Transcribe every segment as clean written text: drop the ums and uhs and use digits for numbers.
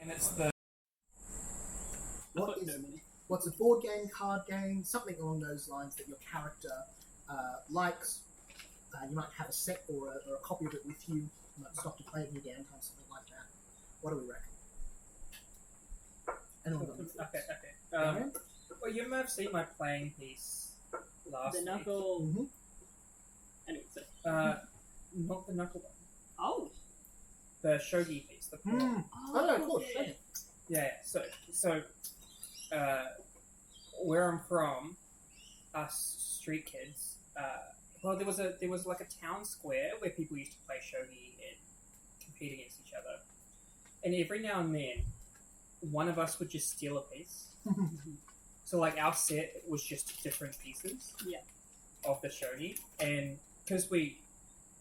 That's the. What's a board game, card game, something along those lines that your character likes? You might have a set or a copy of it with you. You might stop to play it in your downtime, something like that. What do we reckon? Anyone got any thoughts? Okay. Well, you may have seen my playing piece last The week. knuckle. Mm-hmm. Anyway, so. Not the knuckle one. Oh. The shogi piece. The pawn. Oh, of course. yeah. Yeah. Yeah. So, where I'm from, us street kids. Well, there was like a town square where people used to play shogi and compete against each other, and every now and then, one of us would just steal a piece. So like our set was just different pieces. Yeah. Of the shogi, and because we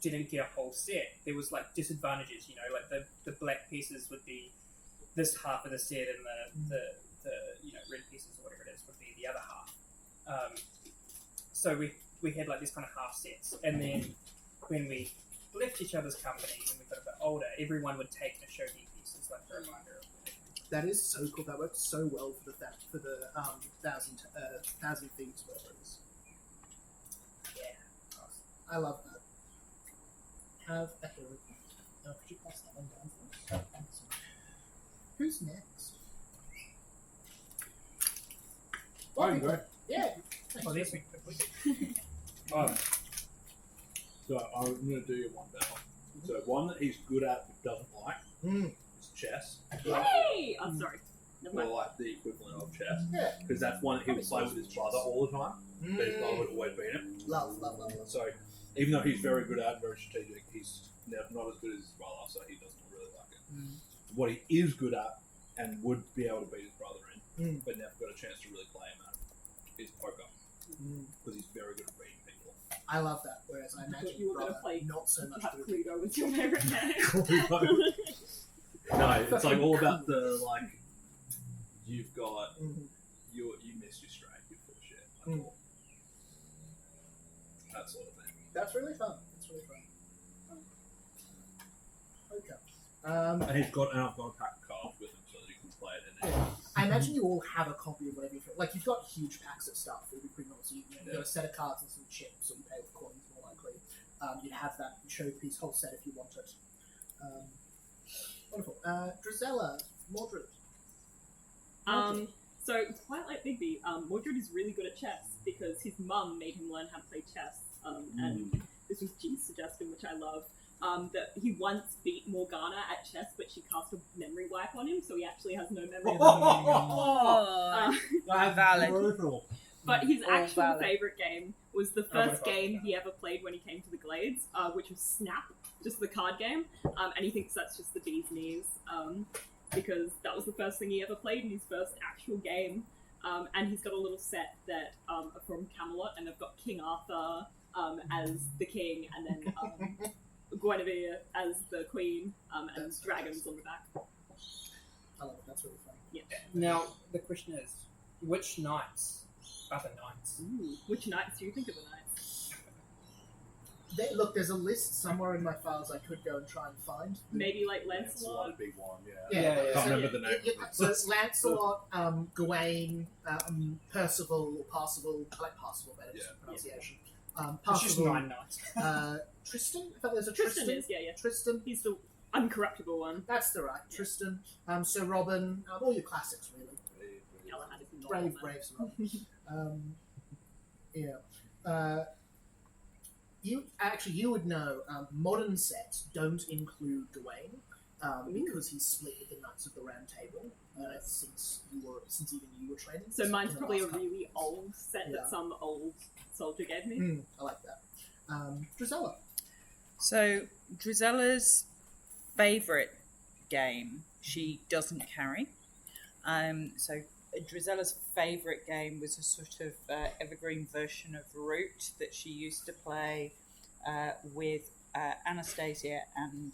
didn't get a whole set, there was like disadvantages. You know, like the black pieces would be this half of the set, and the red pieces or whatever it is would be the other half. So we had like these kind of half sets, and then when we left each other's company when we got a bit older, everyone would take a shogi piece as like a reminder of it. That is so cool. That works so well for the Thousand Thieves, whatever it is. Yeah. I love that. Have a hero. Could you pass that one down for us? Excellent. Who's next? I can go. Yeah. Oh, this week. So I'm going to do you one better. So one that he's good at but doesn't like is chess. Hey! I'm sorry. Never Or mind. like the equivalent of chess. Yeah. Because that's one that he would play with his brother all the time. But his brother would always beat him. Love. So even though he's very good at it, very strategic, he's not as good as his brother, so he doesn't really like it. What he is good at and would be able to beat his brother in, but never got a chance to really play him at, is poker. Because he's very good at reading people. I love that. Whereas I imagine you were going to brother play not so much Perhaps good. Cluedo was your favourite game. No, it's like all about the like. You've got you missed your straight. You're full of shit. Like, that sort of thing. That's really fun. Okay. And I've got a pack of cards with him so that he can play it. And then I imagine you all have a copy of whatever you feel. Like, you've got huge packs of stuff. It would be pretty normal. So you've got a set of cards and some chips, so you pay with coins more likely. You'd have that showpiece whole set if you want it. Wonderful. Drizella, Mordred. So it's quite like Bigby. Mordred is really good at chess because his mum made him learn how to play chess. And this was G's suggestion, which I love. That he once beat Morgana at chess, but she cast a memory wipe on him, so he actually has no memory of it. Valid. brutal. But his actual valid. favourite game was the first game he ever played when he came to the Glades, which was Snap, just the card game. And he thinks that's just the bee's knees, because that was the first thing he ever played in his first actual game. And he's got a little set that are from Camelot, and they've got King Arthur as the king, and then Guinevere as the queen, and That's dragons on the back. I love it. That's really fun. Yeah. Now the question is, which knights are the knights? Ooh, which knights do you think are the knights? Look, there's a list somewhere in my files I could go and try and find. Maybe like That's Lancelot? a big one, yeah. Yeah. I can't So, remember the name. So Lancelot, Gawain, Percival, or Parsival. I like Parsival better pronunciation. It's just Parsival, 9 knights. Tristan? I thought there's a Tristan Tristan. is, yeah. Tristan. He's the uncorruptible one. That's the right. Tristan. Sir Robin. All your classics, really. Galahad is not Brave, on brave Sir Robin. Yeah. You would know. Modern sets don't include Gawain because he's split with the Knights of the Round Table since even you were training. So mine's in the probably a last couple. really old set that some old soldier gave me. I like that. Drizella. So Drizella's favourite game she doesn't carry. So Drizella's favourite game was a sort of evergreen version of Root that she used to play with Anastasia and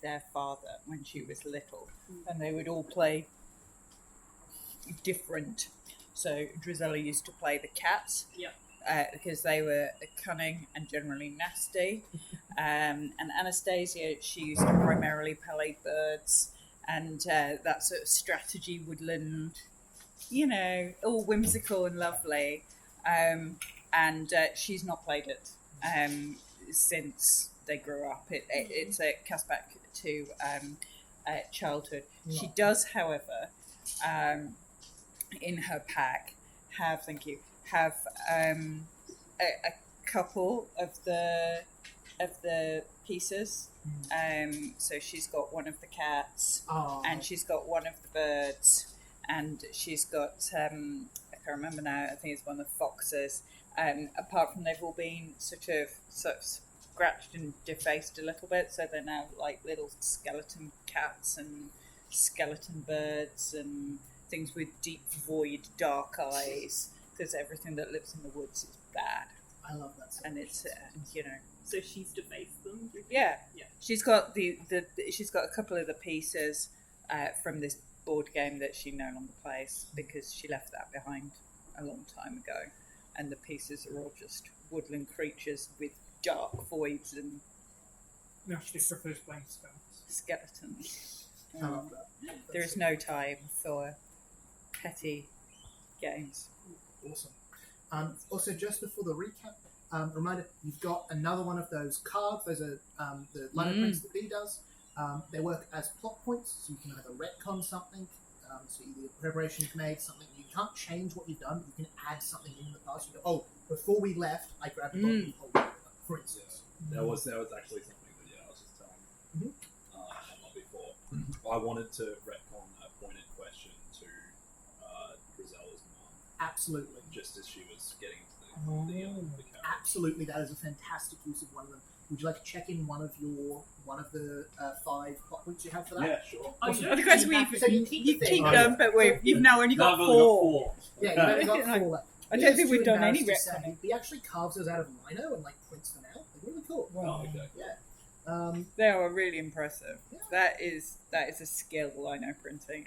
their father when she was little. And they would all play different. So Drizella used to play the cats. Yep. Because they were cunning and generally nasty. And Anastasia, she used to primarily play birds and that sort of strategy woodland, all whimsical and lovely. And she's not played it since they grew up. It's a cast back to childhood. Yeah. She does, however, in her pack have a couple of the pieces. So she's got one of the cats, and she's got one of the birds, and she's got I can't remember now. I think it's one of the foxes. Apart from they've all been sort of scratched and defaced a little bit, so they're now like little skeleton cats and skeleton birds and things with deep void dark eyes, because everything that lives in the woods is bad. I love that. And it's So she's defaced them. yeah. Yeah. She's got she's got a couple of the pieces from this board game that she no longer plays because she left that behind a long time ago, and the pieces are all just woodland creatures with dark voids and No, she just prefers playing spells. skeletons. I love that. There is no time for petty games. Awesome. Also, just before the recap, reminder, you've got another one of those cards. Those are the line of prints that B does. They work as plot points, so you can either retcon something, so either preparation you've made, something you can't change what you've done, but you can add something in the past. You go, oh, before we left, I grabbed a bottle of cold, for instance. That was actually something that I was just telling not before. I wanted to retcon a pointed question to Grisella's mum, Absolutely. just as she was getting to the character. Absolutely, that is a fantastic use of one of them. Would you like to check in one of the 5 plot points you have for that? Yeah, sure. Oh, you Because you you keep keep the them, but you've now only got No, I've only 4. Yeah, you've only got 4 left. I don't think we've done any retcon. retconning. He actually carves those out of lino and prints them out. They're really cool. Oh, okay. Yeah. They are really impressive. Yeah. That is a skill, lino printing.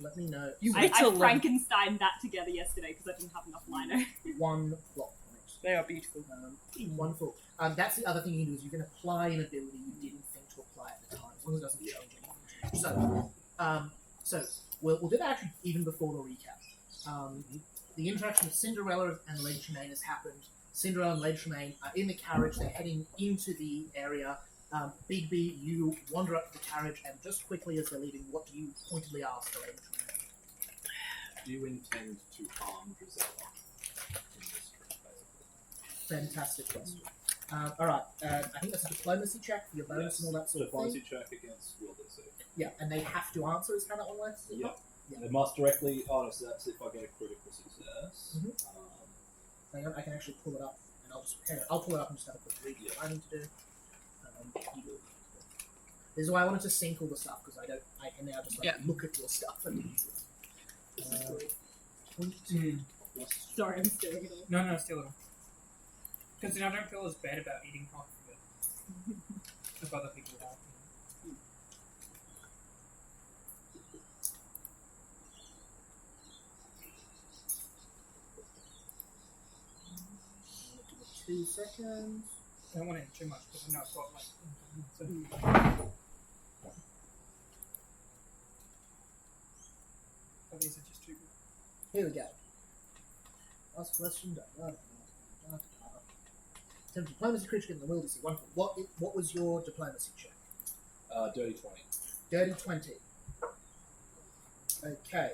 Let me know. You I whittle them. Frankensteined that together yesterday because I didn't have enough lino. 1 plot point. They are beautiful. Wonderful. That's the other thing you can do is you can apply an ability you didn't think to apply at the time, as long as it doesn't change anything. So we'll do that actually even before the recap. The interaction of Cinderella and Lady Tremaine has happened. Cinderella and Lady Tremaine are in the carriage. They're heading into the area. Big B, you wander up to the carriage, and just quickly as they're leaving, what do you pointedly ask the Lady Tremaine? Do you intend to harm Grisella in this trip, basically? Fantastic question. Alright, I think that's a diplomacy check for your bonus and all that sort of Diplomacy thing. check against will DC. Yeah, and they have to answer, is how that one works? is it Yeah. not? Yeah. They must directly. Oh, so that's if I get a critical success. Hang on, I can actually pull it up, and I'll pull it up and just have a quick read Yeah. what I need to do. You do it. This is why I wanted to sync all the stuff, because I can now just look at your stuff and 22. Sorry, I'm stealing it all. No, still don't. Because then I don't feel as bad about eating half of it. If other people have. Give it 2 seconds. I don't want to eat too much because I know I've got but these are just too good. Here we go. Last question. Attempt diplomacy creature in the will DC. Wonderful. What was your diplomacy check? Dirty 20. Dirty 20. Okay.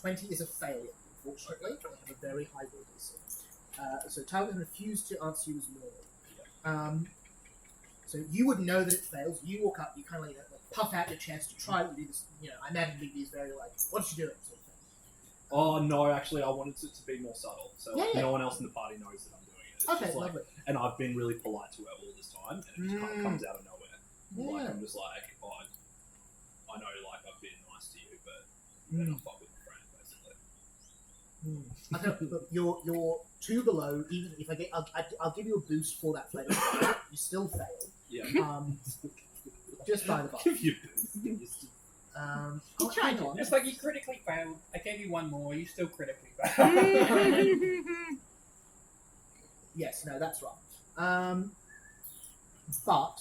20 is a failure, unfortunately. They have a very high will DC. So Talbot refused to answer you as normal. So you would know that it fails. You walk up, you kind of puff out your chest to try to do this. I imagine BB is very what you doing? Sort of thing. Oh no, actually, I wanted it to be more subtle, so Yeah. no one else in the party knows that I'm doing it. It's Okay, just lovely. and I've been really polite to her all this time, and it just kind of comes out of nowhere. Yeah. I'm just oh, I know, I've been nice to you, but you're not fuck with a friend, basically. Okay, look, you're 2 below. Even if I'll give you a boost for that failure. You still fail. Yeah. Just by the by. Give you. Hang on. It's like you critically failed. I gave you one more. You still critically failed. Yes, no, that's right. But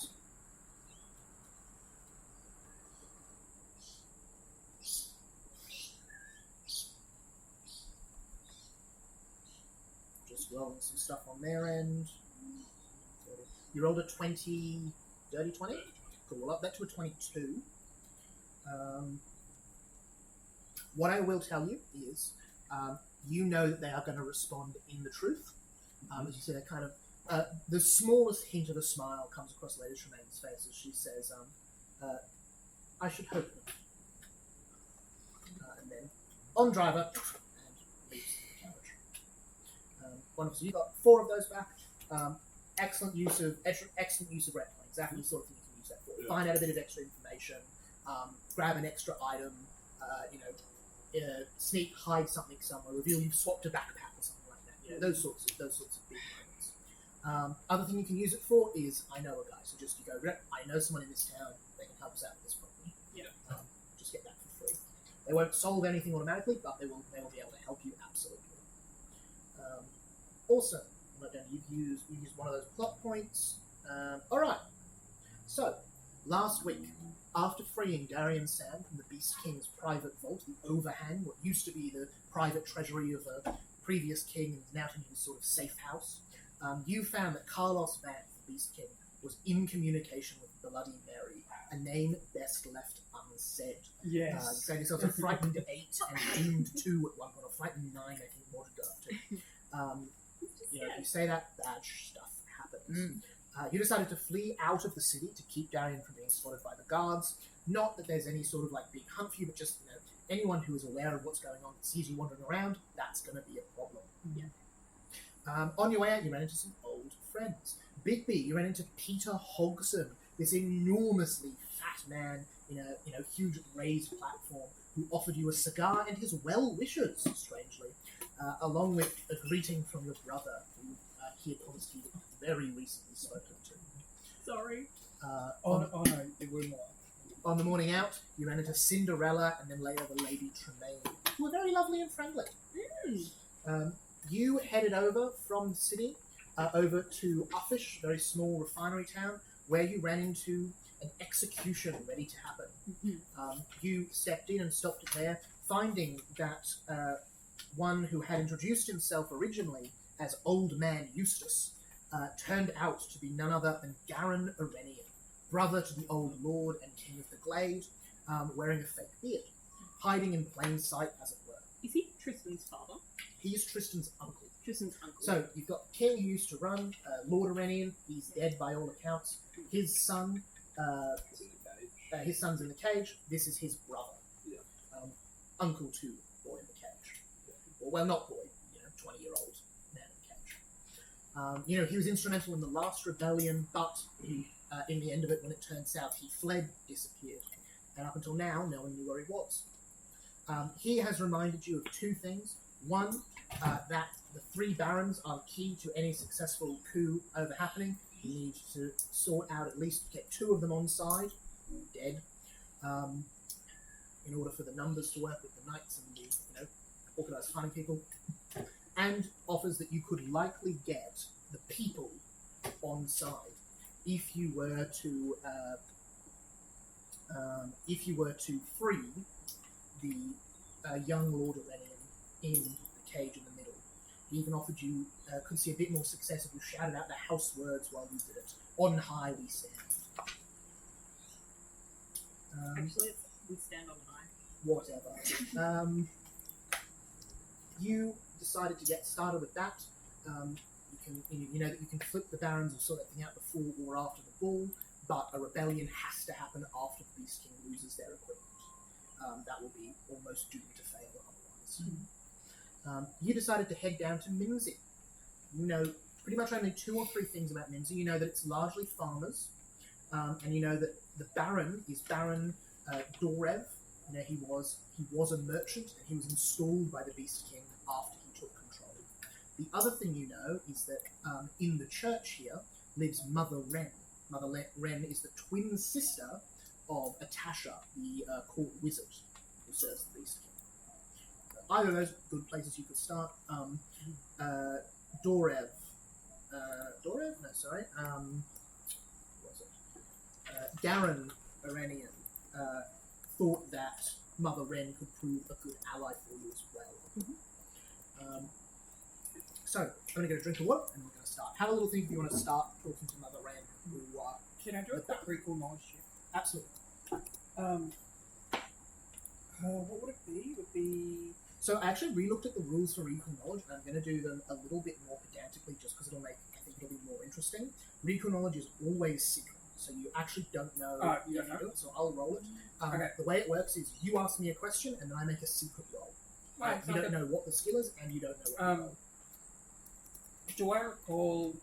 rolling some stuff on their end. You rolled a 20, dirty 20? Cool, we'll up that to a 22. What I will tell you is, you know that they are going to respond in the truth. As you say, that kind of the smallest hint of a smile comes across Lady Tremaine's face as she says, "I should hope not." And then, on driver, and leaves the carriage. Wonderful. So you've got 4 of those back. Excellent use of retcon. Exactly the sort of thing you can use that for. Yeah. Find out a bit of extra information. Grab an extra item. Sneak, hide something somewhere. Reveal you've swapped a backpack or something like that. You know, those sorts of big moments. Other thing you can use it for is, I know a guy. So just you go, I know someone in this town. They can help us out with this problem. Yeah. Just get that for free. They won't solve anything automatically, but they will be able to help you absolutely. Also, you use one of those plot points. All right. So, last week, after freeing Darian Sam from the Beast King's private vault, the Overhang, what used to be the private treasury of a previous king and is now to be his sort of safe house, you found that Carlos Van, the Beast King, was in communication with Bloody Mary, a name best left unsaid. Yes. You found yourself a frightened 8 and doomed 2 at one point, or frightened 9, I think, more to go up to. If you say that, bad stuff happens. You decided to flee out of the city to keep Darian from being spotted by the guards. Not that there's any sort of big hunt for you, but just anyone who is aware of what's going on that sees you wandering around, that's going to be a problem. Yeah. On your way out, you ran into some old friends. Bigby, you ran into Peter Hogson, this enormously fat man in a huge raised platform, who offered you a cigar and his well wishes, strangely, along with a greeting from your brother, who he had promised you very recently spoken to. Sorry. No, it will not. On the morning out, you ran into Cinderella and then later the Lady Tremaine, who were very lovely and friendly. You headed over from the city over to Uffish, a very small refinery town, where you ran into an execution ready to happen. You stepped in and stopped it there, finding that one who had introduced himself originally as Old Man Eustace turned out to be none other than Garin Arenian, brother to the old lord and king of the Glade, wearing a fake beard, hiding in plain sight, as it were. Is he Tristan's father? He is Tristan's uncle. Tristan's uncle. So you've got the king who used to run, Lord Arenian. He's dead by all accounts. His son, his son's in the cage. This is his brother, uncle to boy in the cage. Or, well, not boy, 20-year-old man in the cage. He was instrumental in the last rebellion, but he, in the end of it, when it turned south, he fled, disappeared, and up until now, no one knew where he was. He has reminded you of 2 things. One, that the 3 barons are key to any successful coup over happening. You need to sort out at least get 2 of them on side, dead, in order for the numbers to work with the knights and the organised fighting people, and offers that you could likely get the people on side if you were to free the young Lord Arenian in the cage in the middle. He even offered you could see a bit more success if you shouted out the house words while you did it. On high we stand. Actually, we stand on high. Whatever. You decided to get started with that. You know that you can flip the barons and sort that thing out before or after the ball, but a rebellion has to happen after the Beast King loses their equipment. That will be almost doomed to fail otherwise. You decided to head down to Mimsy. You know pretty much only 2 or 3 things about Mimsy. You know that it's largely farmers, and you know that the Baron is Baron Dorev. He was a merchant, and he was installed by the Beast King after he took control. The other thing you know is that in the church here lives Mother Wren. Mother Wren is the twin sister of Atasha, the court wizard who serves the Beast King. Either of those good places you could start. Dorev? No, sorry. What was it? Garin Arenian thought that Mother Wren could prove a good ally for you as well. So, I'm going to get a drink of water and we're going to start. Have a little think if you want to start talking to Mother Ram. Who, Can I do a quick recall knowledge check? absolutely. What would it be? It would be... So, I actually re-looked at the rules for recall knowledge and I'm going to do them a little bit more pedantically just because I think it'll be more interesting. Recall knowledge is always secret. So you actually don't know you don't if you know? do it, so I'll roll it. Okay. The way it works is you ask me a question and then I make a secret roll. Right, You don't know what the skill is and you don't know what the roll. Do I recall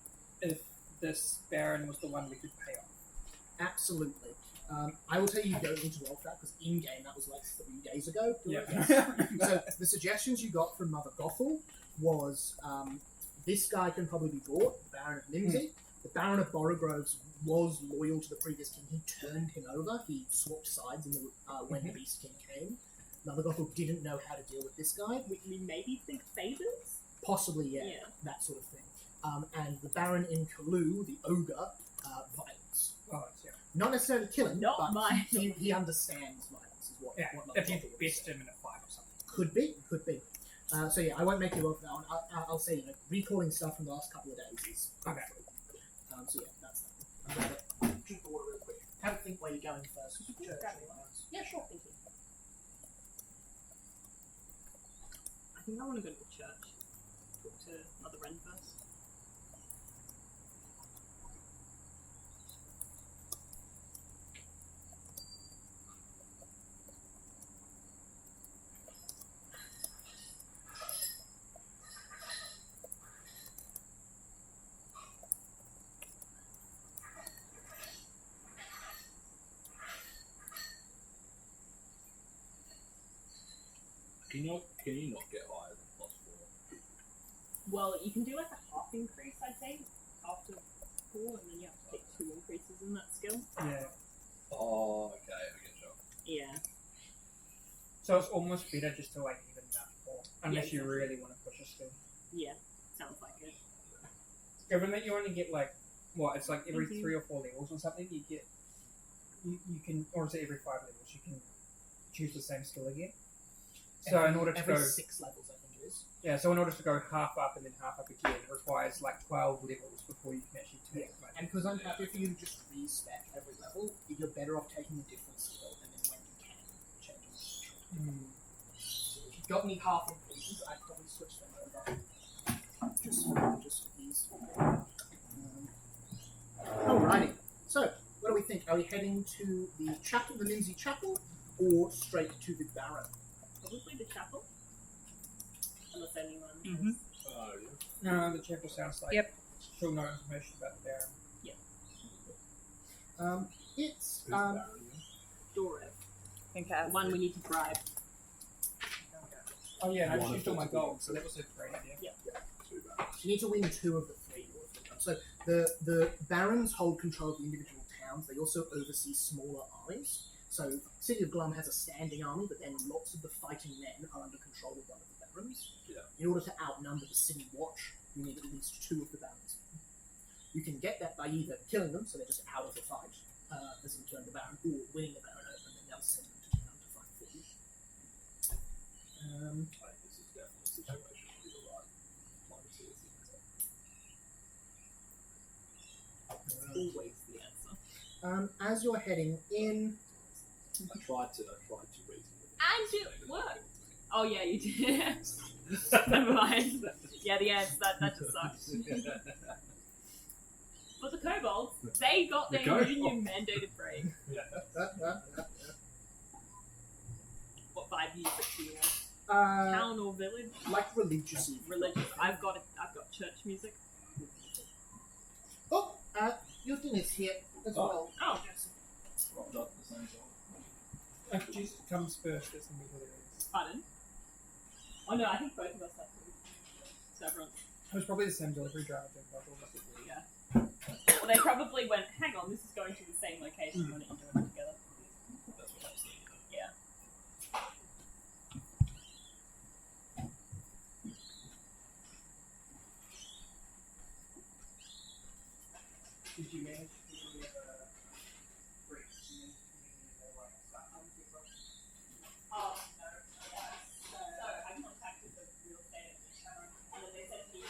if this Baron was the one we could pay off? Absolutely. I will tell you don't need to roll for that because in-game that was like 3 days ago. Yeah. So the suggestions you got from Mother Gothel was this guy can probably be bought, the Baron of Nimsey. The Baron of Borogroves was loyal to the previous king. He turned him over. He swapped sides in the, when the Beast King came. Mother Gothel didn't know how to deal with this guy. We maybe think favors? Possibly, yeah, that sort of thing. And the Baron in Kalu, the ogre, violence. Yeah. Not necessarily killing, Not but mine. he understands violence. Is what, Yeah, what Mother if you Gothel would best say. him in a fight or something. Could be. So yeah, I won't make you roll for that one. I'll say, recalling stuff from the last couple of days is Okay. So yeah, that's that. I'm going to drink the water real quick. Have a think where you're going first. Yeah, sure. Thank you. I think I want to go to the church. Talk to Mother Wren first. Can you not get higher than +4? Well, you can do like a half increase, I think, after 4, and then you have to take 2 increases in that skill. Yeah. Oh, okay, I get you. Yeah. So it's almost better just to like even that 4, unless you exactly. really want to push a skill. Yeah. Sounds like it. Given that you only get like it's like every Mhm. 3 or 4 levels or something, you get you can, or is it every 5 levels you can choose the same skill again. So in order to every go 6 levels, I think it is. Yeah, so in order to go half up and then half up again, it requires like 12 levels before you can actually take like, And because I'm happy for you to just respec every level, you're better off taking a different skill and then when you can, changing it. So if you've got any half increases, I'd probably switch them over. Just for ease. Alrighty. So, what do we think? Are we heading to the chapel, the Lindsay Chapel, or straight to the Baron? Probably the chapel. Unless anyone Mhm. has... No, the chapel sounds like Yep. she'll know information about the Baron. It's Who's Baron? Dora. I think The one we need to bribe. Oh yeah, I One just of used all my those gold, so that was a great idea. Two Barons. you need to win 2 of the 3 in order to become. So the barons hold control of the individual towns. They also oversee smaller armies. So City of Glum has a standing army, but then lots of the fighting men are under control of one of the barons. Yeah. In order to outnumber the city watch, you need at least 2 of the barons. You can get that by either killing them, so they're just out of the fight, as in killing the baron, or winning the baron over, and then they'll send them to town to fight for you. Like, this is definitely a situation where you're right. Diplomacy is the answer. Always the answer. As you're heading in, I tried to reason with it. And it worked. Oh yeah, you did. Never mind. Yeah, the ants, that just sucks. But the kobolds, they got The their kobolds. union mandated break. What 5 years at you town or village? like religious even. Religious. I've got church music. Oh, your dinner's here as well. Oh. Rocked up at the same time. If Jesus comes first, it's gonna be what it is. Pardon? Oh no, I think both of us have food. So everyone's... It was probably the same delivery driver. Yeah. Well, they probably went, hang on, this is going to the same location, why don't you do it together? That's what I was thinking. Yeah. Did you manage to break? Oh, no. So I contacted the real estate agent, and then they said to me,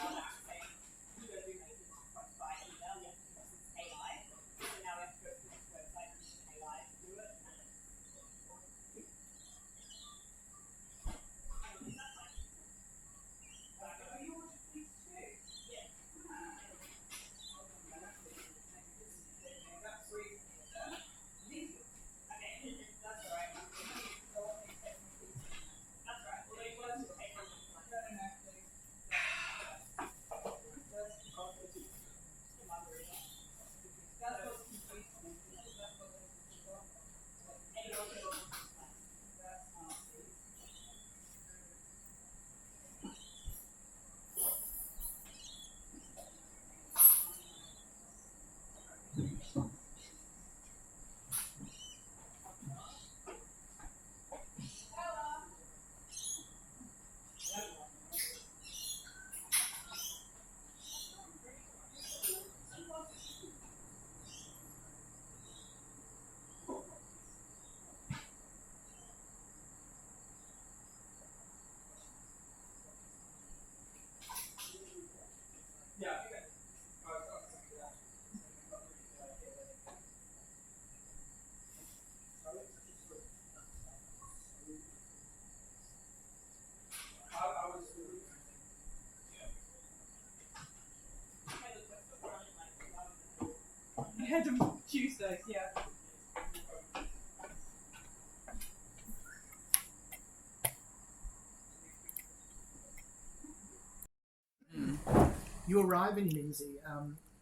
You arrive in Lindsay.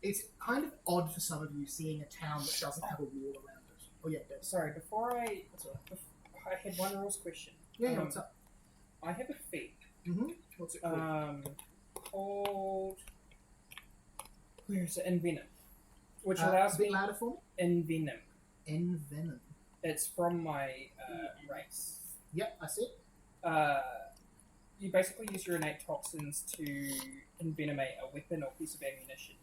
It's kind of odd for some of you seeing a town that doesn't have a wall around it. Oh yeah, Des. Sorry, before I That's all right. I had one rules question. Yeah, what's up? I have a feat What's it called? called where is it? Envenom, which A allows bit me louder for me. envenom. Envenom. It's from my race. Yep, I see it. You basically use your innate toxins to envenomate a weapon or piece of ammunition.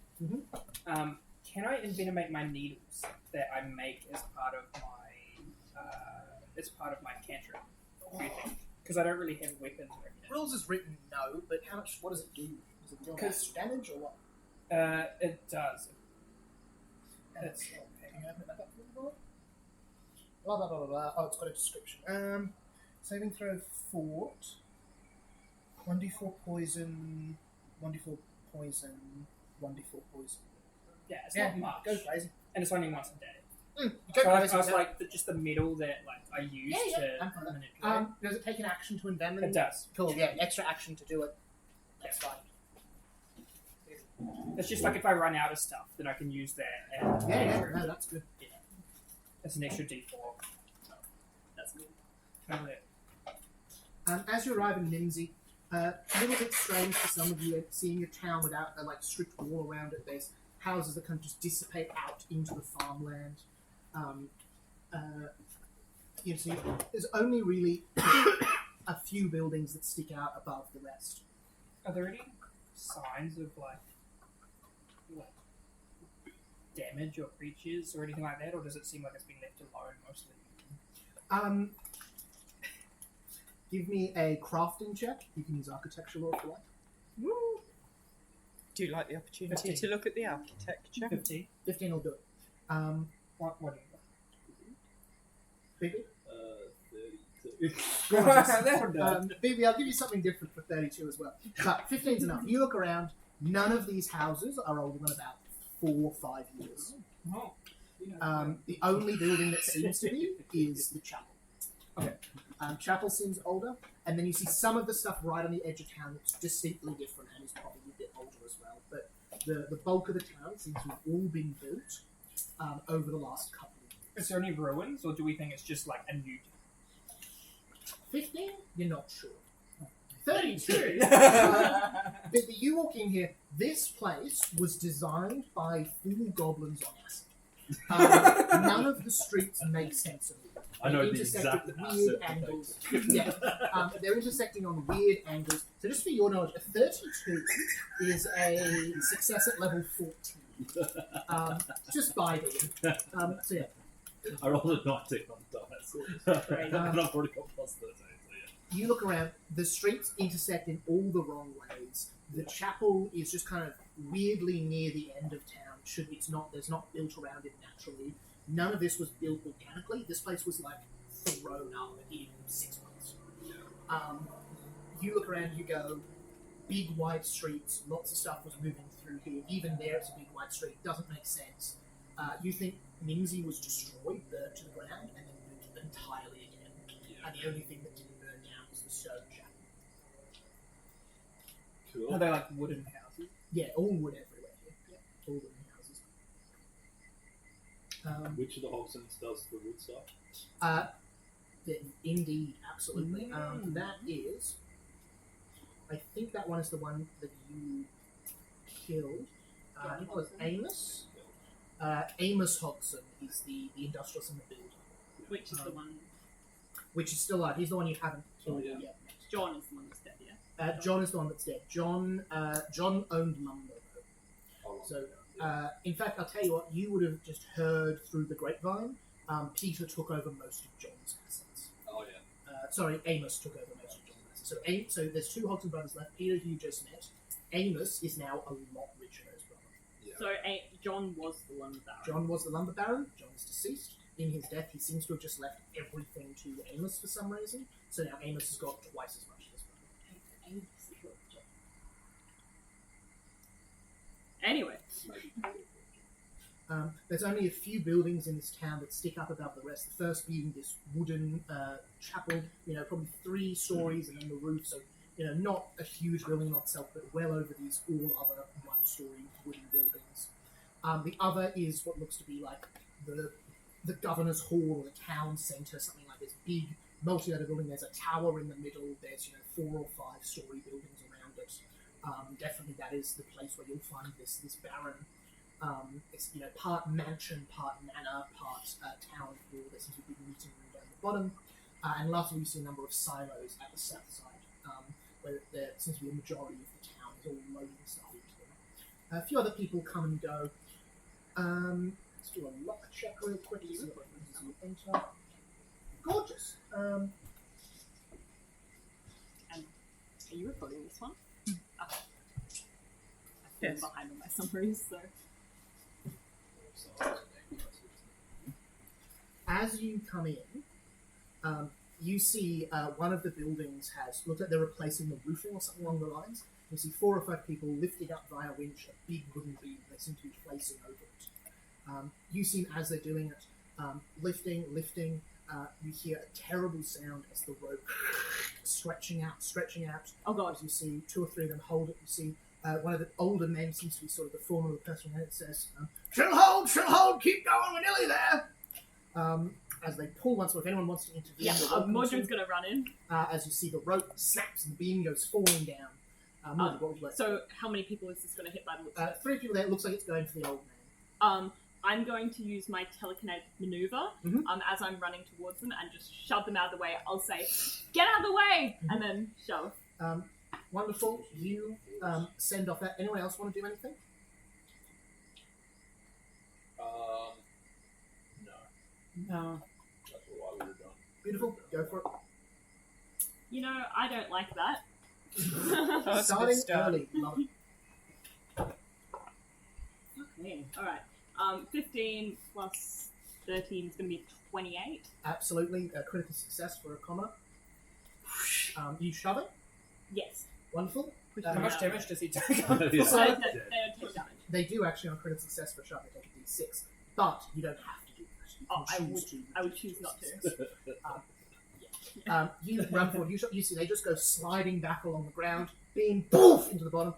Can I envenomate my needles that I make as part of my cantrip? Because I don't really have weapons or anything. Rules is written no, but how much? What does it do? Does it deal Cause- damage or what? It does. It's Can you open it back up for me, boy? Blah blah blah blah blah. Oh, it's got a description. Saving throw fort. 1d4 poison. 1d4 poison. 1d4 poison. yeah, it's not much, Go crazy. and it's only once a day. Go So I crazy. was like just the metal that I use I'm to fine. manipulate. Does it take an action to envenom? It does. Cool. Yeah, extra action to do it. That's fine. It's just like if I run out of stuff, then I can use that and Yeah, no, that's good. it's an extra D4. That's me. Totally. As you arrive in Nimsy, a little bit strange for some of you seeing a town without a strict wall around it. There's houses that kind of just dissipate out into the farmland. So there's only really a few buildings that stick out above the rest. Are there any signs of like damage or breaches or anything like that, or does it seem like it's been left alone mostly? Give me a crafting check. You can use architecture law if you like. Woo! Do you like the opportunity 15. to look at the architecture? 15. 15 will do it. What do Bibi? 32. That'll do it. Bibi, I'll give you something different for 32 as well. But 15's enough. You look around, none of these houses are older than about 4 or 5 years. Oh. The only building that seems to be is the chapel. Okay. Chapel seems older, and then you see some of the stuff right on the edge of town that's distinctly different and is probably a bit older as well. But the bulk of the town seems to have all been built over the last couple of years. Is there any ruins, or do we think it's just like a new 15? You're not sure. 32? But you walk in here, this place was designed by fool goblins on acid. None of the streets make sense of it. I know They the intersect exact with asset weird that angles. they Yeah, they're intersecting on weird angles. So just for your knowledge, a 32 is a success at level 14. Just by the so yeah. I rolled a 19 on the dice. Right. And I've already got plus 13, so yeah. You look around, the streets intersect in all the wrong ways. The chapel is just kind of weirdly near the end of town. There's not built around it naturally. None of this was built organically. This place was like thrown up in 6 months. You look around, you go, big wide streets, lots of stuff was moving through here. Even there it's a big wide street, doesn't make sense. You think Nimsy was destroyed, burnt to the ground, and then moved entirely again. And the only thing that didn't burn down was the stone chapel. Cool. Are they like wooden houses? Yeah, all wood everywhere here. Yeah, all wooden houses. Which of the Hogsons does the wood stuff? Indeed, absolutely. That is, I think that one is the one that you killed. I think it was Amos. Amos Hodgson is the industrialist in the building, Which is the one. which is still alive. He's the one you haven't killed Oh, yeah. yet. John is the one that's dead, yeah? John is the one that's dead. John owned Mumbo. So, in fact, I'll tell you what, you would have just heard through the grapevine, Peter took over most of John's assets. Oh, yeah. Sorry, Amos took over most of John's assets. So there's 2 Hodgson brothers left. Peter, who you just met. Amos is now a lot richer than his brother. Yeah. So John was the one that. John was the lumber baron. John is deceased. In his death, he seems to have just left everything to Amos for some reason. So now Amos has got twice as much as his brother. Anyway, Maybe. There's only a few buildings in this town that stick up above the rest. The first being this wooden chapel, probably 3 stories, and then the roof. So not a huge building in itself, but well over these all other one-story wooden buildings. The other is what looks to be like the governor's hall or the town centre, something like this big multi-level building. There's a tower in the middle. There's 4 or 5-story buildings around it. Definitely, that is the place where you'll find this barren. It's part mansion, part manor, part town hall. There's a big meeting room down the bottom, and lastly, you see a number of silos at the south side, where there seems to be a majority of the town is all loading stuff into them. A few other people come and go. Let's do a luck check real quick. Enter. Gorgeous. And are you recording this one? Okay. I've been behind on my summaries, so. As you come in, you see one of the buildings looks like they're replacing the roofing or something along the lines. You see 4 or 5 people lifting up via winch a big wooden beam they seem to be placing over it. You see as they're doing it, lifting, you hear a terrible sound as the rope stretching out. Oh god. As you see 2 or 3 of them hold it, you see one of the older men seems to be sort of the form of the person who says, she'll hold, keep going, we're nearly there. As they pull once more, if anyone wants to intervene, Yeah, Mordred's going to run in. as you see the rope snaps and the beam goes falling down. Mordred, what would you like? So how many people is this going to hit by the looks of it? 3 people there. It looks like it's going for the old man. I'm going to use my telekinetic maneuver as I'm running towards them and just shove them out of the way. I'll say, get out of the way! And then shove. Wonderful. You send off that. Anyone else want to do anything? No. That's what I would have done. Beautiful. Go for it. I don't like that. That's a Starting good start. early. Love it. Okay, alright. 15 plus 13 is going to be 28. Absolutely. A critical success for a commoner. You shove it. Yes. Wonderful. How much damage does he take? They don't take damage. They do actually on a critical success for a shove. They take a d6, but you don't have to do that. You can choose to. I would choose not to. You run forward. You see they just go sliding back along the ground, being poof into the bottom.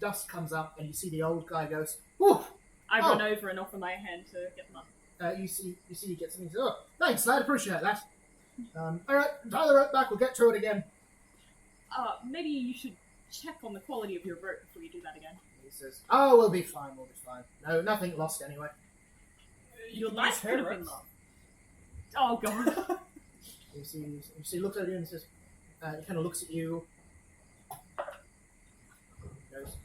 Dust comes up, and you see the old guy goes woof. I run over and offer my hand to get them up. You see he gets something. He says, "Oh, thanks, lad. Appreciate that." All right, tie the rope back. We'll get to it again. Maybe you should check on the quality of your rope before you do that again. He says, "Oh, we'll be fine. No, nothing lost anyway." Your life could have been lost. Oh god. You see, looks at you and says, he kind of looks at you. He goes,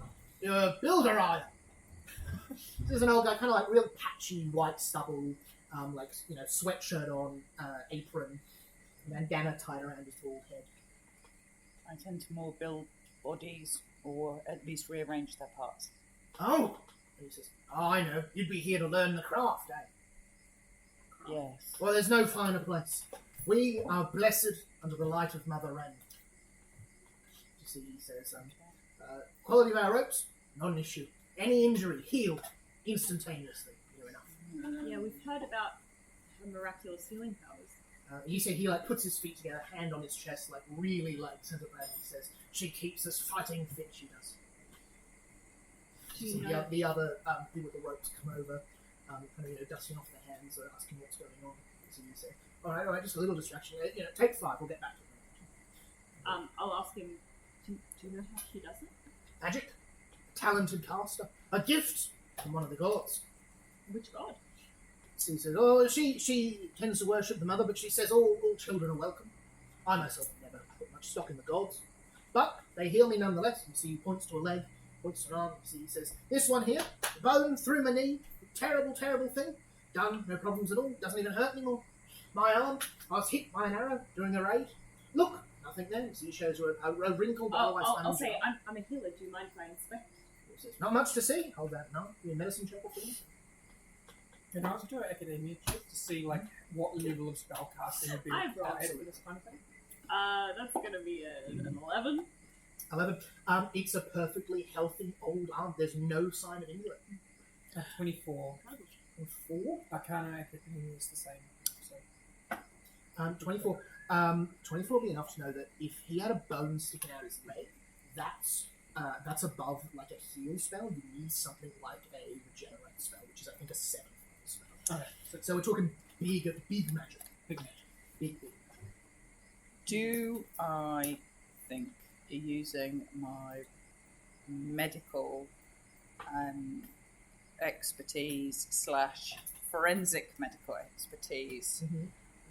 "You're a builder, are you?" This is an old guy, kind of like real patchy white stubble, sweatshirt on, apron, bandana tied around his bald head. I tend to more build bodies or at least rearrange their parts. Oh! And he says, "Oh, I know. You'd be here to learn the craft, eh?" Yes. Well, there's no finer place. We are blessed under the light of Mother Wren. You see, he says, quality of our ropes, not an issue. Any injury, healed instantaneously. Near enough. Yeah, we've heard about her miraculous healing powers. You see, he puts his feet together, hand on his chest, really sends it back, and he says, "She keeps us fighting fit, she does." You see, the other people with the ropes come over, dusting off their hands, asking what's going on. So you say, all right, just a little distraction. Take 5, we'll get back to it. I'll ask him, do you know how she does it? Magic, talented caster, a gift from one of the gods. Which god? He says, she tends to worship the mother, but she says all children are welcome. I myself have never put much stock in the gods, but they heal me nonetheless. You see, he points to a leg, points to an arm. You see, he says, "This one here, the bone through my knee, terrible thing. Done, no problems at all. Doesn't even hurt anymore. My arm, I was hit by an arrow during a raid. Look, nothing there." You see, he shows you a wrinkle. I'll say, I'm a healer. Do you mind if I inspect? He says, "Not much to see. Hold that now. Your medicine check for me." Can I also do an academia check to see what level of spell casting would be I've rolled at for this kind of thing? That's going to be an 11. 11. It's a perfectly healthy old arm. There's no sign of injury. 24. 4. Arcana academia is the same. So. 24. 24 will be enough to know that if he had a bone sticking out his leg, that's above like a heal spell. You need something like a regenerate spell, which is I think a 7 spell. Okay. So we're talking big magic. Big magic. Big. Do I think using my medical expertise / forensic medical expertise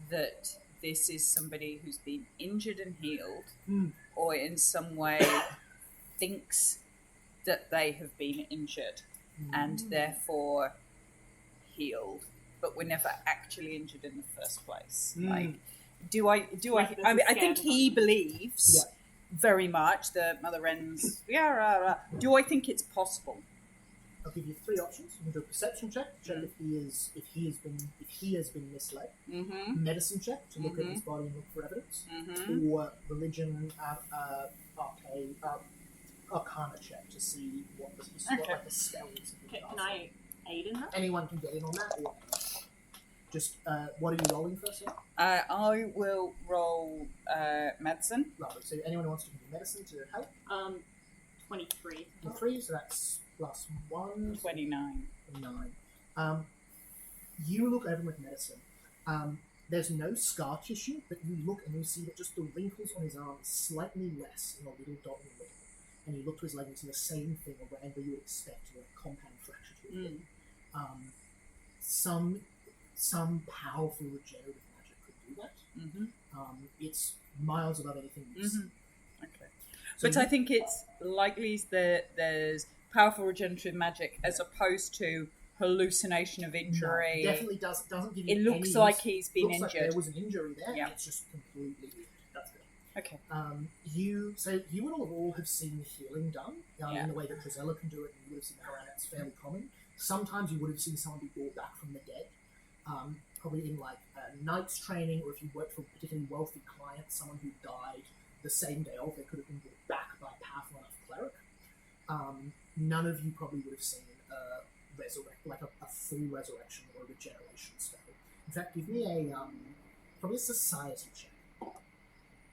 that this is somebody who's been injured and healed or in some way thinks that they have been injured and therefore healed, but were never actually injured in the first place? Like, I think he believes very much that Mother Wren's do I think it's possible? I'll give you 3 options. You can do a perception check to check if he has been misled. Medicine check to look at his body and look for evidence. Or religion arcana check to see what the spell is. Okay, can I aid in that? Anyone can get in on that. Or just what are you rolling first? I will roll medicine. Lovely. So anyone who wants to do medicine to help? 23. 3, so that's plus 1. 29. 9. You look over with medicine. There's no scar tissue, but you look and you see that just the wrinkles on his arm is slightly less in a little dot in the middle. And you look to his leg and see the same thing around where you would expect a compound fracture to have been. Some powerful regenerative magic could do that. It's miles above anything you've seen. Okay. So but I think it's likely that there's powerful regenerative magic as opposed to hallucination of injury. No, definitely doesn't give you. It looks like he's been injured. Like there was an injury there. Yeah. It's just completely weird. That's good. Okay. You would all have seen healing done in the way that Drizella can do it, and you would have seen how it's fairly common. Sometimes you would have seen someone be brought back from the dead, probably in like knight's training, or if you worked for a particularly wealthy client, someone who died the same day of, they could have been brought back by a powerful enough cleric. None of you probably would have seen a full resurrection or a regeneration spell. In fact, give me probably a society check.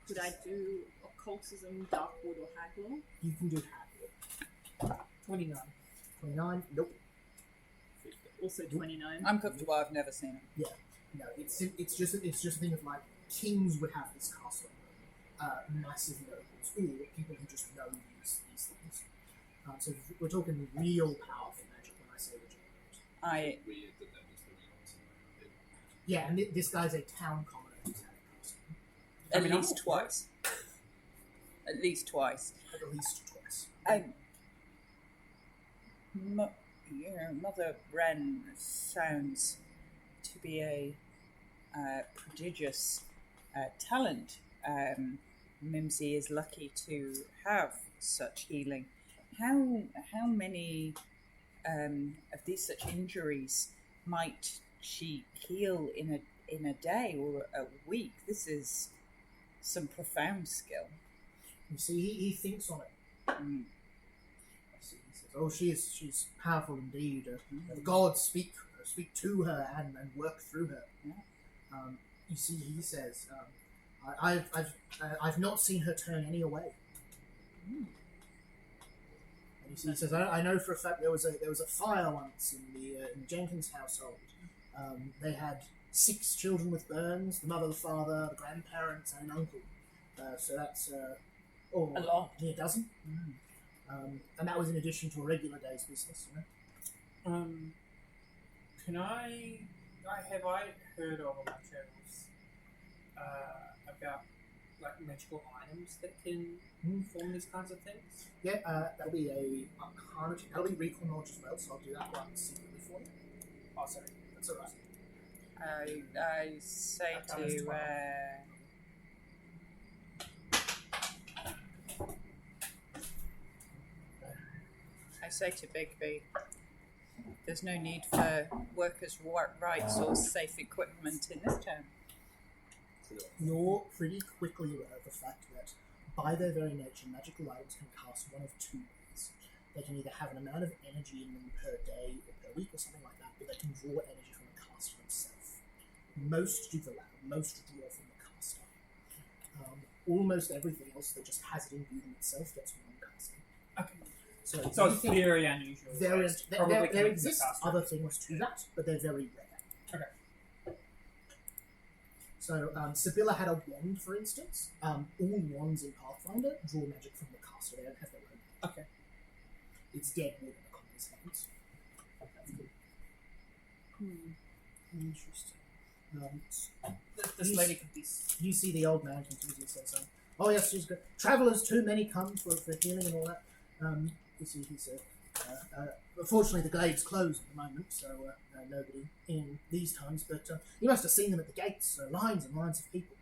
Could I do occultism, darkwood, or haggle? You can do haggle. 29. 29? Nope. Also 29. I'm comfortable. I've never seen it. Yeah. No, it's just a thing of like kings would have this cast on massive nobles, or people who just know these things. So we're talking real powerful magic when I say regenerate. Weird that was the reason. Yeah, and this guy's a town commoner who's had it cast. At least twice. At least twice. At least twice. Mother Wren sounds to be a prodigious talent. Mimsy is lucky to have such healing. How many of these such injuries might she heal in a day or a week? This is some profound skill. You see, he thinks on it. He says, "Oh, she's powerful indeed. The gods speak to her and work through her." Yeah. You see, he says, "I've not seen her turn any away." And you see, he says, "I know for a fact there was a fire once in Jenkins' household. They had 6 children with burns: the mother, the father, the grandparents, and an uncle. So that's a lot. Near a dozen. And that was in addition to a regular day's business. You know? Can I have heard of on my travels about like magical items that can form these kinds of things? Yeah, that'll be that'll be recall knowledge as well, so I'll do that one secretly for you. Oh, sorry. That's alright. I say to Bigby, there's no need for workers' rights or safe equipment in this town. You're pretty quickly aware of the fact that, by their very nature, magical items can cast one of 2 ways. They can either have an amount of energy in them per day or per week or something like that, but they can draw energy from the caster themselves. Most do the latter. Most draw from the caster. Almost everything else that just has it imbued in itself gets one casting. Okay. So So it's anything- very unusual. there It's is probably there coming from the exists caster. other things to that, but they're very rare. Okay. So Sibylla had a wand, for instance. All wands in Pathfinder draw magic from the caster. They don't have their own. Okay. It's dead wood in the common's hands. Interesting. Um, This lady could be. you see the old man continues and says, "Oh yes, she's good. Travelers too many come for healing and all that." You see, he said, "Unfortunately, the glade's closed at the moment, so nobody in these times. But you must have seen them at the gates, lines and lines of people.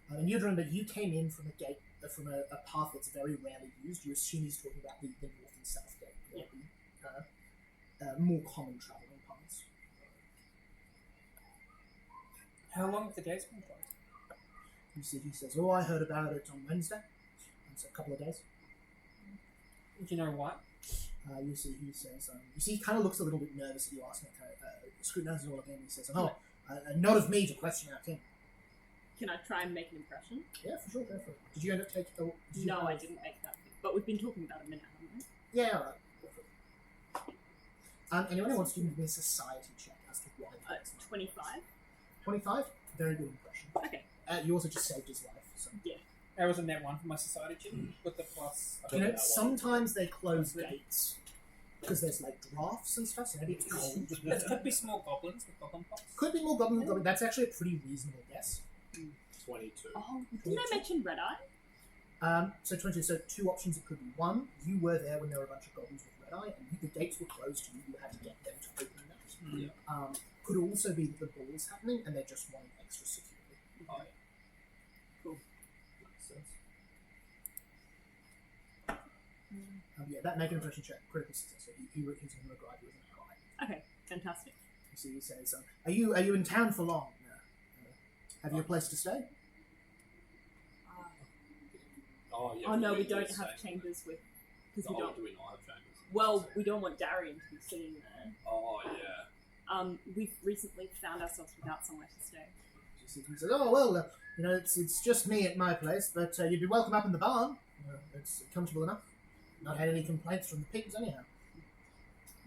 And you remember you came in from a gate, from a path that's very rarely used. You assume he's talking about the north and south gate, more common travelling paths." How long have the gates been closed? You see, he says, "Oh, I heard about it on Wednesday. So a couple of days." Do you know why? You see, he says, you see, he kind of looks a little bit nervous at you asking it, scrutinizes it all again. He says, not of me to question our king. Can I try and make an impression? Yeah, for sure, go for it. Did you end up taking... No, I didn't make that. But we've been talking about a minute, haven't we? Yeah, alright. Go for it. Anyone who wants to give me a society check as to why the gate's not 25? 25? Very good impression. Okay. You also just saved his life, so... Yeah. That was a net one for my society check with the plus. You know, sometimes they close gates because there's like drafts and stuff, so maybe it's cold. It could be small goblins with goblin pox. Could be more goblin. That's actually a pretty reasonable guess. 22. Oh, didn't I mention Red Eye? So 22. So two options. It could be one, you were there when there were a bunch of goblins with red eye, and the gates were closed to you. You had to get them to open that. Yeah. Could also be that the ball is happening, and they're just wanting extra security. Oh, yeah. Cool. Yeah, that make an impression check. Critical success. So he's going to regard you as an ally. Okay, fantastic. You see, he says, "Are you in town for long? Have you a place to stay?" Oh, yeah. Oh no, we do don't the have same. chambers with... Because Oh, we don't... do we not have chambers? Well, we don't want Darian to be sitting there. Oh, yeah. We've recently found ourselves without somewhere to stay. You see, he says, "Oh well, it's just me at my place, but you'd be welcome up in the barn. It's comfortable enough. Not had any complaints from the pigs anyhow."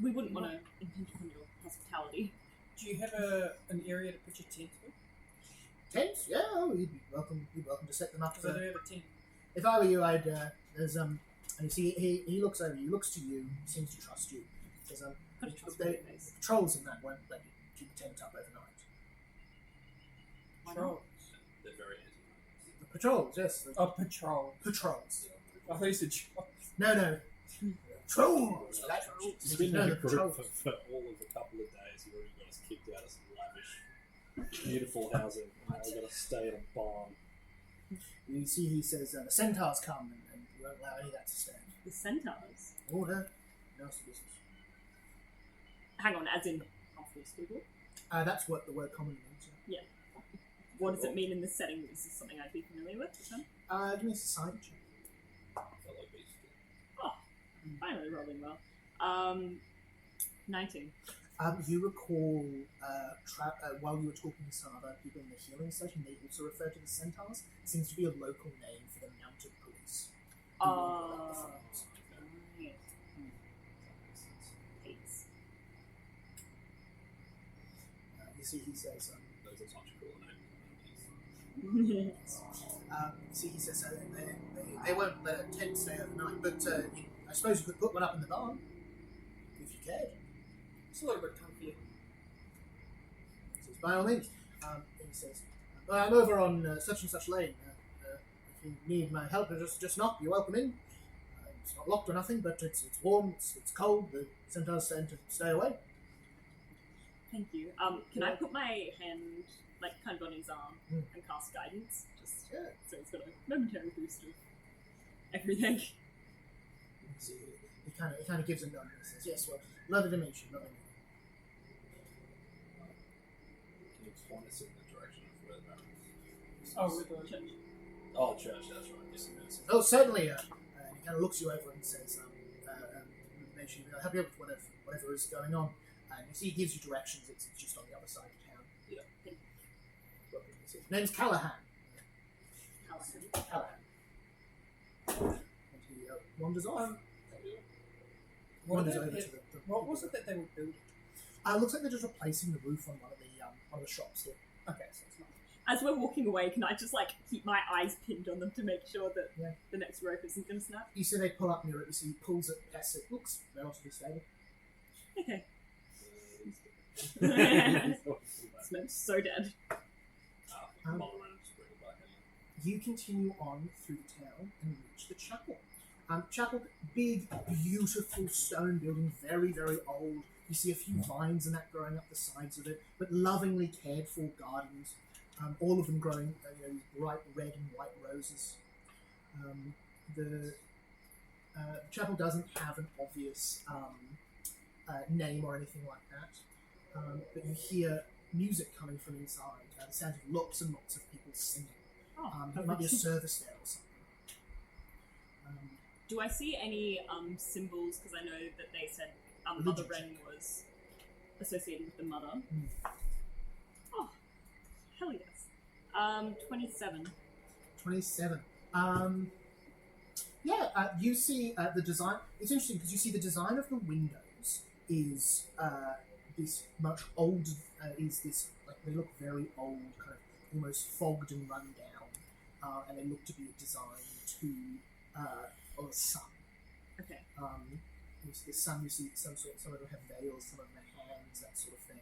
We wouldn't want to impinge upon your hospitality. Do you have an area to put your tent with? Tents? Yeah, you'd be welcome. You'd be welcome to set them up. Because I do have a tent. If I were you, I'd. There's And you see, he looks over you, looks to you, seems to trust you. There's Got a trust the face. patrols in that won't let you keep the tent up overnight. Patrol. They're very easy. The patrols, yes. The Oh, patrol. patrols. I thought you said troll. No. Trolls. That's what It's been no, in a the group patrols. for all of a couple of days. You've already got us kicked out of some lavish, beautiful housing. Now we've got to stay in a barn. You see, he says, "The centaurs come, and you won't allow any of that to stand." The centaurs. Order. Nasty business. Hang on, as in Humphrey Squiggle? That's what the word commonly means. Yeah. What does it mean in this setting? Is this something I'd be familiar with? Give me a society check. Fellow beast. Finally rolling well. 19. You recall, while you were talking to some other people in the healing session, they also referred to the centaurs. It seems to be a local name for the mounted police. Hates. You see, he says, Those are such a cool name. he says, they won't let a tent stay overnight, but I suppose you could put one up in the barn, if you cared. It's a little bit comfy. He says, by all means. He says, I'm over on such and such lane. If you need my help, just knock. You're welcome in. It's not locked or nothing, but it's warm, it's cold. The centaurs tend to stay away. Thank you. Can I put my hand, kind of on his arm and cast guidance? Just so it's got a momentary boost of everything. So he kind of gives a nod and says, "Yes, well, lovely to meet you, lovely to meet Can you point us in the direction of where that is? Oh, with the Church. Oh, church, that's right. Yes, it is. you." Oh, certainly. And he kind of looks you over and says, "Make sure I'll help you with whatever is going on." And you see, he gives you directions. It's just on the other side of town. Yeah. His name's Callahan. Hello. And he wanders off. Wanders over to the What was it that they were building? looks like they're just replacing the roof on one of the shops here. Okay, so it's not. As we're walking away, can I just keep my eyes pinned on them to make sure that Yeah. the next rope isn't going to snap? You see they pull up near it. You see he pulls it past it. Looks relatively stable. Okay. Smells so dead. Um, You continue on through the town and reach the chapel. Chapel, big, beautiful stone building, very, very old. You see a few vines and that growing up the sides of it, but lovingly cared for gardens. All of them growing bright red and white roses. The chapel doesn't have an obvious name or anything like that, but you hear music coming from inside. The sound of lots and lots of people singing. There might be a service there or something. Do I see any symbols? Because I know that they said Religion Mother check. Wren was associated with the mother. Mm. Oh, hell yes. 27. 27. You see the design. It's interesting because you see the design of the windows is this much old. Is this they look very old, kind of almost fogged and run down, and they look to be a design to of a sun. Okay. You see the sun. You see some of them have veils, some of them have hands, that sort of thing.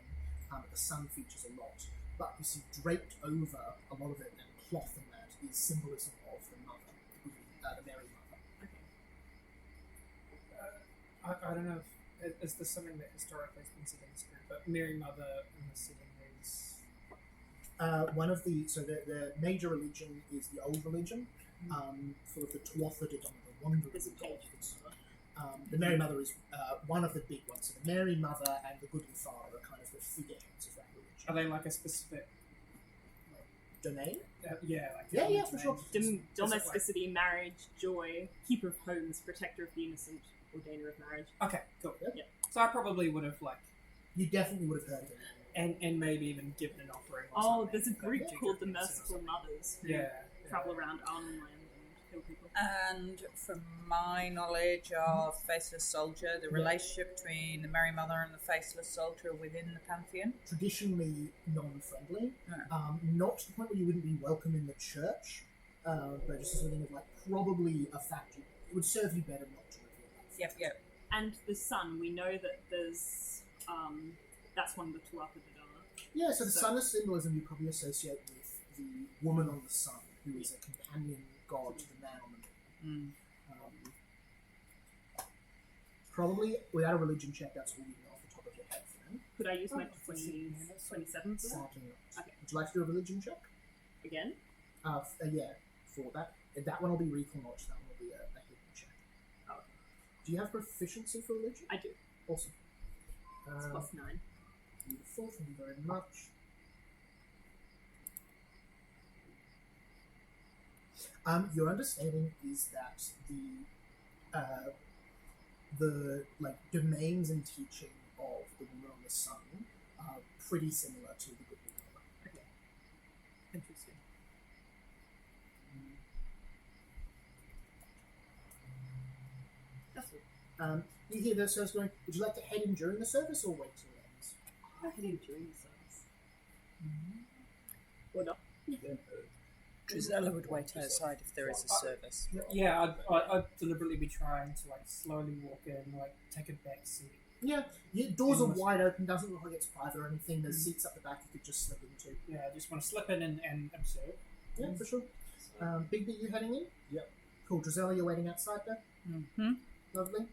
But the sun features a lot. But you see draped over a lot of it, and cloth and that is symbolism of the mother, the Mary Mother. Okay. I don't know if is this something that historically has been said in this group, but Mary Mother in the setting is One of the major religion is the old religion, sort of the Tuatha De Donna, the wandering There's a gods. The Mary Mother is one of the big ones. So the Mary Mother and the Good and Father are kind of the figureheads of that religion. are they like a specific? Domain? Yeah, For sure. Domesticity, marriage, joy, keeper of homes, protector of the innocent, ordainer of marriage. Okay, cool. Yep. Yeah. So I probably would have You definitely would have heard of it. and maybe even given an offering. Or Oh, something. there's a group That called the makes sense. Merciful Mothers who Yeah. travel around Arnhem Land and kill people. And from my knowledge of Faceless Soldier, the relationship between the Merry Mother and the Faceless Soldier within the Pantheon. Traditionally non-friendly, Yeah. not to the point where you wouldn't be welcome in the church, but just something of probably a fact. It would serve you better not to reveal that. Yep. And the sun, we know that there's that's one of the Tuatha De Donna. Yeah, so the So- sun is symbolism you probably associate with the woman on the sun, who is a companion god to the man on the moon. Probably, without a religion check, that's all you know off the top of your head for them. Could I use my Oh, 27 for that? Sadly not. Okay. Would you like to do a religion check? Again? Yeah, for that. That one will be recall knowledge, that one will be a hidden check. Oh. Do you have proficiency for religion? I do. Awesome. It's plus 9. Beautiful, thank you very much. Your understanding is that the domains and teaching of the woman on the sun are pretty similar to the good woman. Okay. Interesting. That's all. You hear the service going, would you like to head in during the service or wait till it ends? I can enjoy the service. Or not. Drizella would wait outside if there is a service. Yeah, I'd deliberately be trying to slowly walk in, take a back seat. Yeah, doors are wide open, doesn't look like it's private or anything. There's seats up the back you could just slip into. Yeah, I just want to slip in and observe. Yeah, for sure. Big B, you heading in? Yep. Cool. Drizella, you're waiting outside there? Mm-hmm. Lovely.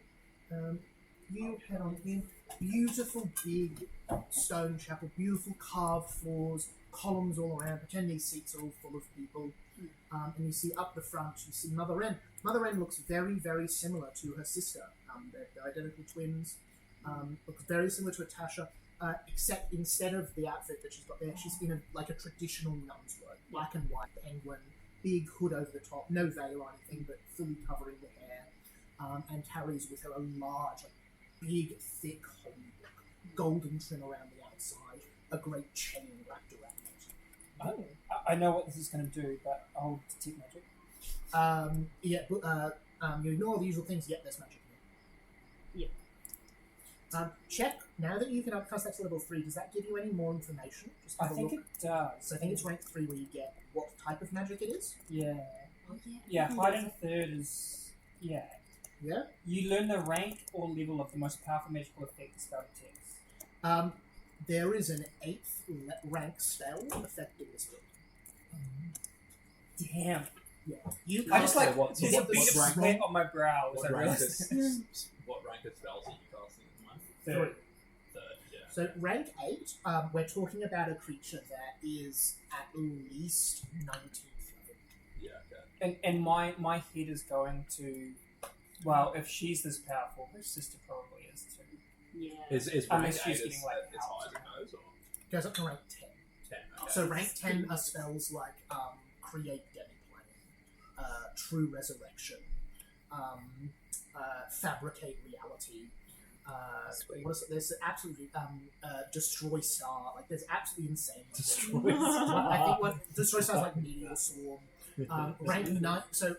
You head on in. Beautiful big stone chapel, beautiful carved floors, columns all around. Pretend these seats are all full of people. And you see up the front, you see Mother Wren. Mother Wren looks very, very similar to her sister. They're identical twins. Looks very similar to Atasha, except instead of the outfit that she's got there, she's in a traditional nun's robe, black and white penguin, big hood over the top, no veil or anything, but fully covering the hair, and carries with her a large, big, thick holy book, golden trim around the outside, a great chain wrapped around it. I know what this is going to do, but I'll detect magic. You ignore the usual things, yet there's magic here. Check, now that you can upcast that to level 3, does that give you any more information? Just I have a think look. it does. So I think it's rank 3 where you get what type of magic it is. Yeah. Oh, Yeah, hide and third is... Yeah. Yeah? You learn the rank or level of the most powerful magical effect the spell detects. There is an 8th rank spell affecting this building. Damn. Yeah. You I just like... what There's a what bead of rank- sweat on my brow as What I rank realized. is what rank of spells are you casting at the moment? Third. Third, yeah. So rank 8, we're talking about a creature that is at least 19th level. Yeah, okay. And my head is going to... Well, if she's this powerful, her sister probably is too. Yeah. Is rank Unless 8 she's getting, like, as high as it goes, or Goes up to rank 10. 10? Okay. So rank 10 are spells like Create Demiplane, True Resurrection, Fabricate Reality. Sweet. What is it? There's absolutely Destroy Star. Like there's absolutely insane. Destroy Star. I think what Destroy Star is like Meteor Swarm. Rank 9. So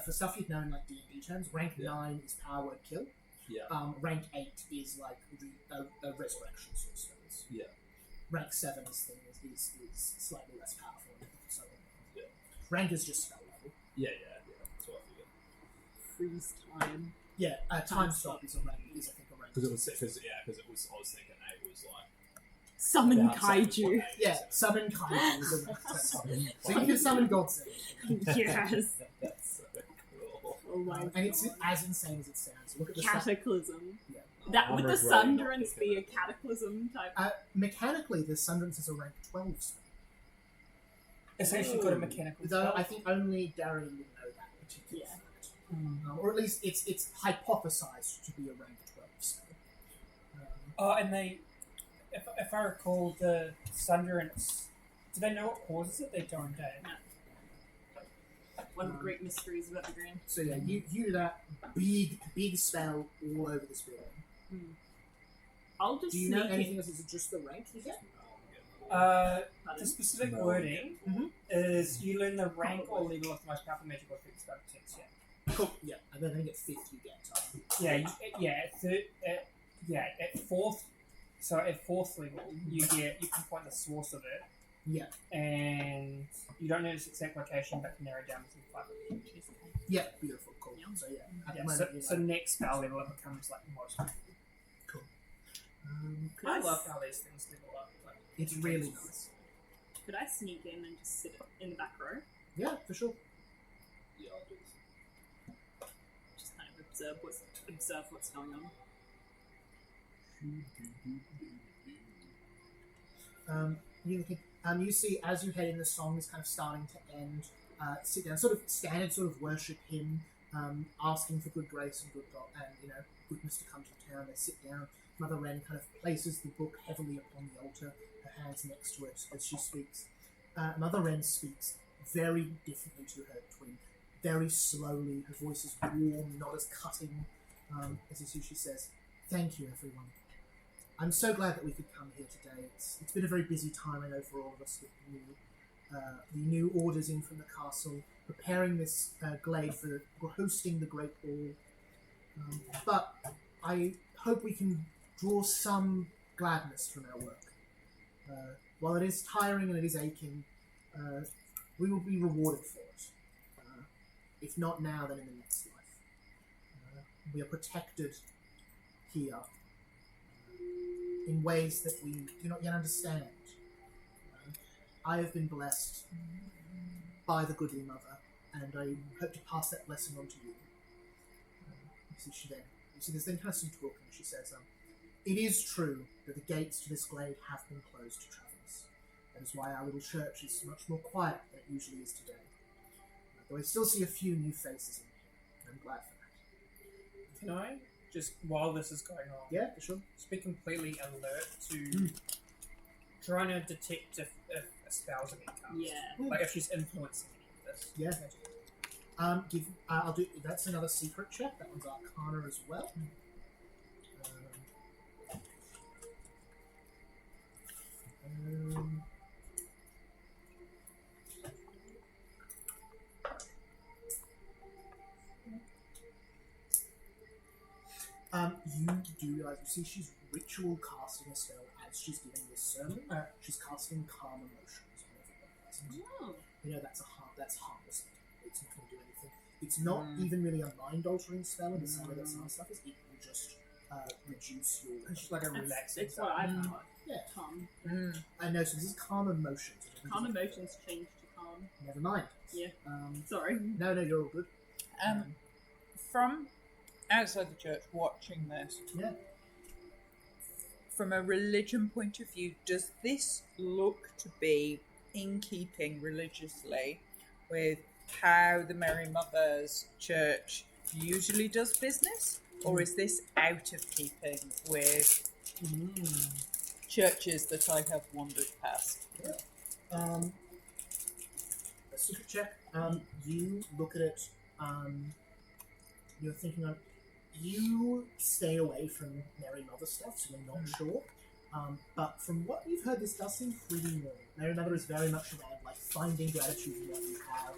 for stuff you've known like D&D terms, rank 9 is Power Word Kill. Yeah. Rank 8 is like a Resurrection sort of spells. Yeah. Rank 7 is slightly less powerful. So Yeah. rank is just spell level. Yeah. That's what I figured. Freeze time. Yeah, time stop is a rank. Is I think a rank. Because it was. I was thinking 8 was like Summon about kaiju. 7.8, Yeah, so- summon kaiju is a rank. Summon So you can summon Godzilla. Yes. That's so cool. Oh my god. And it's as insane as it sounds. Look at the Cataclysm. Yeah. That would the Armored Rain, Sundrance not be a Piccolo. cataclysm type? Mechanically, the Sundrance is a rank 12 spell. It's actually got a mechanical Though spell. I think only Darian would know that particular Yeah. fact. Mm. Or at least it's hypothesized to be a rank 12 spell. Oh, and they... If I recall, the Sundrance... Do they know what causes it? They don't, eh? One of the great mysteries of Evergreen. So yeah, you do that big spell all over this building. I'll just Do you know sneak anything in. else? Is it just the rank you get? The Pardon? specific No. wording Mhm. is you learn the rank or level of the most powerful magical effect spell detects, yeah. Cool. Yeah, and then I think at 5th you get. At fourth... So at fourth level, you pinpoint the source of it, Yeah. and you don't know its exact location, but can narrow it down within 5 minutes. Yeah, beautiful, cool. Yeah. So yeah, at the Yeah, moment, so next spell level, it becomes like most powerful. cool. Could I I love how these things level up. Like, It's really nice. Could I sneak in and just sit in the back row? Yeah, for sure. Yeah, I'll do this. Just kind of observe what's going on. You see as you head in, the song is kind of starting to end. Sit down, sort of stand, sort of worship him, asking for good grace and goodness to come to town. They sit down. Mother Wren kind of places the book heavily upon the altar, her hands next to it as she speaks. Mother Wren speaks very differently to her twin, very slowly. Her voice is warm, not as cutting. As you see, she says, "Thank you, everyone. I'm so glad that we could come here today. It's been a very busy time, I know, for all of us with the new orders in from the castle, preparing this glade for hosting the Great Ball. But I hope we can draw some gladness from our work. While it is tiring and it is aching, we will be rewarded for it. If not now, then in the next life. We are protected here in ways that we do not yet understand. I have been blessed by the goodly mother, and I hope to pass that blessing on to you." There's then kind of some talking. She says, "It is true that the gates to this glade have been closed to travelers. That is why our little church is much more quiet than it usually is today. Though I still see a few new faces in here, and I'm glad for that." Can I just, while this is going on, Yeah, for sure. just be completely alert to trying to detect if a spell's being cast? Yeah. Like if she's influencing any of this. Yeah. I'll do. That's another secret check. That one's Arcana as well. You do realize, you see she's ritual casting a spell as she's giving this sermon. She's casting calm emotions on everyone present. Oh. You know, that's harmless. It's not going to do anything. It's not even really a mind-altering spell in the same way that some stuff is. It will just reduce your... It's just like a relaxing. It's what I've got. Yeah. Calm. I know, so this is calm emotions. Calm emotions change to calm. Never mind. Yeah. Sorry. No, you're all good. From outside the church, watching this, Yeah. from a religion point of view, does this look to be in keeping religiously with how the Mary Mother's Church usually does business? Or is this out of keeping with churches that I have wandered past? A secret check. You look at it. You're thinking of. You stay away from Mary Mother stuff, so you're not sure. But from what you've heard, this does seem pretty normal. Mary Mother is very much around like finding gratitude in what you have.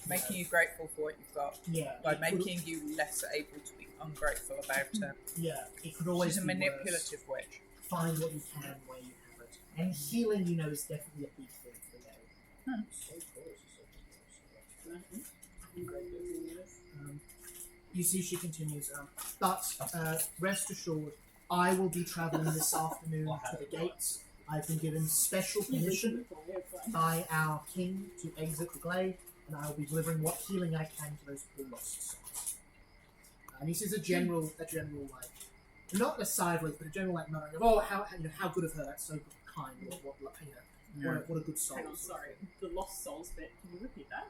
Making you grateful for what you've got. Yeah. By making you less able to be ungrateful about it. Yeah. It could always She's a be manipulative worse. witch. Find what you can where you have it. And healing, you know, is definitely a big thing for Mary. You see, she continues, but rest assured, I will be travelling this afternoon to the gates. I've been given special permission by our king to exit the glade, and I will be delivering what healing I can to those poor lost souls. And he says a general like, not a sideways, but a general like muttering of, oh, how good of her, that's so kind, what a good soul. Hang on, sorry. The lost souls bit, can you repeat that?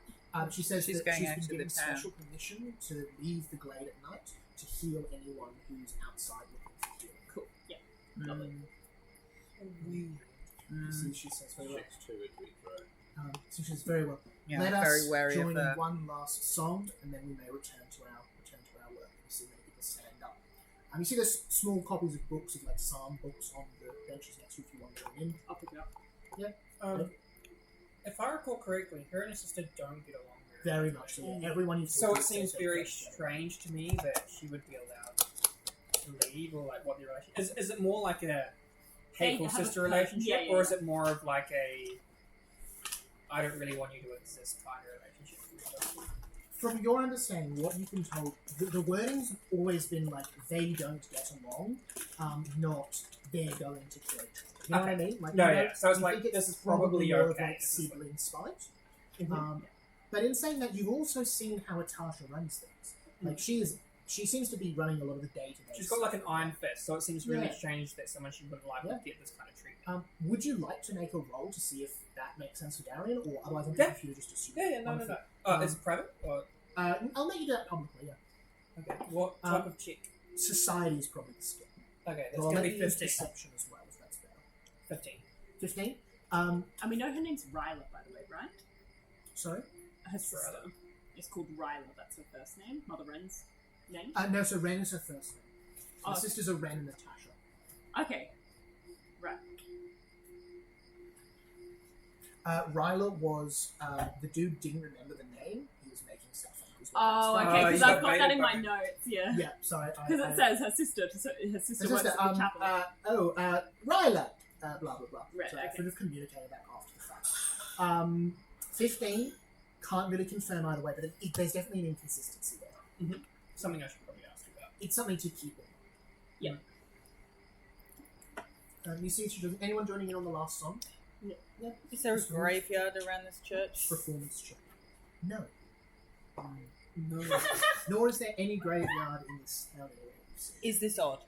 She says She's that going she's out been to the given town. special permission to leave the glade at night to heal anyone who's outside looking for healing. Cool. Yeah. Lovely. See, she says very well. 6-2 would be throw. So she says very well. Yeah, Let very us wary join of in her. one last song, and then we may return to our work. You see many people stand up. You see there's small copies of books, of like psalm books on the benches next to you if you want to go in. I'll pick it up. If I recall correctly, her and her sister don't get along Very much so. Yeah. Everyone you've So talked it to seems says very they get strange to me that she would be allowed to leave, or like what the relation is. It more like a hateful They have sister a- relationship, yeah, yeah, or is it more of like a I don't really want you to exist kind of relationship? From your understanding, what you've been told, the wording's always been like they don't get along, not they're going to kill each other. You know what I mean? Like, No, you know, yeah. So it's you like, think it's this is probably more of okay. like This is sibling spite. But in saying that, you've also seen how Atasha runs things. Like she seems to be running a lot of the day-to-day. She's got like an iron fist, so it seems really Yeah. strange that someone she wouldn't like would get this kind of treatment. Would you like to make a roll to see if that makes sense for Darian, or otherwise I'm Yeah. happy for you to just assume? No. Oh, is it private? Or I'll let you do that publicly. Yeah. okay, what type of chick? Society is probably the skill. Okay, that's But I'll gonna let be you use 15. deception as well, if that's better. 15. 15. And we know her name's Ryla, by the way, right? Sorry. Her sister is called Ryla. That's her first name. Mother Wren's name. No, so Ren is her first name. Her Oh. sisters are Ren and Natasha. Okay. Right. Ryla was the dude didn't remember the name. He was making stuff up. As Oh, well. okay. Oh, Because you I've got got that baited in by my me. notes. Yeah. Yeah, sorry. Because it says her sister. Her sister works at the chapel. Ryla. Blah blah blah. Right, So I okay. could have communicated that after the fact. 15. Can't really confirm either way, but there's definitely an inconsistency there. Something I should probably ask you about. It's something to keep in mind. Yeah. You see, anyone joining in on the last song? Is there a graveyard around this church? Performance check. No. No. Nor is there any graveyard in this town area. Is this odd?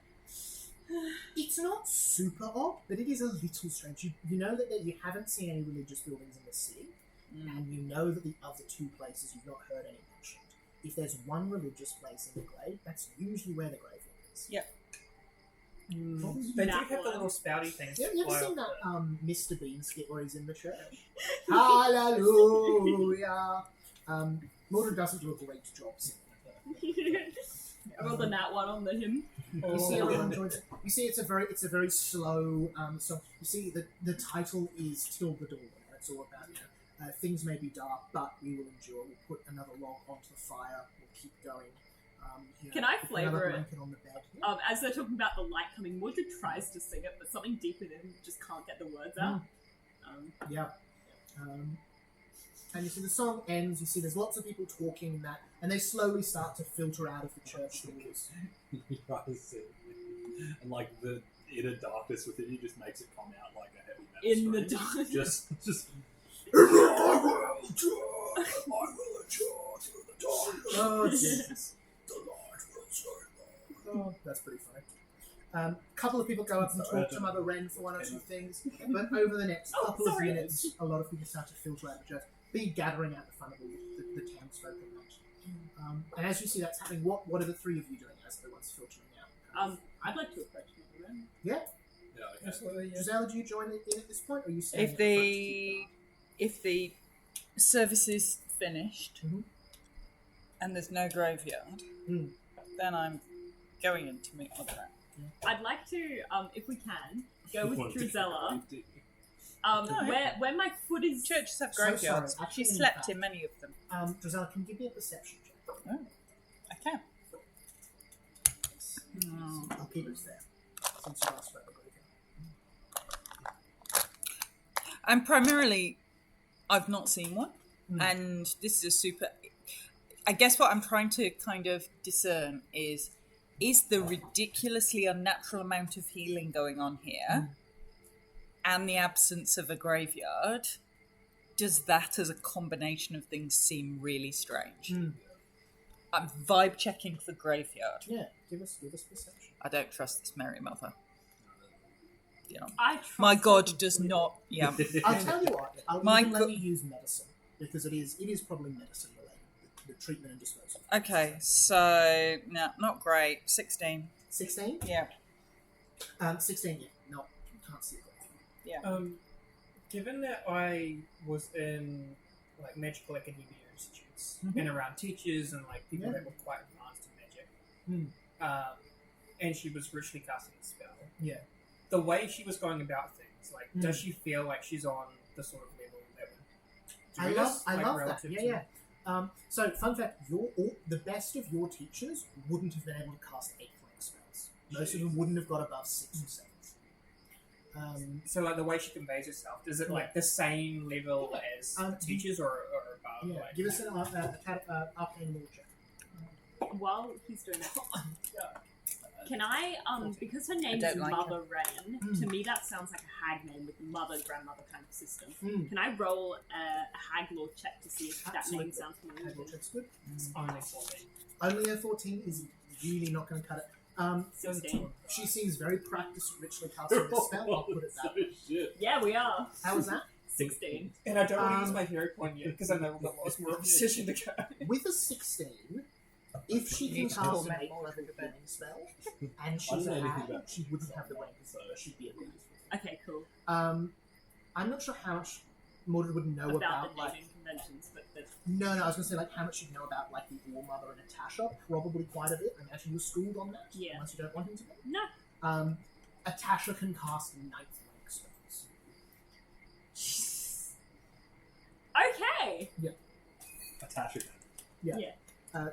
It's not super odd, but it is a little strange. You know that you haven't seen any religious buildings in the city, and you know that the other two places you've not heard any mentioned. If there's one religious place in the glade, that's usually where the graveyard is. Yep. They do have the little spouty things. You ever fly seen off that Mr. Bean skit where he's in the church? Hallelujah! Mordred doesn't do a great job singing. I rolled the nat one on the hymn. You see everyone joins it. You see it's a very slow song. You see the title is Till the Dawn. It's all about things may be dark, but we will endure. We'll put another log onto the fire. We'll keep going. Can I flavour it? Blanket on the bed. Yeah. As they're talking about the light coming, Mordred tries to sing it, but something deep in him just can't get the words out. Yeah. And you see the song ends, you see there's lots of people talking and that, and they slowly start to filter out of the church doors. And like the inner darkness within you just makes it come out like a heavy metal In the scream. dark. Just Oh, Jesus. Oh, that's pretty funny. A couple of people go up and talk to Mother Wren for one or two things, but over the next couple of minutes, a lot of people start to filter out the church, be gathering out the front of the townsfolk and that. And as you see that's happening, what are the three of you doing as everyone's filtering out? I'd like to approach Mother Wren. Yeah? yeah, okay. Absolutely. Yeah. Giselle, do you join in at this point, or are you staying If the service is finished Mhm. and there's no graveyard, then I'm going in to meet Mother Wren. I'd like to, if we can, go with Wanted to Drusella. keep Where my foot is. Churches have So graveyards. sorry. She Actually, slept in fact- in many of them. Giselle, can you give me a perception check? Oh, I can. Oh. I'll keep it there, since you asked about the graveyard. And primarily, I've not seen one, Mm. and this is a super. I guess what I'm trying to kind of discern is the ridiculously unnatural amount of healing going on here, and the absence of a graveyard. Does that, as a combination of things, seem really strange? I'm vibe checking for graveyard. Yeah, give us perception. I don't trust this Mary Mother. You know, I trust my God her does completely. not. Yeah. I'll tell you what, I'll My even let go- you use medicine, because it is probably medicine related, the treatment and disposal. Okay, so no, not great. 16. 16? Yeah. 16, yeah. No, can't see it. Given that I was in like magical academia institutes Mhm. and around teachers and like people Yeah. that were quite advanced in magic, and she was richly casting a spell. Yeah. The way she was going about things, like, Mm. does she feel like she's on the sort of level that would do I this? love Like, that. relative Yeah, to- yeah. So, fun fact: the best of your teachers wouldn't have been able to cast 8 flank spells. Most of them wouldn't have got above 6 or 7. So, like, the way she conveys herself, is it like the same level as teachers or above? Yeah. Like, Give us an arcane law check. While he's doing that, can I, because her name's don't like Mother Wren, Mm. to me that sounds like a hag name with mother, grandmother kind of system. Mm. Can I roll a hag law check to see if that Absolutely. name sounds familiar? Arcane law check's good. it's only 14. Only a 14 is really not going to cut it. 16. She seems very practiced, richly casting this spell. I'll put it that way. Shit. Yeah, we are. How was that? 16. And I don't want to use Um, my hero point yet because I know we've got lots more position to go. With a 16, if she can Needs to cast torment an 8 more level of the healing spell, and I she's don't know a anything hag, about she wouldn't have the rank, so she'd be a good. Okay, cool. I'm not sure how much Mordred would know About about the like. naming conventions, but No, I was going to say like how much she'd know about like the All Mother and Natasha. Probably quite a bit. I imagine you were schooled on that. Yeah. Unless you don't want him to be. no. Natasha can cast 9th rank spells. Okay. Natasha.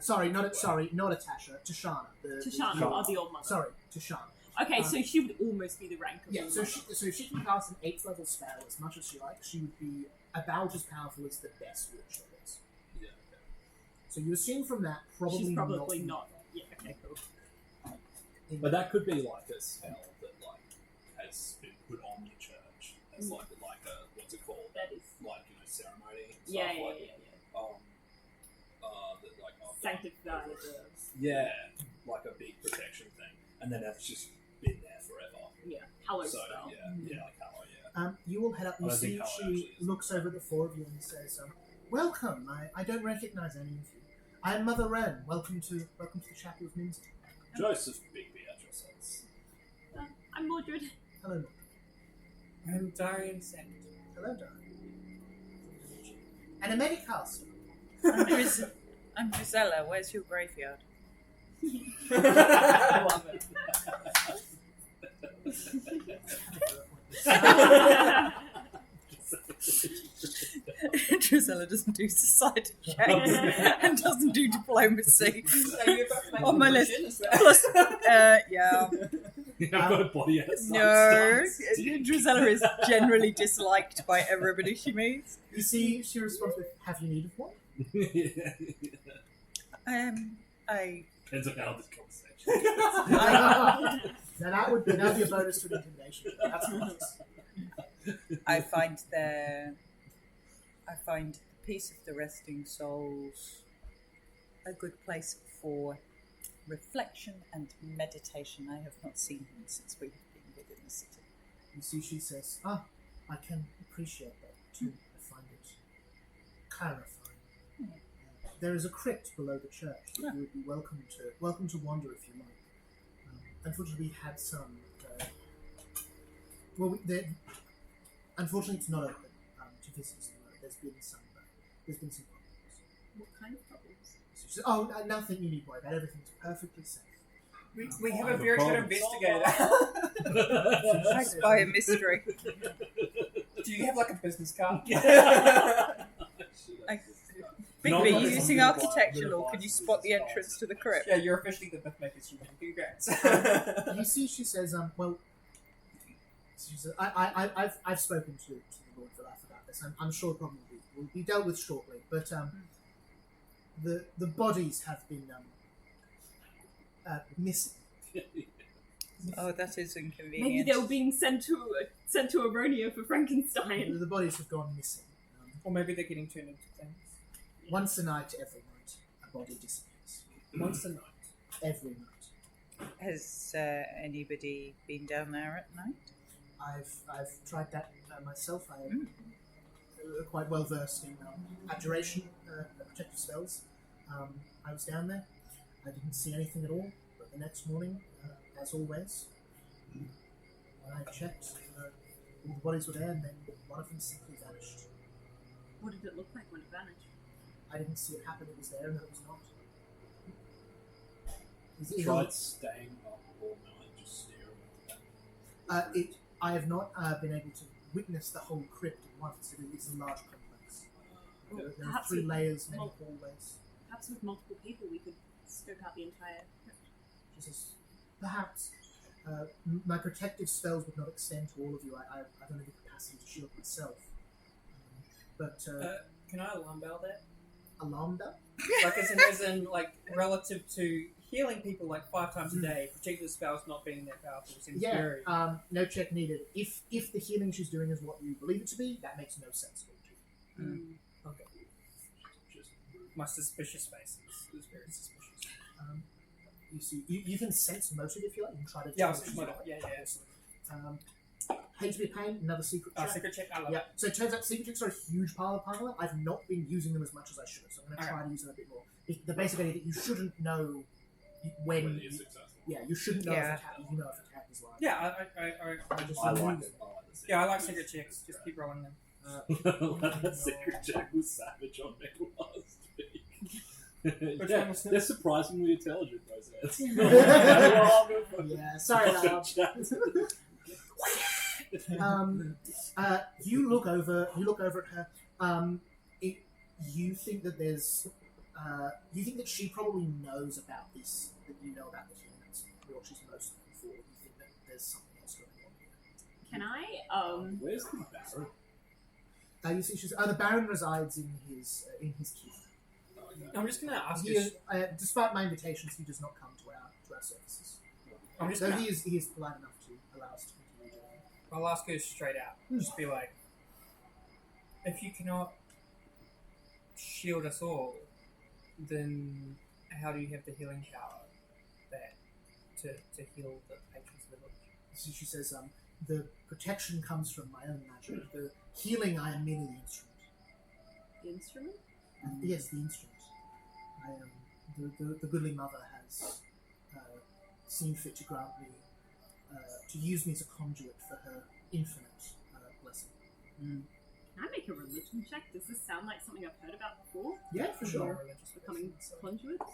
Sorry, not Natasha. Tashana. Tashana, or the old mother. Sorry, Tashana. Okay, so she would almost be the rank of Yeah, the so mother. if she can cast an 8th level spell as much as she likes, she would be about as powerful as the best witch there is. Yeah. So you assume from that probably She's probably not. Yeah, okay, cool. But that could be like a spell that like has been put on the church as like a what's it called? That is. Like ceremony. And stuff, Yeah, yeah, like, yeah. that, like Sanctified. yeah, like a big protection thing, and then that's just been there forever. Yeah, hello So spell. yeah, like hello, yeah. You all head up. You I don't see think Howard she actually is. looks over at the 4 of you and says, "Welcome. I don't recognise any of you. I am Mother Wren. Welcome to the Chapel of Minster." Joseph Big Beatrice. I'm Mordred. Hello, I'm Darian Sand. hello, darling. And a Medicaster. I'm Gisela. Where's your graveyard? I love it. Drusilla doesn't do society checks and doesn't do diplomacy. Are you about to make On my a list. motion? Is that- Plus, yeah. I've got a body outside. No, Drusilla is generally disliked by everybody she meets. You see, she responds with, "Have you need of one?" I Depends on how this conversation. Now that would be a bonus to an intimidation. That's nice. I find the Peace of the Resting Souls a good place for reflection and meditation. I have not seen him since we have been within the city. You see, she says, "Ah, I can appreciate that too. I find it clarifying. There is a crypt below the church that you would be welcome to wander if you like. Unfortunately, we had some. Unfortunately, it's not open to visitors. There's been some problems. What kind of problems? So she says, "Oh, nothing you need to worry about. Everything's perfectly safe." We have I a have a very good problem. investigator. I spy a mystery. Do you have like a business card? Bigby, using architecture law, can you spot the entrance to the crypt? Yeah, you're officially the mythmaker's human. Congrats. You see, she says, "Well." She says, I've spoken to the Lord Vilaf about this. I'm sure the problem will be dealt with shortly. But the bodies have been missing. Oh, that is inconvenient. Maybe they were being sent to Aronia for Frankenstein. The bodies have gone missing. Or maybe they're getting turned into things. Once a night, every night, a body disappears. Once a night. Every night. Has anybody been down there at night? I've tried that myself. I am quite well versed in abjuration, protective spells. I was down there. I didn't see anything at all. But the next morning, as always, when I checked, all the bodies were there, and then one of them simply vanished. What did it look like when it vanished? I didn't see it happen. It was there, and then it was not. Tried staying up all night, just staring at that. I have not been able to witness the whole crypt at once. It's a large complex. There are Perhaps 3 with layers, many mul- hallways. Perhaps with multiple people we could scope out the entire crypt. She says, perhaps my protective spells would not extend to all of you. I've only the capacity to shield myself. Can I alarm bell that? Alarm bell? Like as in like relative to healing people like 5 times a day, protective spells not being that powerful seems very... no check needed. If the healing she's doing is what you believe it to be, that makes no sense at all to you. Okay. Just my suspicious face is very suspicious. You see, you can sense motive if you like. You can try to Yeah, tell sense she's motive. not. Yeah. Hate to be a pain, another secret check. Secret check, I love Yeah, it. so it turns out secret checks are a huge pile of power. I've not been using them as much as I should, so I'm going to try to use them a bit more. The basic idea that you shouldn't know when When it is successful. yeah, you shouldn't know Yeah. if a cat, you know if a cat is lying. Yeah, I just... I like it. Yeah, I like secret checks. Just keep rolling them. That secret check was savage on me last week. Which Yeah, one was it? they're surprisingly intelligent, those ants. Yeah, sorry, lad. You look over at her. You think that there's. You think that she probably knows about this. That you know about the humans. What she's most known for. You think that there's something else going on here. Can I, Where's the Baron? You see, she's. The Baron resides in his keep. I'm just going to ask He you... is, despite my invitations, he does not come to our services. I'm just So gonna, he is polite enough to allow us to continue doing it. I'll ask her straight out. Just be like, if you cannot shield us all, then how do you have the healing power that to heal the patrons of the village? So she says, the protection comes from my own magic. The healing, I am merely the instrument. the instrument? Yes, the instrument. The goodly mother has seen fit to grant me, to use me as a conduit for her infinite blessing. Can I make a religion check? Does this sound like something I've heard about before? Yeah, for sure. Becoming conduits?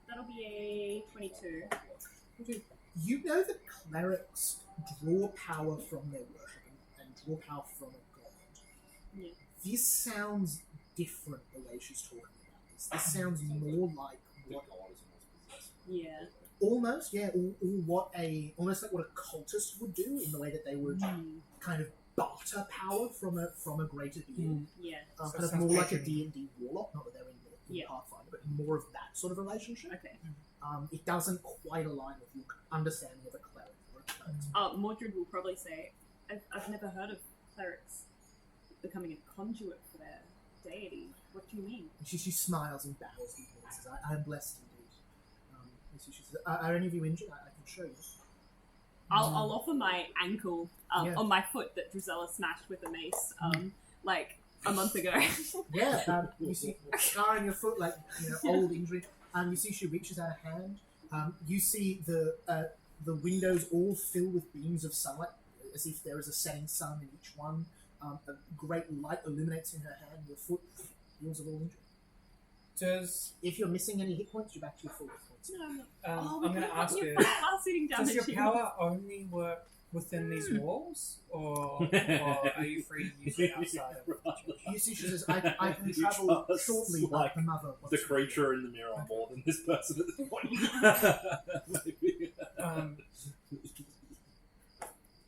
That'll be a 22. You know that clerics draw power from their worship and draw power from a god. Yeah. This sounds different the way she's talking about this. This sounds more like what Yeah. almost almost like what a cultist would do in the way that they would kind of barter power from a greater being. Yeah. So Kind of sounds more like a patronage. D&D warlock, not that they're in Yeah. Pathfinder, but more of that sort of relationship. Okay. It doesn't quite align with your understanding of a cleric or a cleric. Mordred will probably say, I've never heard of clerics becoming a conduit for their deity. What do you mean? And she smiles and bows and says, I am blessed indeed. And so she says, are any of you injured? I can show you. I'll offer my ankle Yeah. on my foot that Drizella smashed with a mace like a month ago. Yeah, you see a scar on your foot, like old injury. You see she reaches out a hand. You see the windows all fill with beams of sunlight, as if there is a setting sun in each one. A great light illuminates in her hand. Your foot heals of all injury. If you're missing any hit points, you're back to your full hit points. No, I'm going to ask you, passing does damage. your power only work within these walls, or are you free to use it outside of it? You see, she says, I can travel just shortly, but like the mother wants The to- creature in the mirror more than this person at this point. Maybe.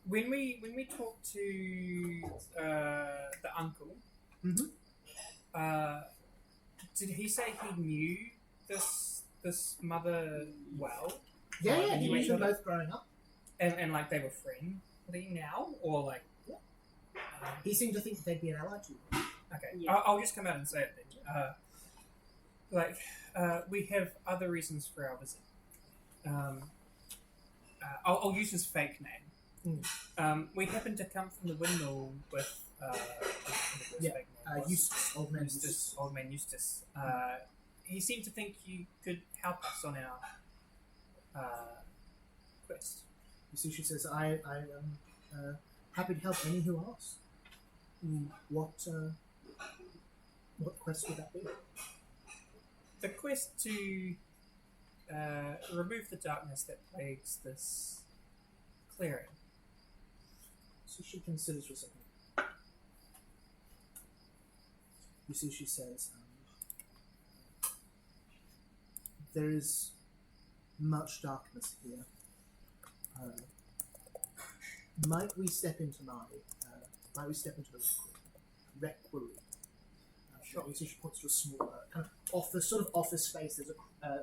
When we talked to the uncle, did he say he knew this mother well? Yeah, and you you mentioned went- both growing up. and like they were friendly now, or like? He seemed to think they'd be an ally to you. Okay, Yeah. I'll just come out and say it then. We have other reasons for our visit. I'll use his fake name. We happen to come from the windmill with Yeah, fake name was. Eustace, old man Eustace. Old man Eustace. He seemed to think you could help us on our quest. You see, she says, I am happy to help any who ask. What quest would that be? The quest to remove the darkness that plagues this clearing. So she considers for a second. You see, she says, there is much darkness here. Might we step into the requiery? Sure. You see, she points to a small kind of office space. There's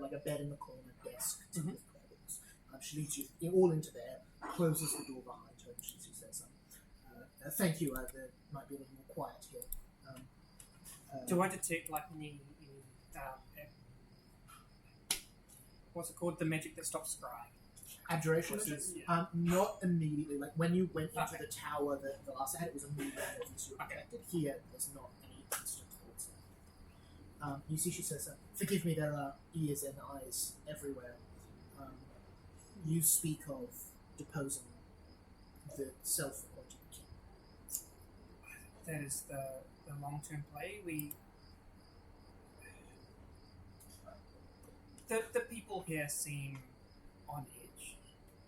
like a bed in the corner, desk, with prayer books. She leads you all into there, closes the door behind her, and she says, "Thank you. There might be a little more quiet here." Do I detect like any what's it called? The magic that stops scrying. Abjuration? Yeah. Not immediately. Like when you went into Okay. the tower, the last I had, it was immediately obvious you were affected. Here, there's not any instant thoughts there. You see, she says, "Forgive me. There are ears and eyes everywhere. You speak of deposing the self-appointed king." That is the long-term play. The people here seem on edge.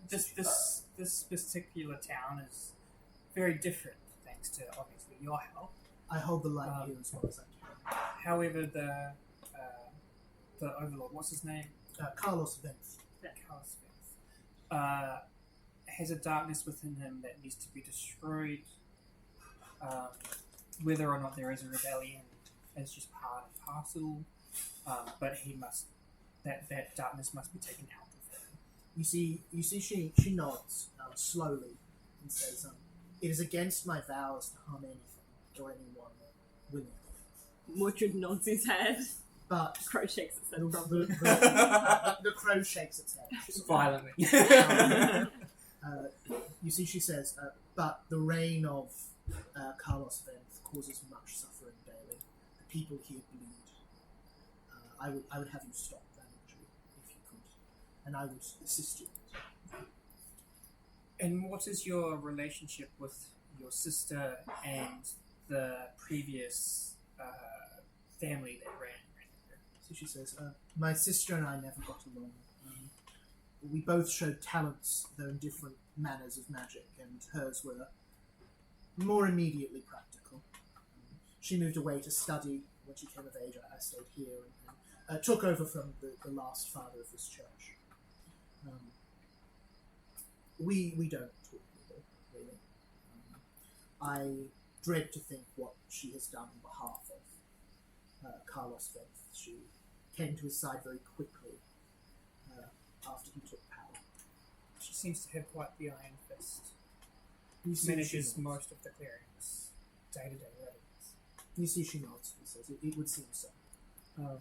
This particular town is very different, thanks to obviously your help. I hold the light here as well as I can. However, the overlord, what's his name? Carlos Venth. Carlos has a darkness within him that needs to be destroyed. Whether or not there is a rebellion is just part and parcel, but he must. That darkness must be taken out of him. You see, she nods slowly and says, "It is against my vows to harm anything or anyone willingly." Mordred nods his head. But Crow shakes its head. the crow shakes its head. Violently. You see, she says, "But the reign of Carlos Venth causes much suffering daily. The people here bleed. I would have you stop that injury if you could, and I would assist you." And what is your relationship with your sister and the previous family that ran here? So she says, "My sister and I never got along. We both showed talents, though in different manners of magic, and hers were more immediately practical. she moved away to study when she came of age. I stayed here and took over from the last father of this church. We don't talk people, really. I dread to think what she has done on behalf of Carlos Faith. She came to his side very quickly after he took power. She seems to have quite the iron fist. You see Manages she nods. most of the clearings, day-to-day readings. You see she nods. He says, it would seem so. I've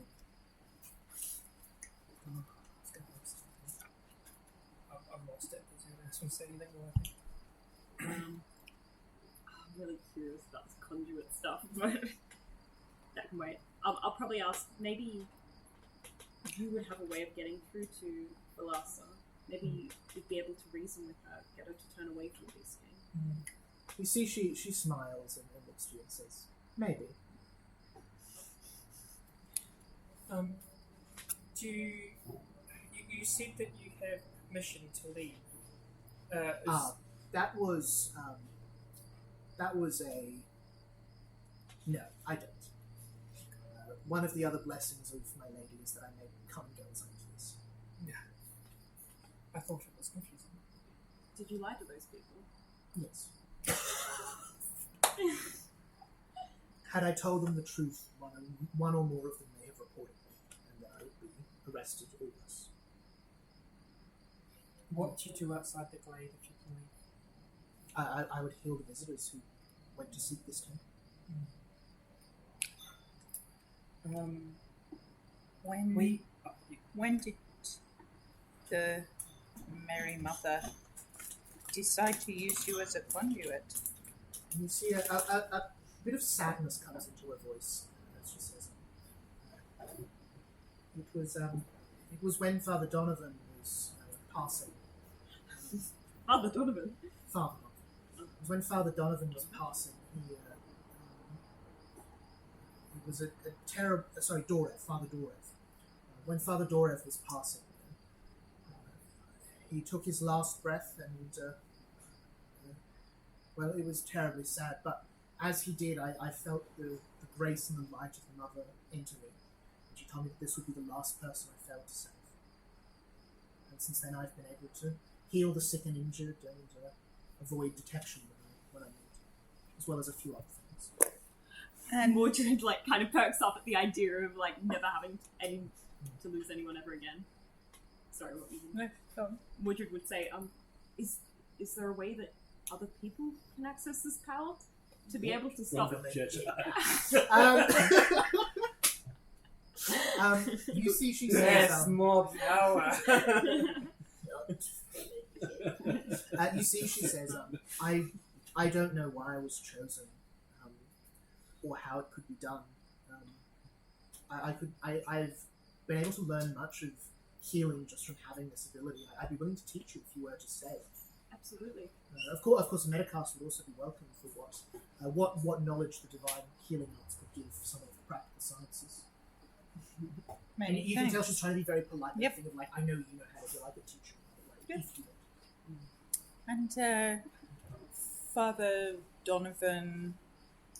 lost it. Does anyone else want to say anything more? I think? I'm really curious about the conduit stuff, but that can wait. I'll probably ask, maybe you would have a way of getting through to Thalassa. Maybe you'd be able to reason with her, get her to turn away from this game. You see she smiles and looks to you and says, maybe. Do you said that you have permission to leave? That was a... No, I don't. One of the other blessings of my lady is that I may come and go as I please. I thought it was confusing. Did you lie to those people? Yes. Had I told them the truth, one or more of them may have reported me, and that I would be arrested or worse. What did you do outside the glade if you can leave? I would heal the visitors who went to seek this temple. When did the Mary Mother decide to use you as a conduit? And you see a bit of sadness comes into her voice as she says it was when Father Donovan was passing. Father Donovan? Father Donovan. It was when Father Donovan was passing. It was a terrible... Sorry, Dorev. Father Dorev. When Father Dorev was passing, he took his last breath and... well, it was terribly sad, but as he did, I felt the grace and the light of the Mother enter me. And she told me that this would be the last person I failed to save. And since then I've been able to heal the sick and injured and avoid detection when I need, as well as a few other things. And Mordred kind of perks up at the idea of never having to lose anyone ever again. Sorry, what were you doing? No, go on. Mordred would say, is there a way that other people can access this power to be able to stop it? You see, she says, Yes, more power. you see, she says, I don't know why I was chosen, or how it could be done. I've been able to learn much of healing just from having this ability. I'd be willing to teach you if you were to stay. Absolutely. Of course, a Metacast would also be welcome for what knowledge the divine healing arts could give some of the practical sciences. And you can tell she's trying to be very polite. Yep. Think of I know you know how to do. I could teach you another way if you want. And Father Donovan...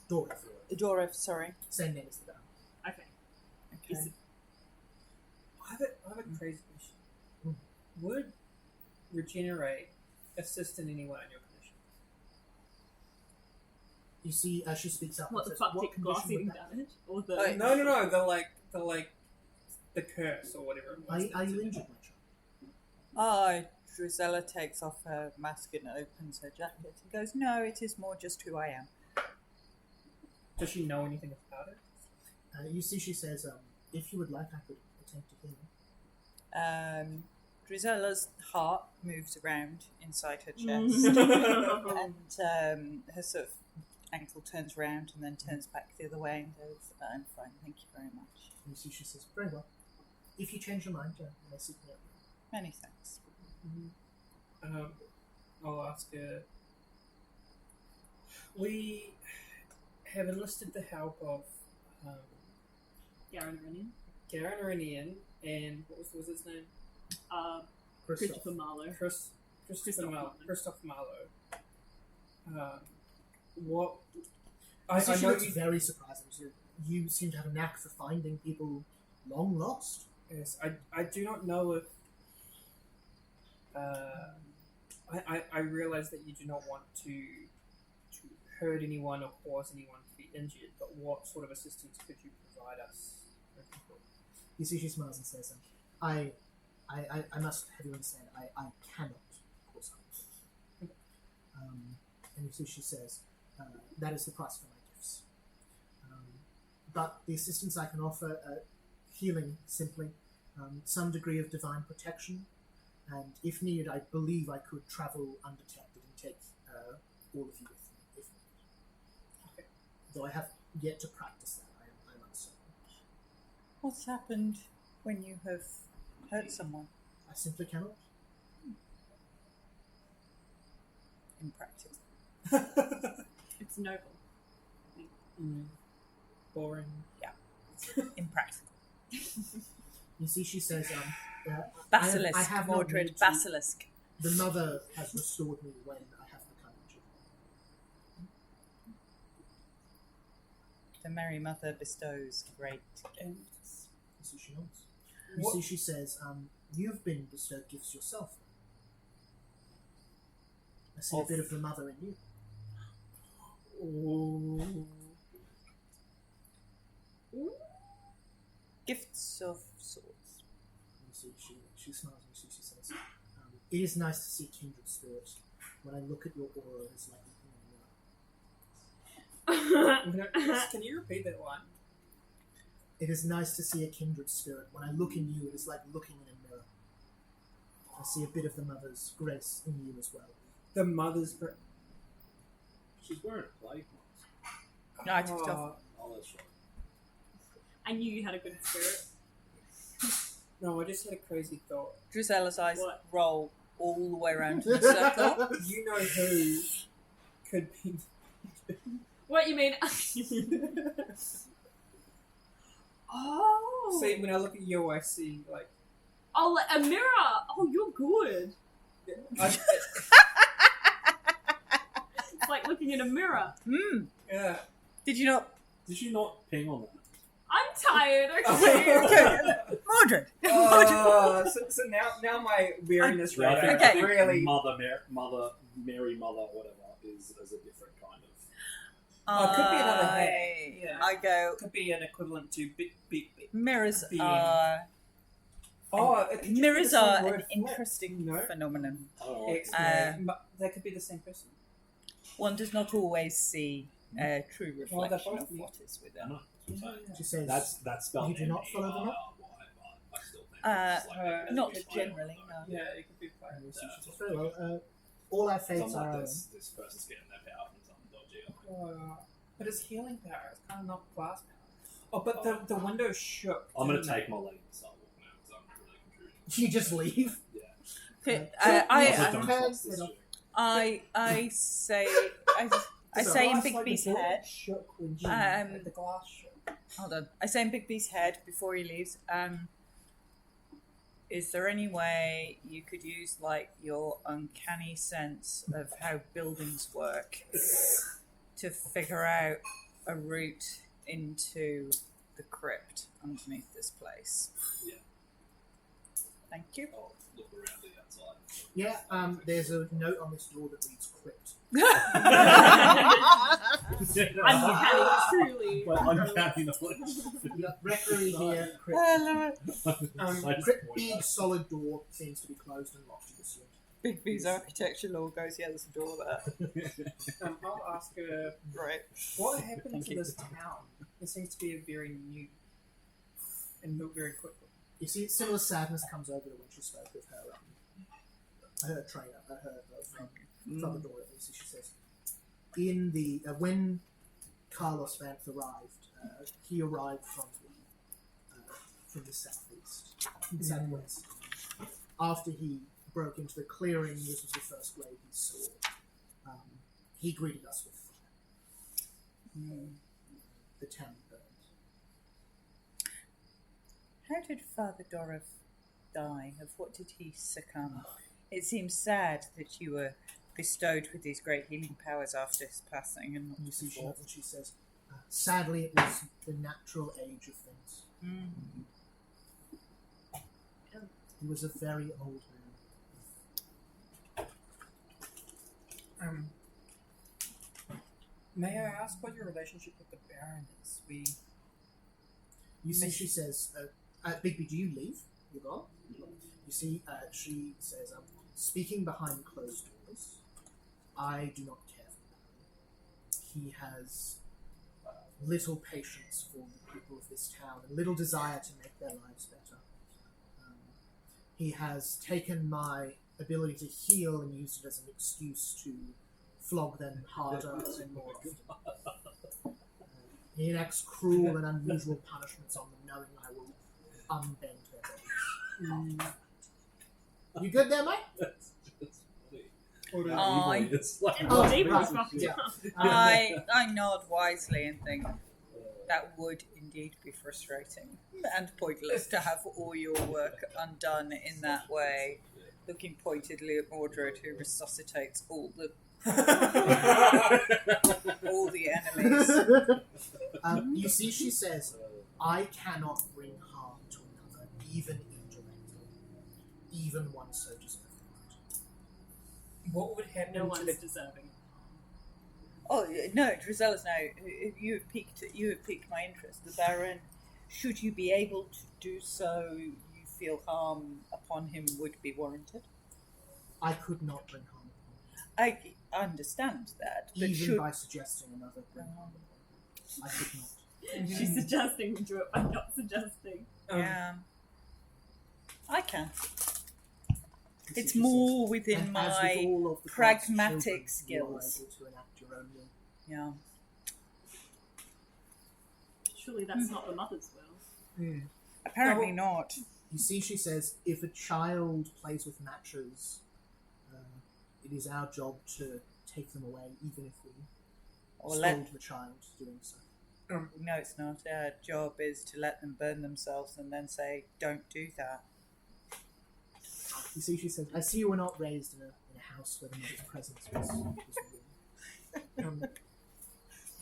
Dorev. Sorry. Same name as the guy. Okay. I have a crazy question. Would regenerate assist in any way in your condition? You see, she speaks up. What and the says, fuck, what take condition glassing would that be?" damage? Or the... No. The curse or whatever it was. Are you injured, my child? Drizella takes off her mask and opens her jacket and goes, no, it is more just who I am. Does she know anything about it? You see, she says, if you would like, I could attempt to heal. Drizella's heart moves around inside her chest and her sort of ankle turns round and then turns back the other way and goes, I'm fine, thank you very much. You see, she says, very well. If you change your mind, you may seek me out. Many thanks. I'll ask her. We have enlisted the help of Garen Renian. Garen Renian and what was his name? Christopher Marlowe. Christopher Marlowe. What I She know looks you. very surprising. You seem to have a knack for finding people long lost. Yes, I do not know if. I realize that you do not want to hurt anyone or cause anyone to be injured, but what sort of assistance could you provide us? You see, she smiles and says, I must have you understand, I cannot cause harm. And you see, she says, that is the price for my gifts. But the assistance I can offer, healing simply, some degree of divine protection, and if needed, I believe I could travel undetected and take all of you with me, if needed. Okay. Though I have yet to practice that, I'm uncertain. What's happened when you have hurt someone I simply cannot. in practice? It's noble. Boring. Impractical. You see, she says, Basilisk, I have not Mordred, need to. basilisk. The mother has restored me when I have become injured. The Merry Mother bestows great And gifts. You see, she nods. You see, she says, you've been bestowed gifts yourself. I see a bit of the mother in you. Gifts of sorts. You see, she smiles and she says, it is nice to see kindred spirits. When I look at your aura, it's like looking in a mirror. can you repeat that one? It is nice to see a kindred spirit. When I look in you, it is like looking in a mirror. I see a bit of the mother's grace in you as well. The mother's. She's wearing a plague mask. No, I took it off. Oh, that's right. I knew you had a good spirit. No, I just had a crazy thought. Drizella's eyes What? roll all the way around to the circle. You know who could be. What you mean? Oh. See, when I look at you, I see like. Oh, like a mirror. Oh, you're good. I, It's like looking in a mirror. yeah. Did you not? Did you not ping on that? I'm tired. Okay. Mordred! So now my weariness Yeah, I rate think, Okay. I think really. Mary Mother, whatever, is a different kind of. Oh, it could be another head. Yeah. I go, Could be an equivalent to big. mirrors Being. are... Oh, it could just be Mirrors the same are an word, interesting No. phenomenon. Oh, X-Men, but they could be the same person. One does not always see a true Well, they're reflection both- of what is I within. know. She says, That's spelled You do not follow them up? M-E-R-R-Y, but I still think it's Not it's generally, no. Yeah, it could be fine. and you see, she says, very well, all our fates Something are like our this person's getting their power from something dodgy. But it's healing power. It's kind of not class power. Oh, but the window shook. I'm going to didn't take it? my leave and start walking out because I'm really contributing. You just leave. Okay, Also, don't I- cross this shit. I say I So say in glass, like, Bigby's the door head. shook when you Um, the glass shook. Hold on. I say in Bigby's head before he leaves. Is there any way you could use like your uncanny sense of how buildings work to figure out a route into the crypt underneath this place? Yeah. Thank you. I'll look around the outside. Yeah, there's a note on this door that reads crypt. Uncanny, truly. Well, uncanny knowledge. You got referee here, crypt. I love it. I just Crypt, point big out. solid door seems to be closed and locked, you assume. Bigby's architecture law goes, yeah, there's a door there. I'll ask her Right. what happened Thank to you. this town. It seems to be a very new and built very quickly. You see, similar sadness comes over her when she spoke with her trainer, from the door. You see, she says, in the when Carlos Vance arrived, he arrived from the southeast, southwest. After he broke into the clearing, this was the first glade he saw. He greeted us with fire. The town burned. How did Father Dorif die? Of what did he succumb? It seems sad that you were bestowed with these great healing powers after his passing, and not You see, she before. nods and she says, sadly, it was the natural age of things. He was a very old man. May I ask what your relationship with the Baron is? You see, she says, Bigby, do you leave? You gone? You see, she says, speaking behind closed doors, I do not care for him. He has little patience for the people of this town and little desire to make their lives better. He has taken my ability to heal and used it as an excuse to flog them harder and more often. He enacts cruel and unusual punishments on them, knowing I will unbend their bodies. You good there, mate? I nod wisely and think that would indeed be frustrating and pointless to have all your work undone in that way. Looking pointedly at Mordred, who resuscitates all the enemies. You see, she says, I cannot bring harm to another, even indirectly, even one so deserving. What would happen No to one's the deserving. Oh no, Drizella's now. You have piqued my interest. The Baron, should you be able to do so, you feel harm upon him would be warranted. I could not bring harm upon him. I understand that, but Even by suggesting another bring harm upon him. I could not. She's suggesting we do it by not suggesting. Yeah, I can. You It's see, she more says, within and as with my all of the gods' pragmatic children, skills. You are able to enact your own will. Yeah. Surely that's not the mother's will. Apparently not. You see, she says, if a child plays with matches, it is our job to take them away, even if we Or scold the child doing so. No, it's not. Our job is to let them burn themselves and then say, "Don't do that." You see, she says, I see you were not raised in a house where the mother's presence was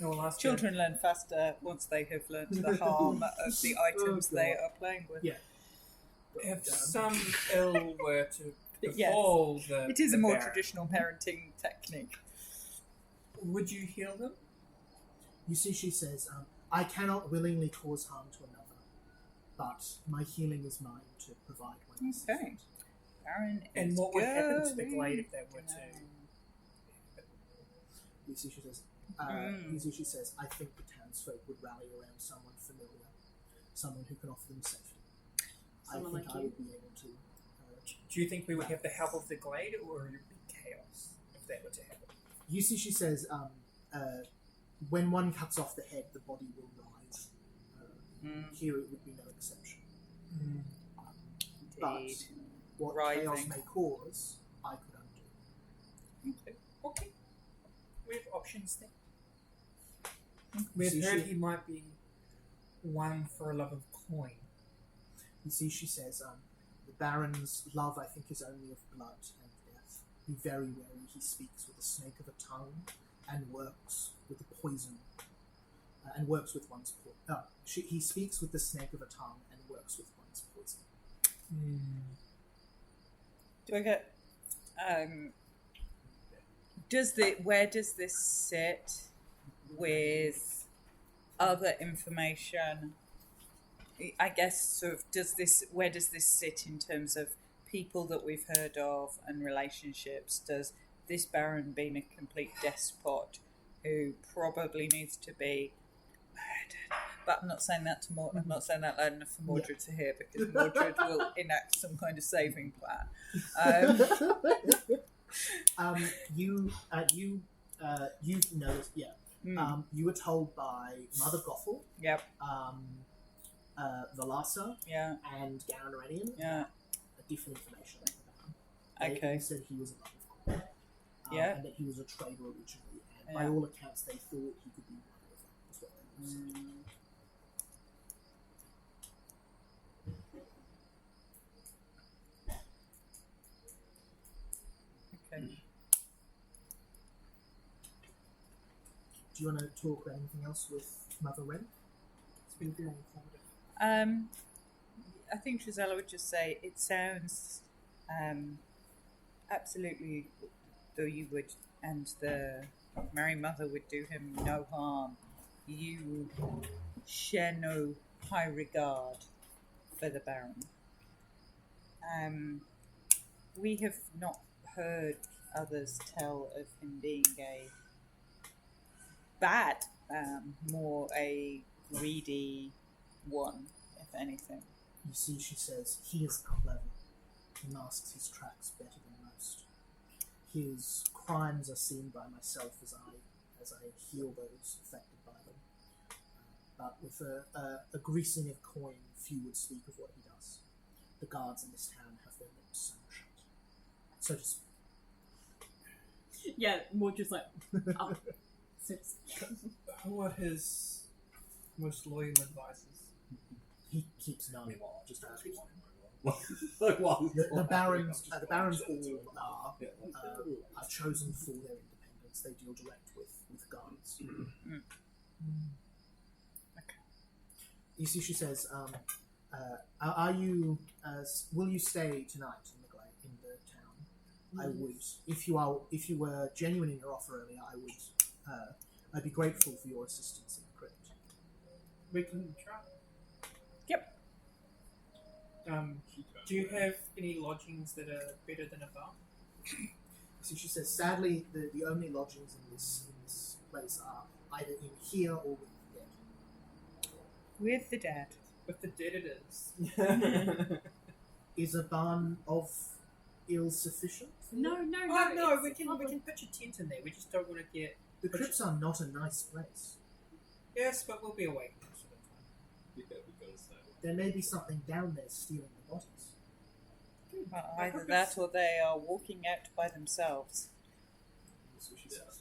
real. Children learn faster once they have learnt the harm of the items they are playing with. Yeah. If some ill were to Yes. befall the It is the a more Baron, traditional parenting technique. would you heal them? You see, she says, I cannot willingly cause harm to another, but my healing is mine to provide when it's Okay. Baron And is what would happen to the going glade if they were to? You see, she says, she says, I think the townsfolk would rally around someone familiar, someone who can offer them safety. Someone I think like I you. would be able to. Do you think we would have the help of the glade, or would it be chaos if that were to happen? You see, she says, when one cuts off the head, the body will rise. Here it would be no exception. But Indeed. what Writhing. chaos may cause, I could undo. Okay. We have options then. You We've see, heard he might be one for a love of coin. You see, she says, the Baron's love, I think, is only of blood and death. Be very wary. He speaks with a snake of a tongue and works with a poison. And works with one's poison. He speaks with the snake of a tongue and works with one's poison. Do I get? Where does this sit with other information? I guess sort of where does this sit in terms of people that we've heard of and relationships? Does this Baron being a complete despot who probably needs to be murdered? But I'm not saying that to I'm not saying that loud enough for Mordred to hear, because Mordred will enact some kind of saving plan. You've noticed, you were told by Mother Gothel, Yep. Valasa, Yeah. and Garen Arenian, Yeah. different information about him. They Okay. said he was a love of God, Yeah. and that he was a trader originally, and by Yeah. all accounts they thought he could be one of them, is what they said. Okay. Do you want to talk about anything else with Mother Wren? It's been very informative. I think Gisela would just say it sounds absolutely though you would, and the Mary Mother would do him no harm. You share no high regard for the Baron. We have not heard others tell of him being a bad, more a greedy one, if anything. You see, she says, he is clever. He masks his tracks better than most. His crimes are seen by myself as I heal those affected by them. But with a greasing of coin, few would speak of what he does. The guards in this town have their lips sewn shut. So to speak. Yeah, more just like, oh. Who are his most loyal advisors? He keeps none. Just The the barons all are chosen for their independence. They deal direct with guards. Okay. You see, she says, "Are you? Will you stay tonight in the town? I would. If you were genuine in your offer earlier, I would. I'd be grateful for your assistance in the crypt. We can try. Yep. Do you have any lodgings that are better than a bar? So she says, sadly, the only lodgings in this place are either in here or with the dead. With the dead. With the dead it is. Is a barn of ill sufficient? For you? No, No, we it's can lovely. pitch a tent in there. We just don't want to get. The crypts are not a nice place. Yes, but we'll be awake most of the time. we've got to stay. There may be something down there stealing the bodies. Well, either that or they are walking out by themselves. That's what she says.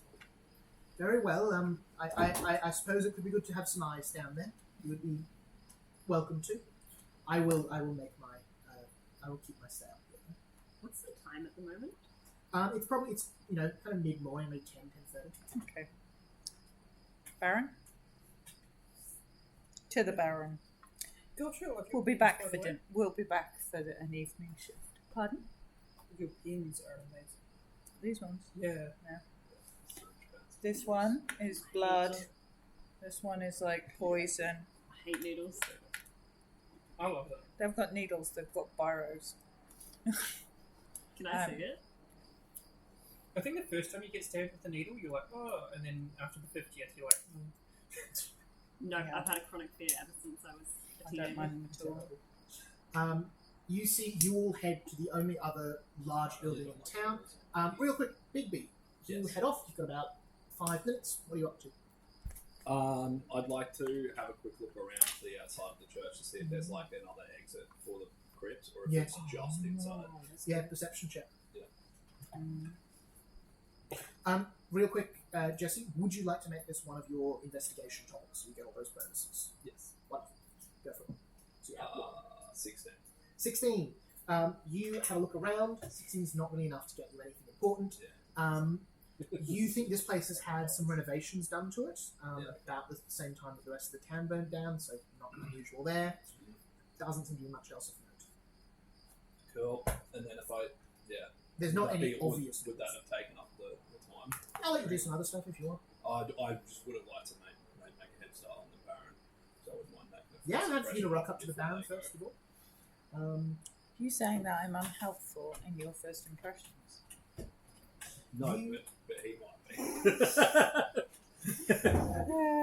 Very well. I suppose it could be good to have some eyes down there. You would be welcome to. I will make my. I will keep my stay up here. What's the time at the moment? It's kind of mid morning, maybe 10:30. Okay. Baron? To the Baron. We'll be back for dinner. We'll be back for an evening shift. Pardon? Your pins are amazing. These ones. Yeah. This one is blood. This one is like poison. I hate needles. I love them. They've got needles. They've got burrows. Can I see it? I think the first time you get stabbed with a needle, you're like, oh, and then after the 50th, you're like, No, Yeah. I've had a chronic fear ever since I was a I teenager. don't mind them at all. You all head to the only other large building in town. Real quick, Bigby, you Yes. head off. You've got about 5 minutes. What are you up to? I'd like to have a quick look around to the outside of the church to see if there's like another exit for the crypt or if Yeah. it's just inside. Yeah, perception check. Mm. Real quick, Jesse, would you like to make this one of your investigation topics so you get all those bonuses? Yes. Wonderful. Go for it. So you have what? 16. 16. You have a look around. 16 is not really enough to get you anything important. You think this place has had some renovations done to it about the same time that the rest of the town burned down, so not unusual there. Doesn't seem to be much else of note. Cool. And then if There's not would any that be- obvious. Would that have taken up the time? I'll let you do some other stuff if you want. I just would have liked to make a head start on the Baron, so I wouldn't mind making a Yeah, first I'm happy for you to impression rock up to the before Baron they go. first of all. You saying that I'm unhelpful in your first impressions? No, You- but he might be.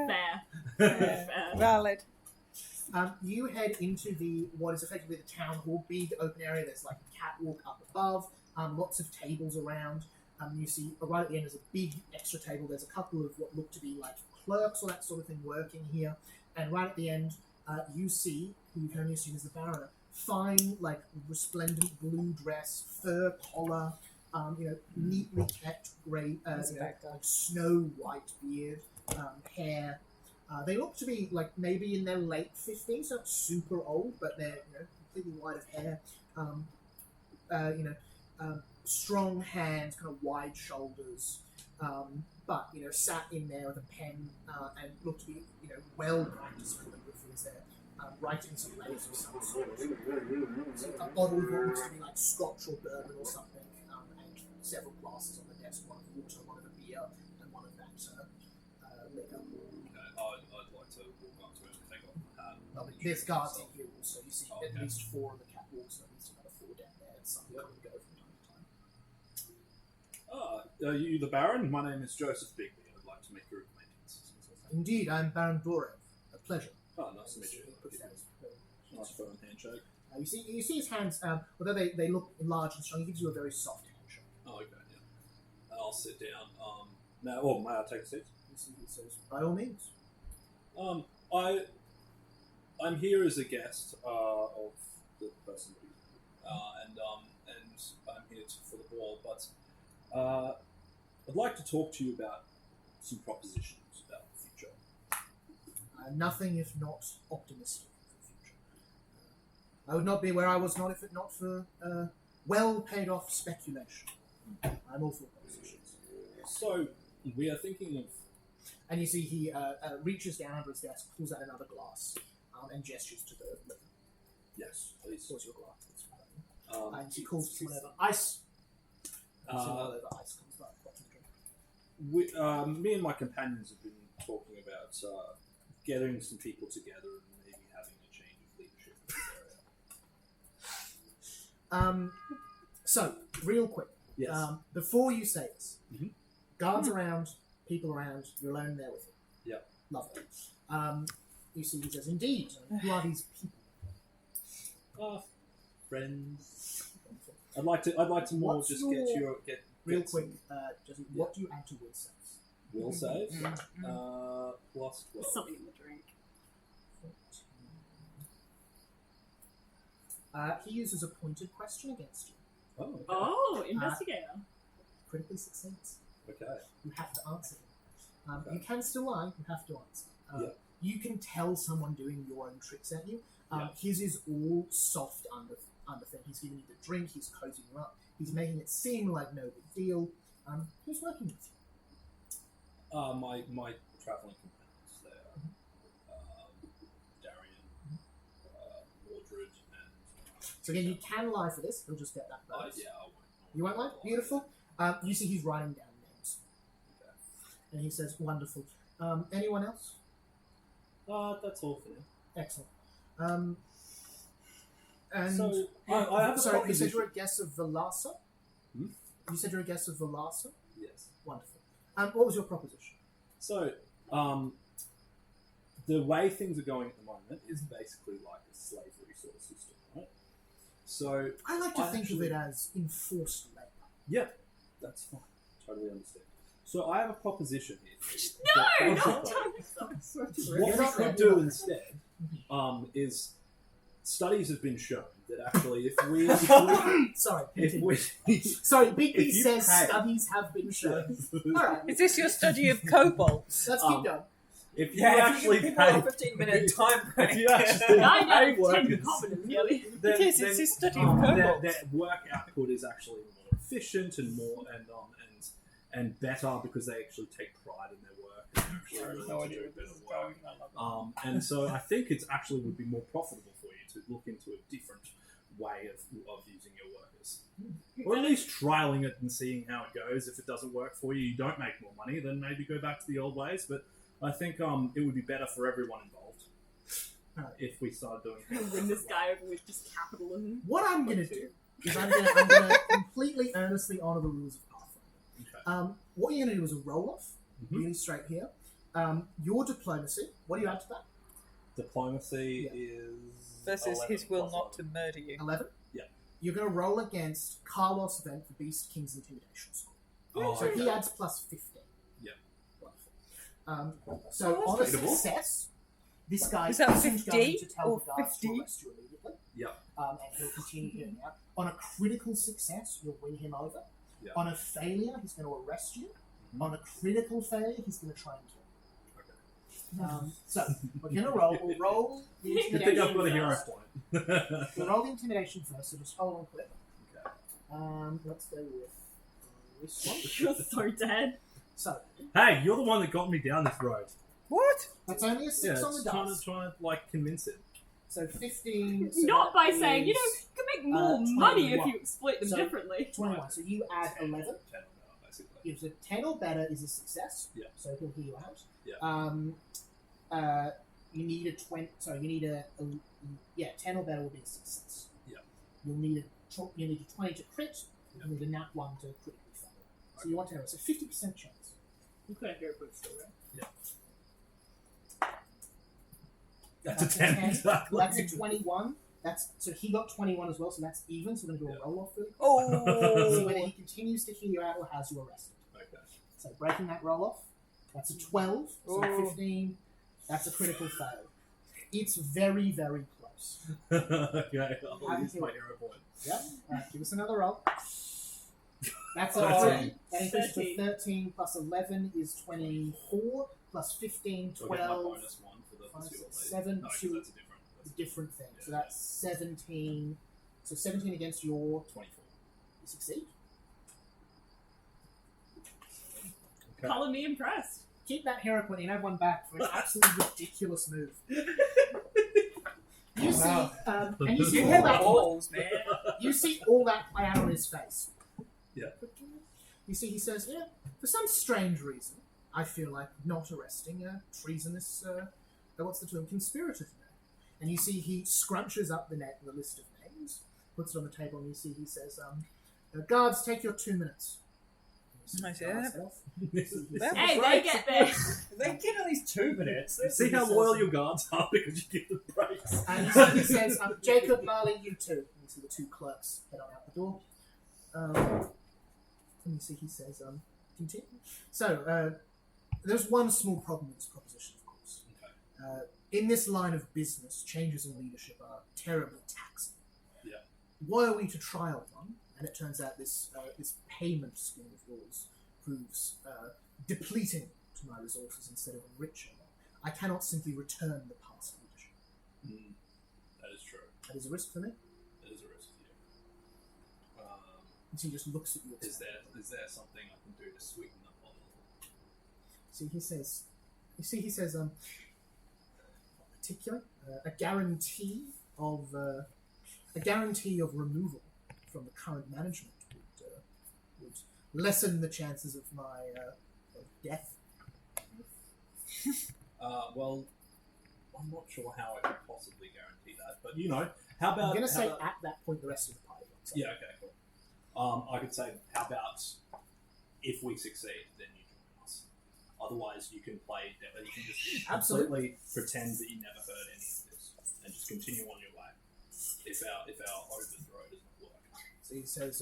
Fair. Fair. Valid. You head into what is effectively the town hall, big open area. There's like a catwalk up above, lots of tables around. You see right at the end there's a big extra table. There's a couple of what look to be like clerks or that sort of thing working here. And right at the end, you see who you can only assume is the Baron. Fine, like resplendent blue dress, fur collar, neatly kept grey, He's a bad guy. like snow white beard, hair. They look to be like maybe in their late 50s, so not super old, but they're completely white of hair. Strong hands, kind of wide shoulders, but sat in there with a pen and looked to be well practiced calligraphy as they're writing some letters of some sort. So a bottle that looks to be like scotch or bourbon or something, and several glasses on the desk, one of water, one of a beer, and one of that liquor. I'd like to walk up to him and take off my hat. There's guards in here also. You see at least 4 on the catwalks, and at least another 4 down there. Some come and go from time to time. Are you the Baron? My name is Joseph Bigby. I'd like to make your acquaintance. Indeed, I'm Baron Dorev. A pleasure. Oh, nice to meet you. Nice firm handshake. You see his hands, although they look large and strong, he gives you a very soft handshake. Oh, okay, yeah. I'll sit down. May I take a seat? You see he says, by all means. I'm here as a guest of the person, and I'm here for the ball. But I'd like to talk to you about some propositions about the future. Nothing if not optimistic for the future. I would not be where I was not if it not for well paid off speculation. I'm all for propositions. So we are thinking of. And you see he reaches down under his desk, pulls out another glass, and gestures to the liquor. Yes, please. Pours your glass. And he Yes. calls to someone over, ice. And someone over ice comes by, got to drink. Me and my companions have been talking about gathering some people together and maybe having a change of leadership in this area. So, real quick, Yes. before you say this, Mhm. guards around, people around, you're alone there with him. Yep. Lovely. You see, he says, indeed, who are these people? Friends. I'd like to more What's just your- get Real get quick, Jesse, what do you add to will saves? some will saves. Plus 12. Something in the drink. He uses a pointed question against you. Oh, okay. Oh, investigator. Critically succeeds. Okay. You have to answer him. Okay. You can still lie, you have to answer. Yeah. You can tell someone doing your own tricks at you. Yeah. His is all soft under thing. He's giving you the drink, he's cozying you up, he's making it seem like no big deal. Who's working with you? My travelling companions there, Darian, Mordred, and So again, you can lie for this. He'll just get that bonus. yeah, I won't. You won't lie? Beautiful. You see he's writing down names. Okay. And he says, wonderful. Anyone else? That's all for now. Excellent. And So I have a sorry, you said proposition. you're a guest of Velasa? Hmm? You said you're a guest of Velasa? Yes. Wonderful. What was your proposition? So, the way things are going at the moment is basically like a slavery sort of system, right? So, I like to think actually- of it as enforced labour. yeah, that's fine. Totally understand. So, I have a proposition here. No, That not basically- What we could do instead is studies have been shown that actually if we Sorry, if continue. we Sorry, Big B if you says pay- studies have been shown. Alright, Is this your study of kobolds? let's keep going. if you actually pay 15-minute time if you actually 9 out pay of 10 workers, commoners, really. then, It is, then, it's his study of kobolds. their work output is actually more efficient and more and better because they actually take pride in their work and actually really No to idea do where better this is work. going. I love it. And so I think it's actually would be more profitable for you to look into a different way of using your workers. Or at least trialing it and seeing how it goes. If it doesn't work for you, you don't make more money, then maybe go back to the old ways. But I think it would be better for everyone involved if we started doing things. Win this guy over with just capitalism. What I'm going to do is I'm going to completely earnestly honour the rules of Pathfinder. Okay. What you're going to do is a roll-off, Mhm. really straight here. Your diplomacy, what do you add to that? Diplomacy Yeah. is Versus 11 his will plus not 11. to murder you. 11? Yeah. You're going to roll against Carlos Vent, the Beast King's intimidation score. Oh, So okay. he adds plus 15. Yeah. Wonderful. So Oh, on a that's beatable. success, this guy Is that isn't going 50 to tell or the guards 50? to arrest you immediately. Yeah. And he'll continue hearing out. On a critical success, you'll win him over. Yeah. On a failure, he's going to arrest you. Mhm. On a critical failure, he's going to try and kill you. Okay. So we're going to roll. We'll roll the You You think intimidation I've got a hero first. point? We'll roll the intimidation first, so just hold on quick. Okay. Let's go with this one. You're so dead. So Hey, you're the one that got me down this road. What? that's only a 6 on the dice. Trying to like convince him. So 15. So Not that by saying, you know, is, you can make more money if 21. you exploit them So- differently. 21. So you add 11. 10 basically. If a 10 or better is a success, Yeah. so he'll hear you out. Yeah. You need a 20. So you need a 10 or better will be a success. Yeah. You'll need a 20 to crit. Yeah. You need a nat 1 to critically fail. So you want to have a 50% chance. You couldn't hear it, but still, right? That's a 10 exactly. That's a 21. So he got 21 as well, so that's even. So we're going to do a roll off really quick. Oh. See whether he continues to hear you out or has you arrested. Okay. So breaking that roll off, that's a 12. So Oh. 15, that's a critical fail. It's very, very close. Okay, I'll use my hero point. Yep. Give us another roll. That's a 13. 3. That increases to 13. 13 plus 11 is 24 plus 15, So I'll get my 12. bonus one for the 5, pursuit 6, lead. 7, No, 'cause 2. that's a different. A different thing. So Yeah. that's 17. So 17 against your 24. you succeed. Okay. Color me impressed. Keep that hero point and have one back for an absolutely ridiculous move. You see, and you see all that balls, man. you see all that play out on his face. Yeah. You see, he says, "Yeah, for some strange reason, I feel like not arresting a treasonous, what's the term, conspirator today." And you see, he scrunches up the list of names, puts it on the table, and you see, he says, "Guards, take your 2 minutes." I see Guards that. head off. That Hey, was they right. get there. They get at least 2 minutes. See how loyal your guards are because you give them breaks. And you see, he says, "Jacob, Marley, you too." And you see the 2 clerks head on out the door. And you see, he says, "Continue." So, there's one small problem with this proposition, of course. Okay. In this line of business, changes in leadership are terribly taxing. Yeah. Were we to trial one, and it turns out this payment scheme of yours proves depleting to my resources instead of enriching, I cannot simply return the past leadership. That is true. That is a risk for me. That is a risk for you. And so he just looks at you. Is there something I can do to sweeten the pot a little? See, he says, not particular, a guarantee of removal from the current management would lessen the chances of my of death. Well, I'm not sure how I could possibly guarantee that, but how about? I'm going to say how about- at that point the rest of the party. So Yeah. Okay. Cool. I could say, how about if we succeed, then you join us. Otherwise, you can play. You can just Absolutely. completely pretend that you never heard any of this and just continue on your way. If our overthrow doesn't work. So he says,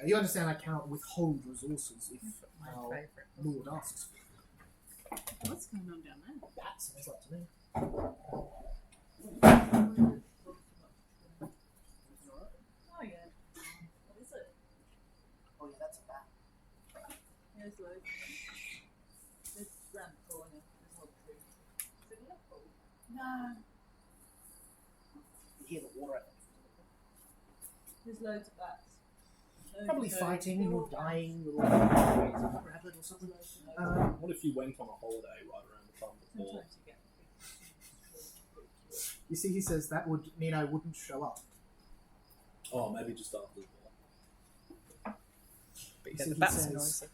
you understand I cannot withhold resources if My our favourite. lord asks for it. What's going on down there? That sounds like to me. Oh, yeah. What is it? Oh yeah, that's a bat. Here's loads. It's round the corner. There's a little tree. Is it apple? No. You hear the water. There's loads of bats. Probably Loads. fighting They're all or dying or rabbit or something. What if you went on a holiday right around the time of the fall? Sometimes you get You see, he says that would mean I wouldn't show up. Oh, maybe just after the fall. But You yeah, see, the he bats are says- noisy.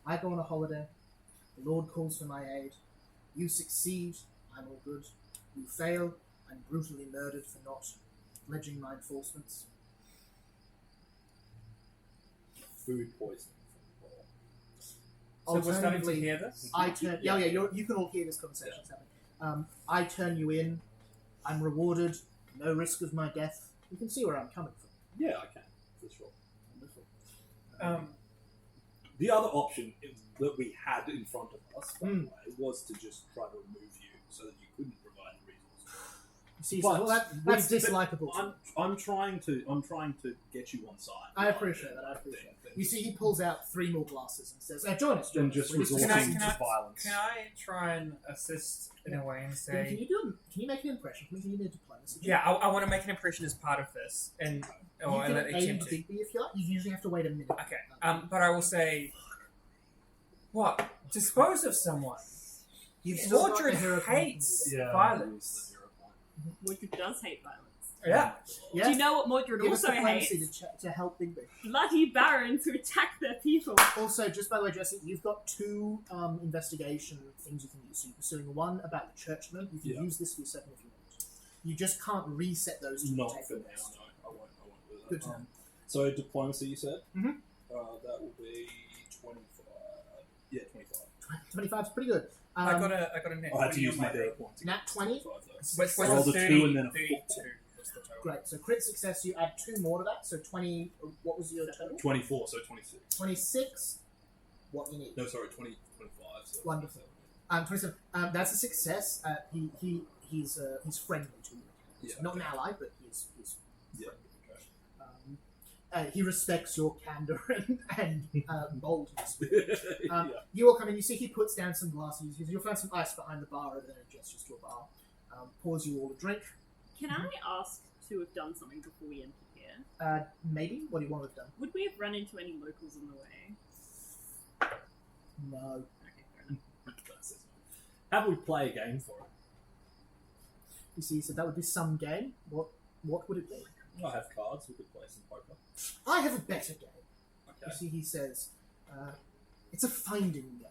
I go on a holiday. The Lord calls for my aid. You succeed, I'm all good. You fail, I'm brutally murdered for not pledging my enforcements. Food poisoning from the fall. So we're starting to Alternatively, hear this? I turn. Yeah, you can all hear this conversation happening. I turn you in. I'm rewarded. No risk of my death. You can see where I'm coming from. Yeah, I can, for sure. Wonderful. The other option that we had in front of us, by the Mm. way, was to just try to remove you so that you couldn't provide the resources. You see, But so that's dislikable. to me. I'm trying to get you on side. I appreciate that. I appreciate it. You see, he pulls out 3 more glasses and says, "Join us." Then just We're resorting Can I- to violence. Can I try and assist in a way and Can say, you make an impression? Can you do a diplomacy? yeah, I want to make an impression as part of this, and You or can let it aid attempt to. Digby if you like. You usually have to wait a minute. Okay, but I will say, What? Dispose of someone. You've still got the Mordred hero hates point. violence. Mordred does hate violence. Yeah. Yes. Do you know what Mordred Give us also diplomacy hates? to help Big. Bloody barons who attack their people. Also, just by the way, Jesse, you've got 2 investigation things you can use. So you're pursuing one about the churchman. You can use this for your second if you want. You just can't reset those to Not take for the now, next. no. I won't do that. Good to know. So diplomacy, you said? Mhm. That will be 25. Yeah, 25. 25 is pretty good. I got a net. I had to 20 use on my my hero thing. points. Nat 20? What's I rolled a 2 and then a 32 4. was the total. Great. So crit success, you add 2 more to that. So 20. What was your total? 24, so 26. 26. What you need? No, sorry, 25. So Wonderful. 27. That's a success. He's friendly to you. Yeah. Not an ally, but he's Yeah. friendly. He respects your candor and boldness. Yeah. You all come in. You see he puts down some glasses. You'll find some ice behind the bar over there. And gestures to a bar. Pours you all a drink. Can I ask to have done something before we entered here? Maybe. What do you want to have done? Would we have run into any locals on the way? No. Okay, fair enough. How about we play a game for it? You see, he said that would be some game. What would it be? I have cards, we could play some poker. I have a better game. You Okay. see, he says, it's a finding game.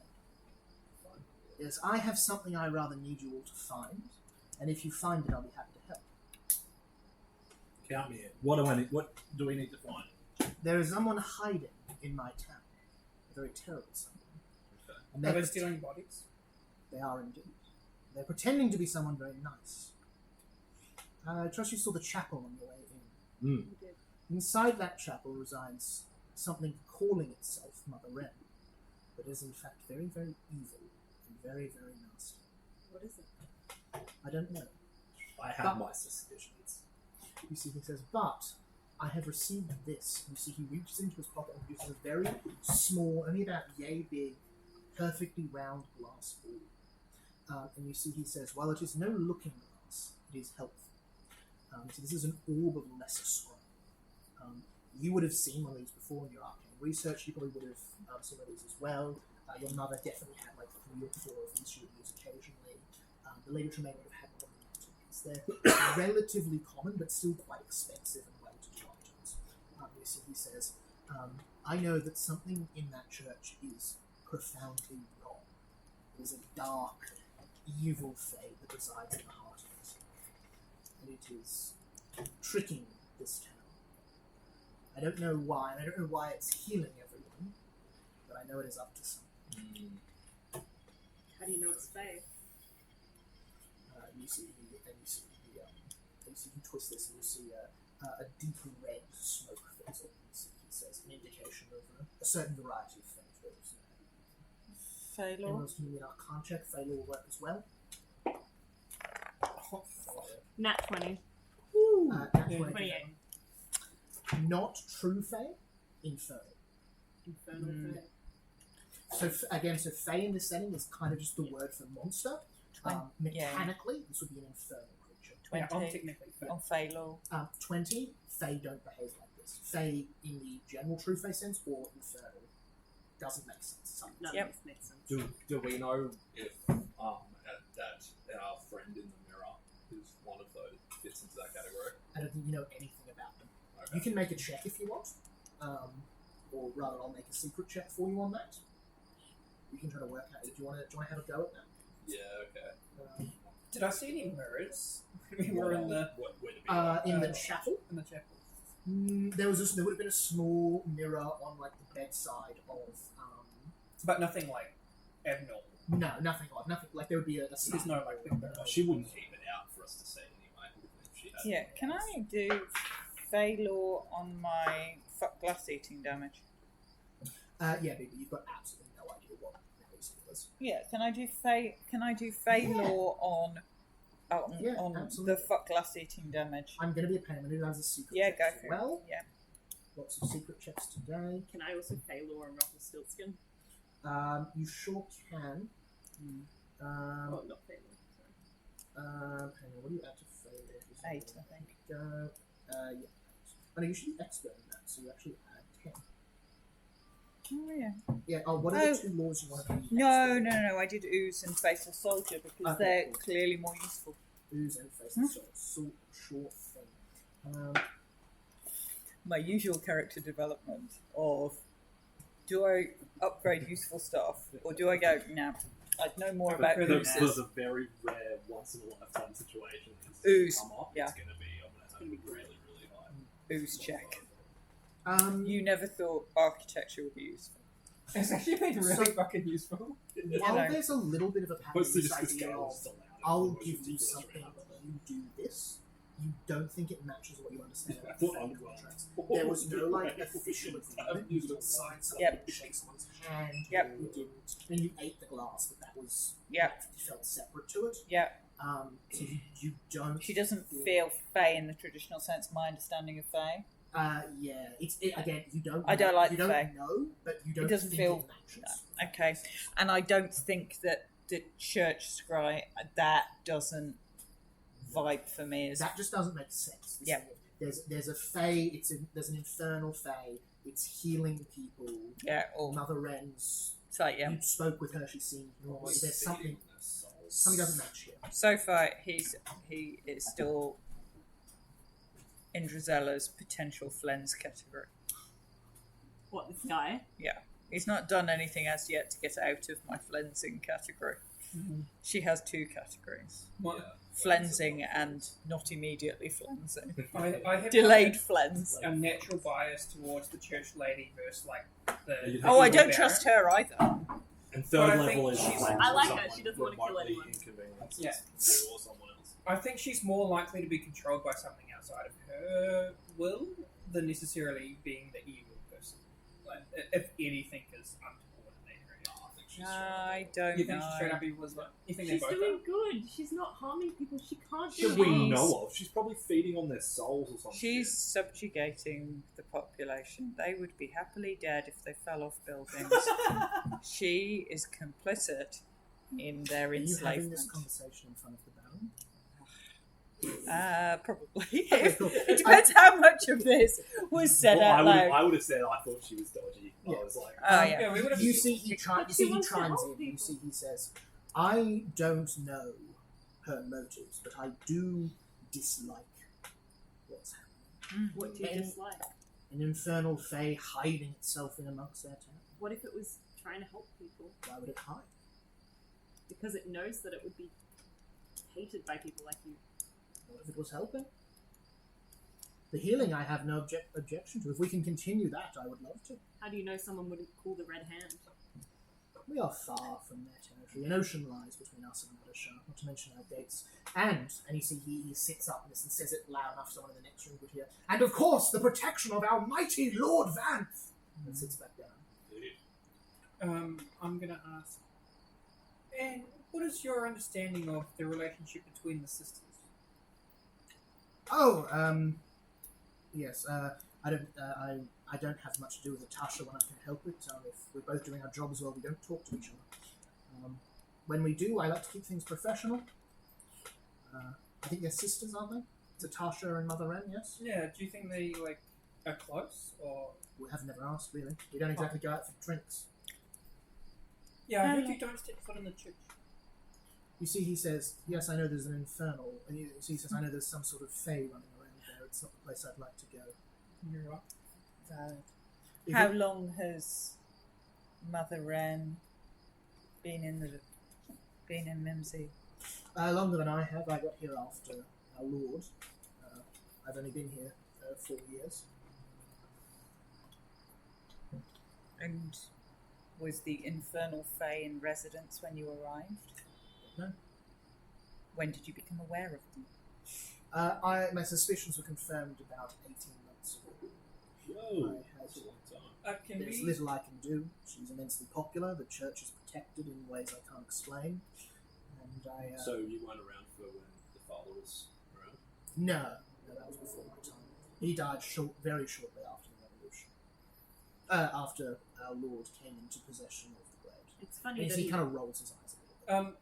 Yes, I have something I rather need you all to find, and if you find it, I'll be happy to help. Count me in. What do we need to find? There is someone hiding in my town. A very terrible someone. Okay. And Are they're they stealing bodies? They are indeed. They're pretending to be someone very nice. I trust you saw the chapel on your way in. We did. Inside that chapel resides something calling itself Mother Wren, but is in fact very, very evil and very, very nasty. What is it? I don't know. I have my suspicions. You see, he says, but I have received this. You see, he reaches into his pocket and produces a very small, only about yay big, perfectly round glass ball. And you see, he says, while it is no looking glass, it is helpful. So this is an orb of lesser scroll. You would have seen one of these before in your arcane research. You probably would have seen one of these as well. Your mother definitely had like 3 or 4 of these she would use occasionally. The Lady Tremaine would have had one of these. They're relatively common, but still quite expensive and well-to-do items. You see, he says, I know that something in that church is profoundly wrong. It is a dark, evil fate that resides in the heart of it. And it is tricking this town. I don't know why, and I don't know why it's healing everyone, but I know it is up to something. How do you know it's Faye? You see he twists this, and you see a deep red smoke fills up. He says an indication of a certain variety of things. Failure. Everyone's going to be an arcane check. Failure will work as well. Nat 20. Nat 20. 28. Not true Fae, infernal. Infernal Faye. So again, so Fae in this setting is kind of just the word for monster. Mechanically, this would be an infernal creature. 20 Yeah, I'm technically fair. on failure. 20, Fae don't behave like this. Fae in the general true Fae sense or infernal doesn't make sense. None Yep. of this makes sense. Do we know if that our friend in the mirror is one of those fits into that category? I don't think you know anything about them. Okay. You can make a check if you want, or rather, I'll make a secret check for you on that. You can try to work out. Do you want to have a go at that? Yeah, okay. Did I see any mirrors? We were in the In the chapel. chapel. There would have been a small mirror on like the bedside of. But nothing like abnormal. No, nothing like there would be a There's no like big mirror. She wouldn't keep it out for us to see anyway. If she had Yeah, can I do failure on my fuck glass eating damage? Yeah, but you've got absolutely no idea what noise it was. Yeah, can I do failure on Yeah, on absolutely. the fuck glass eating damage? I'm going to be a pain. I'm going to do as a secret. Yeah, check go as for well. it. Yeah. Lots of secret checks today. Can I also fail or ruffle Stiltskin? You sure can. Oh, not fail. Hang on, what do you add to failure? 8, I think. Yeah. I know you should be expert in that, so you actually add 10. Oh, yeah. Yeah. Oh, what are the two laws you want to be? No. I did Ooze and Faithful Soldier because Okay, they're cool. clearly more useful. Ooze and face sure thing. My usual character development of do I upgrade useful stuff or do I go, nah, I'd know more about For oozes. the very rare once in a lifetime situation Ooze, come up, yeah. it's going to be really, really high. Ooze check. You You never thought architecture would be useful. It's actually been really fucking useful. while know. there's a little bit of a pattern in Mostly this just because idea Gale of is allowed. I'll give you something, you do this. You don't think it matches what you understand I about thought fake Underworld. contracts. There was no like official agreement. You didn't sign something, Yep. you shake someone's hand, Yep. you didn't, and you ate the glass, but that was Yep. you felt separate to it. Yeah. So you don't. She doesn't feel Fae in the traditional sense, my understanding of Fae. Yeah. Again. You don't. I don't like You don't Fae. know, but you don't. doesn't think feel- it matches. Okay. And I don't think that the church scry, that doesn't vibe for me as That just doesn't make sense. Yeah. There's a fae. There's an infernal fae. It's healing people. yeah, or Mother Wren's. it's like, yeah. You spoke with her. She seemed normal. There's something. Something doesn't match here. So far, he is still in Drizella's potential Flens category. What, this guy? He's not done anything as yet to get out of my flensing category. Mhm. She has two categories: What? flensing and not immediately flensing. I have Delayed flens. a natural bias towards the church lady versus like the. You'd Oh, I evil don't trust baron. her either. And But third I level think is she's- like I like her, someone she doesn't wanna kill remotely anyone. inconvenienced Yeah. you or someone else. I think she's more likely to be controlled by something outside of her will than necessarily being the evil person. Like, if anything is untoward in that area. I think she's I don't You think she's straight know. up evil as well? You think She's they both doing are? good. She's not harming people. She can't do That we harm. know of. She's probably feeding on their souls or something. She's subjugating the population. They would be happily dead if they fell off buildings. She is complicit in their Are you having this enslavement. conversation in front of the Baron? Probably. Okay, cool. It depends how much of this was said out loud. I would have said I thought she was dodgy. Yeah. I was like, Oh, yeah. Yeah, we would have. You see, he But she wants to chimes help in. You people. see, he says, "I don't know her motives, but I do dislike what's happening. What do you Any- dislike? An infernal fae hiding itself in amongst their town. What if it was trying to help people? Why would it hide? Because it knows that it would be hated by people like you. What if it was helping? The healing I have no objection to. If we can continue that, I would love to. How do you know someone wouldn't call the Red Hand? We are far from their territory. An ocean lies between us and Madashar, not to mention our gates. And you see, he sits up and says it loud enough someone in the next room could hear. And of course, the protection of our mighty Lord Vanth! And sits back down. I'm gonna ask. And what is your understanding of the relationship between the sisters? Oh, yes. I don't have much to do with Natasha when I can help it. If we're both doing our jobs well, we don't talk to each other. When we do, I like to keep things professional. I think they're sisters, aren't they? Natasha and Mother Wren, yes. Yeah. Do you think they like are close or? We have never asked, really. We don't exactly go out for drinks. Yeah, I heard you don't step foot in the church. You see, he says, yes, I know there's an infernal. And he says, I know there's some sort of fae running around there. It's not the place I'd like to go. You're right. If How it- long has Mother Wren been in Mimsy? Longer than I have. I got here after our Lord. I've only been here 4 years. And was the infernal fae in residence when you arrived? No. When did you become aware of them? My suspicions were confirmed about 18 months ago. Whoa, that's a long time. Can There's we? little I can do. She's immensely popular. The church is protected in ways I can't explain. And So you weren't around for when the father was around? no, that was before my time. He died very shortly after the revolution. After our Lord came into possession of the blade. It's funny And that he kind of rolls his eyes a little bit.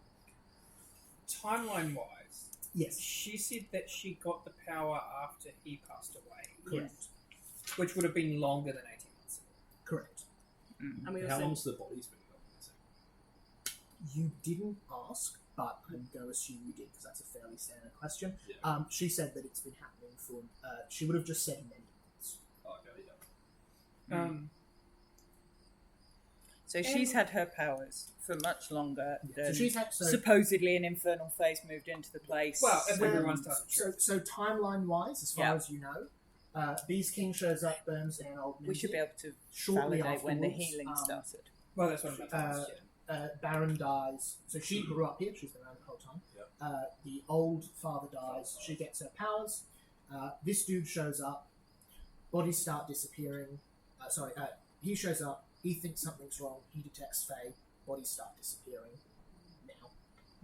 Timeline-wise, Yes, she said that she got the power after he passed away, correct. which would have been longer than 18 months. Correct. And we How also long's the body's been gone? You didn't ask, but I'm going to assume you did because that's a fairly standard question. Yeah. She said that it's been happening for. She would have just said many months. Oh, okay, yeah. So she's had her powers for much longer So than she's had supposedly an infernal phase moved into the place. Well, everyone's done it. So timeline-wise, as far as you know, Beast King shows up, burns down old we should be able to shortly validate when the afterwards, healing started. Well, that's what I'm about to ask. Baron dies. So she grew up here. She's been around the whole time. Yep. The old father dies. She gets her powers. This dude shows up. Bodies start disappearing. He shows up. He thinks something's wrong. He detects Fae. Bodies start disappearing.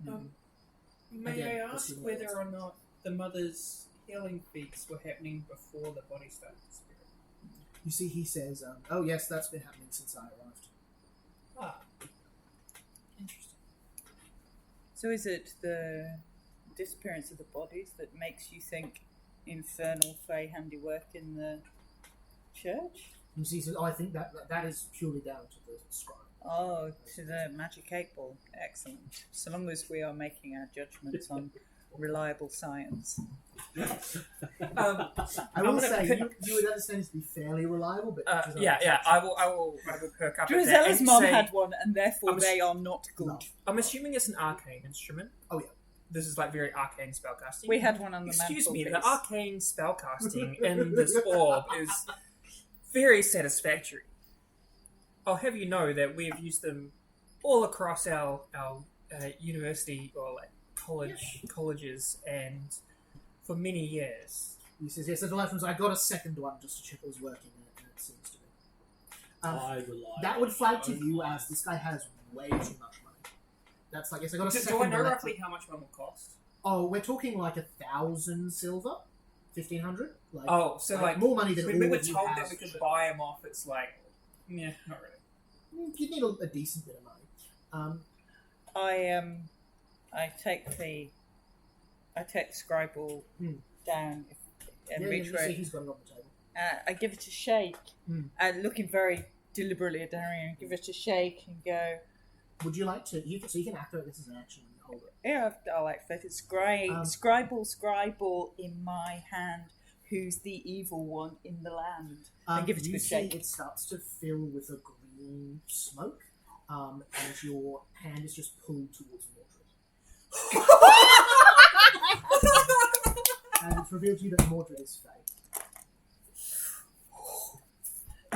Now. May Again, I ask assuming whether that's- or not the mother's healing feats were happening before the body started disappearing? You see, he says, "Oh yes, that's been happening since I arrived." Ah, interesting. So is it the disappearance of the bodies that makes you think infernal Fey handiwork in the church? You see, he says, "Oh, I think that is purely down to the scribe." Oh, to the magic 8-ball. Excellent. So long as we are making our judgments on reliable science. I will say you would understand it to be fairly reliable, but I will perk up. at that Druzella's and mom say, had one, and therefore I'm they are not good. No. I'm assuming it's an arcane instrument. Oh, yeah. This is like very arcane spellcasting. We had one on the Excuse me, the mantelpiece. arcane spellcasting in this orb is very satisfactory. I'll have you know that we've used them all across our university or like colleges and for many years. He says, "Yes, the last ones. I got a second one just to check it was working, and it seems to be." I rely That on would flag my to own you mind. as this guy has way too much money. That's like, yes, I got a Do second I know one. roughly how much one will cost? Oh, we're talking like 1,000 silver, 1,500. Like, Oh, so like more money than we all were of you told have. that we could buy them off. It's like, yeah, not really. You need a decent bit of money. I take Scribble down and reach you for see it. he's got it on the table. I give it a shake, looking very deliberately at Darian. Give it a shake and go. Would you like to? You can activate this as an action when you hold it. Yeah, I'll activate it. Scribble in my hand. Who's the evil one in the land? And give it a you good see shake. it starts to fill with a green smoke, and your hand is just pulled towards Mordred. And it's revealed to you that Mordred is Fae.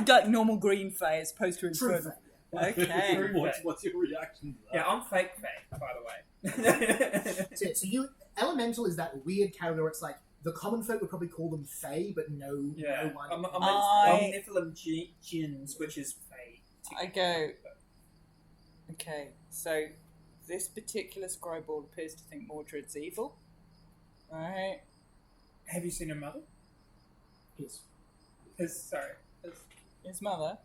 Like normal green Fae as opposed to True infernal. Fae, Okay. What's your reaction to that? Yeah, I'm fake, by the way. yeah. So you elemental is that weird category where it's like the common folk would probably call them Fae, but no one. I'm I- Nephilim Jinns, which is Fae. I go. Okay, so this particular Scribble appears to think Mordred's evil. Right. Have you seen her mother? Yes. His mother.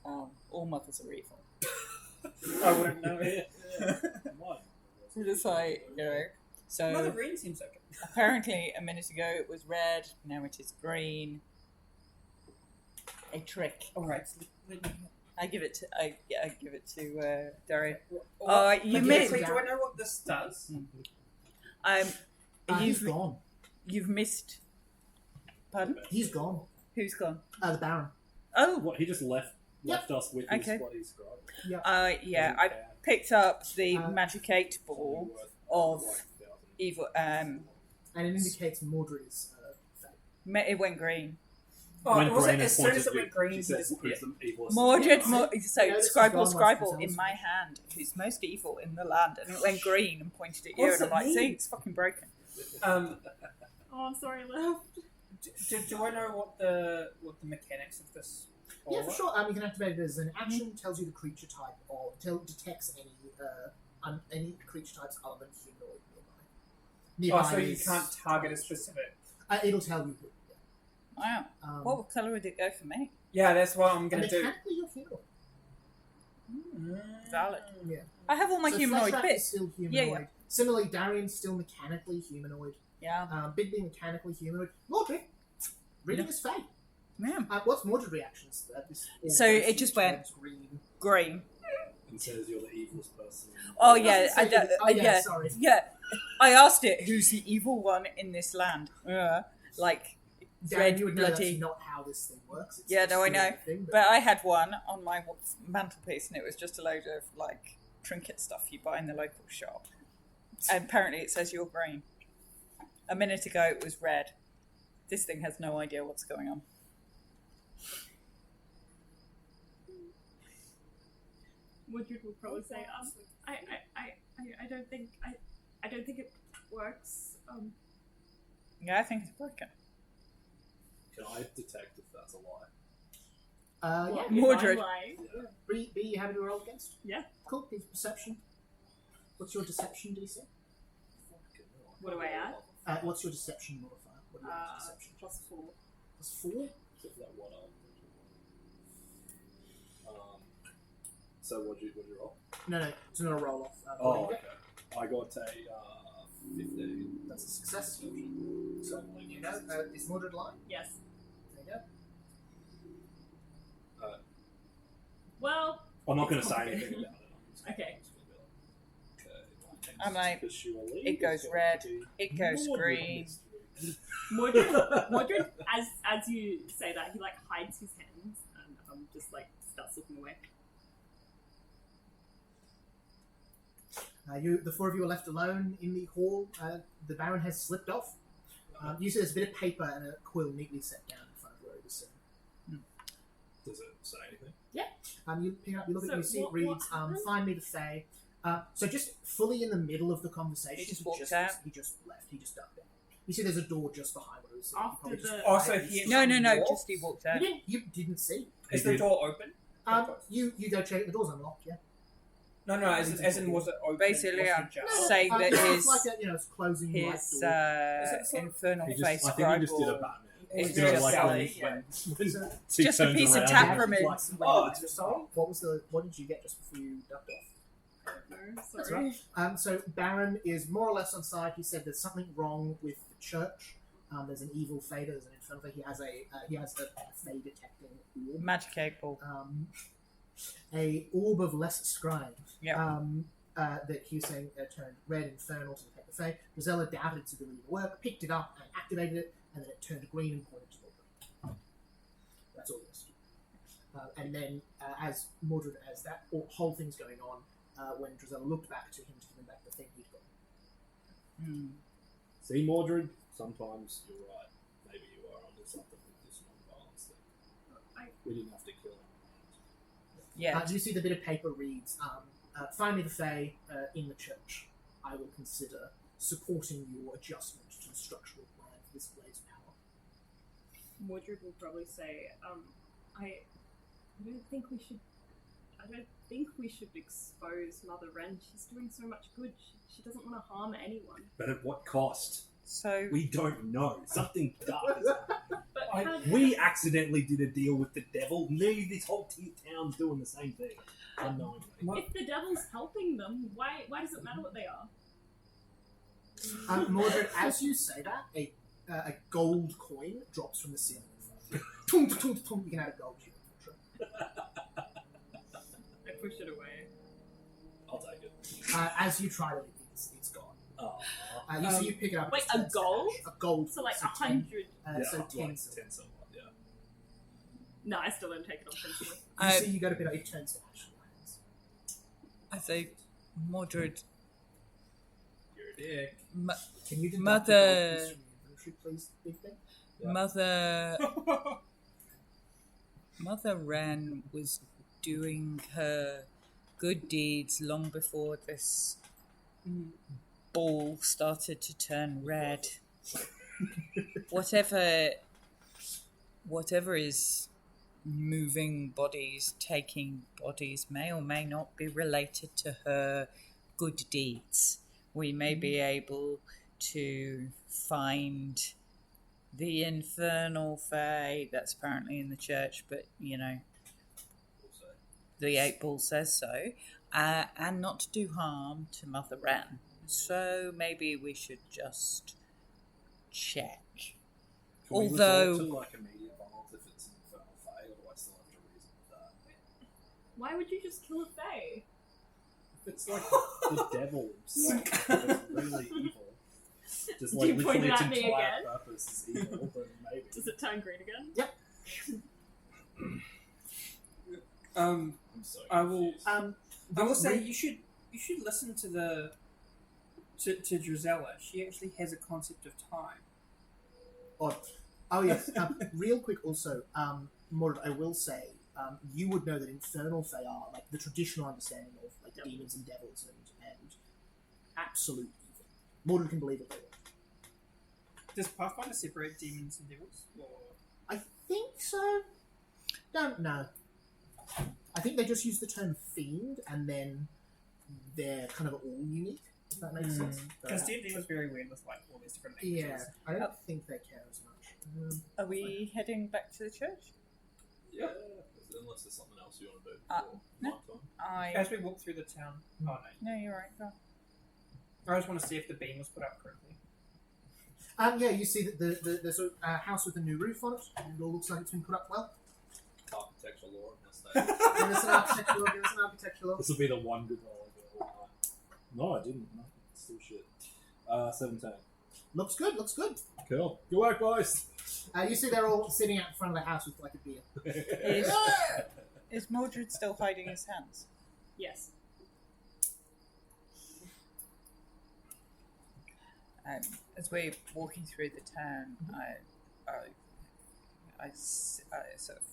All mothers are evil. I wouldn't know. What? So just like, So Mother Green seems okay. apparently a minute ago it was red, now it is green. A trick. Alright. I give it to Darian. You You missed. do I know what this does? He's gone. You've missed. Pardon? He's gone. Who's gone? The Baron. Oh, What, he just left us with Okay. what he's got. yeah. I picked up the Magic 8 ball of evil. And it indicates Mordred is Fae. It went green. Oh, When was it Brain as soon as pointed it went you, green, she he said, disappeared? "Who's the evil?" Mordred, Yeah, so this is Scribble, gone Scribble once, in it's my hand, who's most evil in the land, and it went green and pointed at you, What's and I'm it like, see, mean? it's fucking broken. Oh, I'm sorry, left. Do I know what the mechanics of this? Yeah, for sure. You can activate it as an action. Tells you the creature type, or detects any creature types other than humanoid nearby. Oh, so you can't target a specific. It'll tell you who. Wow. What colour would it go for me? Yeah, that's what I'm gonna do. Mechanically, you're humanoid. Valid. Yeah. I have all my So humanoid Fleshwrap is bits. still humanoid. Yeah. Similarly, Darian's still mechanically humanoid. Yeah. Big being mechanically humanoid. Mordred, reading his fate. Yeah. What's Mordred's reactions to that? So it just went green. green. And says you're the evilest person. Oh It yeah, doesn't say that- yeah, sorry. yeah. I asked it, who's the evil one in this land? Like Dan, red you would know bloody. that's not how this thing works. It's Yeah, just no, I doing know. the thing, But I had one on my mantelpiece, and it was just a load of like trinket stuff you buy in the local shop. And apparently, it says you're green. A minute ago, it was red. This thing has no idea what's going on. Mordred will probably say, I don't think it works. Yeah, I think it's broken. Can I detect if that's a lie? yeah. If Mordred. I'm lying. B, you have to roll against? Yeah. Cool. It's perception. What's your deception DC? What do I add? What's your deception modifier? What do you add to deception? +4. Plus 4? Except for that one so what'd you roll? No, it's not a roll off. Okay. I got a 15. That's a success. So, you know, is Mordred lying? Yes. There you go. Well. I'm not going to say anything about it. Okay. I'm like, Visually, it goes red, it goes green. Mordred, as you say that, he like hides his hands and just like starts looking away. The four of you are left alone in the hall. The Baron has slipped off. You see there's a bit of paper and a quill neatly set down in front of where he was sitting. Does it say anything? You pick it up, you look at it, you see it what reads, happened? find me to Fae. So just fully in the middle of the conversation, He just walked out? He just left, he just ducked out. You see there's a door just behind where he was sitting. After He probably just the- Also, quietly he- No, Walked? just he walked out. You didn't see. Is the door open? You go check, the door's unlocked, yeah. No, as in was it open? Basically, Was I'm it just- Say that it's his- like a, it's closing light His door. infernal He face just, I think he just did a scribble. Batman. It's Yeah, just like Sally, when- he Just a turns piece of around. temperament. Oh, sorry. What did you get just before you ducked off? No, That's sorry. right. So Baron is more or less on side. He said there's something wrong with the church. There's an evil Fae, there's an infernal Fae. He has a Fae detecting orb. Magic 8 ball. A orb of lesser scribe. Yeah. That he was saying turned red infernal to detect the Fae. Rosella doubted its ability to work, picked it up and activated it, and then it turned green and pointed to Mordred. That's all it is. And then, as Mordred, as that whole thing's going on, when Drizella looked back to him to give him back the thing he'd got. See, Mordred, sometimes you're right. Maybe you are onto something with this non-violence thing. We didn't have to kill him. Yeah. You see the bit of paper reads, find me the Fae in the church. I will consider supporting your adjustment to the structural plan for this blade's power. Mordred will probably say, I don't think we should. I don't think we should expose Mother Wren. She's doing so much good. She doesn't want to harm anyone. But at what cost? So We don't know. Something dark. But We accidentally did a deal with the devil. Maybe this whole town's doing the same thing. Unknowingly. if the devil's helping them, why does it matter what they are? Mordred, as you say that, a gold coin drops from the ceiling. Tung, tung, tung, tung. You can add a gold to your inventory. I push it away. I'll take it. As you try to, it's gone. Oh. You pick it up. Wait, it's a 10 gold? A gold. So like 10, 100. so 10. Like 10 silver, yeah. No, I still don't take it off instantly. You see, you go to pick it up. It turns to ash in your hands. I say, Mordred, You're a dick. Can you deduct Mother- the gold piece from your inventory, please, big thing? Yeah. Mother Wren was doing her good deeds long before this ball started to turn red. Whatever is moving bodies, taking bodies, may or may not be related to her good deeds. We may be able to find the infernal Fae that's apparently in the church, but the 8 ball says so, and not to do harm to Mother Wren. So maybe we should just check. Can we Although- resort to like immediate violence if it's Why would you just kill a fae? It's like the devil himself. It's really evil. Just Do like you point literally it its at me entire again? purpose is evil, then maybe. Does it turn green again? Yep. I'm sorry. I will. Um, I will say you should listen to to Drizella. She actually has a concept of time. Odd. Oh yes. Real quick, also, Mordred, I will say, you would know that infernal fae are like the traditional understanding of like demons and devils and absolute evil. Mordred can believe what they want. Does Pathfinder separate demons and devils? Or... I think so. Don't know. I think they just use the term fiend, and then they're kind of all unique. If that makes sense. Because D&D was very weird with like all these different languages. Yeah, I don't think they care as much. Are we heading back to the church? Yeah. Unless there's something else you want to do before no. night time. As we walk through the town. Oh no. No, you're right. Go. I just want to see if the beam was put up correctly. Yeah, you see that there's a house with a new roof on it, and it all looks like it's been put up well. Architectural lore. Give us an architectural law. This will be the one good roll I get all time. No, I didn't. No, it's still shit. 17. Looks good. Cool. Good work, boys. You see they're all sitting out in front of the house with like a beer. Is Mordred still hiding his hands? Yes. As we're walking through the town, I sort of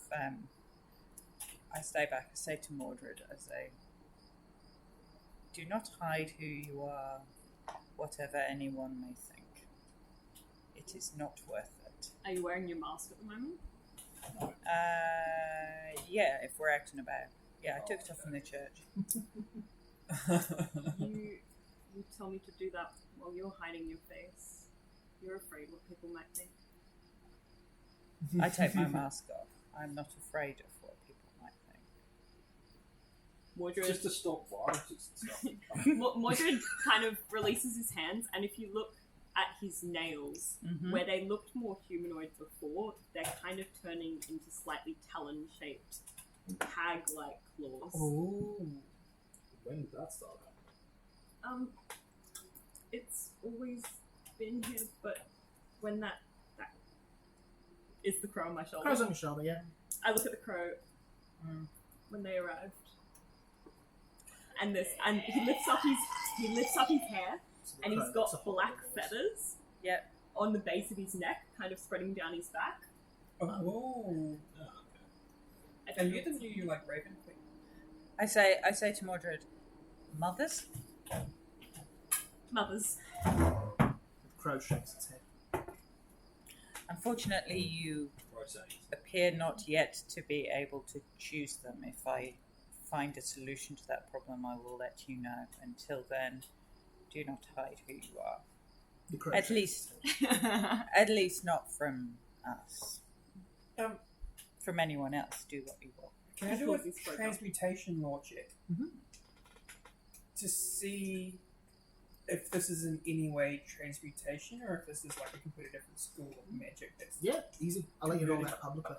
I stay back. I say to Mordred, I say, "Do not hide who you are, whatever anyone may think. It is not worth it." Are you wearing your mask at the moment? Yeah, if we're acting about. Yeah, I took it off in the church. You tell me to do that while you're hiding your face. You're afraid what people might think. I take my mask off. I'm not afraid of what people might think. Mordred, Just to stop viruses and stuff. Mordred kind of releases his hands, and if you look at his nails, where they looked more humanoid before, they're kind of turning into slightly talon-shaped, hag-like claws. Oh. When did that start happening? It's always been here, but when that is the crow on my shoulder. Crow's on your shoulder, yeah. I look at the crow when they arrived, and he lifts up his hair, and he's got black feathers. Yep. On the base of his neck, kind of spreading down his back. Oh. Okay. And you're the new like Raven Queen. I say to Mordred, mothers? Mothers. The crow shakes its head. Unfortunately, you appear not yet to be able to choose them. If I find a solution to that problem, I will let you know. Until then, do not hide who you are. The crow At shakes least not from us. From anyone else, do what you will. Can I do a transmutation law check? To see if this is in any way transmutation, or if this is like a completely different school of magic that's... Yeah, easy. I'll let you roll that publicly.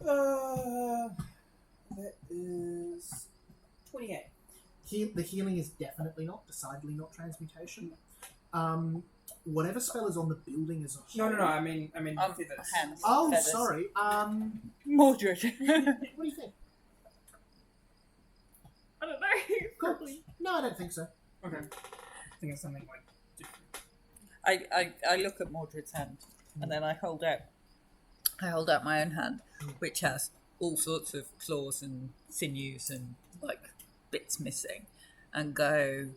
That is 28. The healing is decidedly not transmutation. Whatever spell is on the building is a whole... No. I mean, feathers. Hands. Oh, feathers. sorry. Mordred. What do you think? I don't know. Cool. Probably. No, I don't think so. Okay. I think it's something like different. I look at Mordred's hand, and then I hold out my own hand, which has all sorts of claws and sinews and like bits missing, and go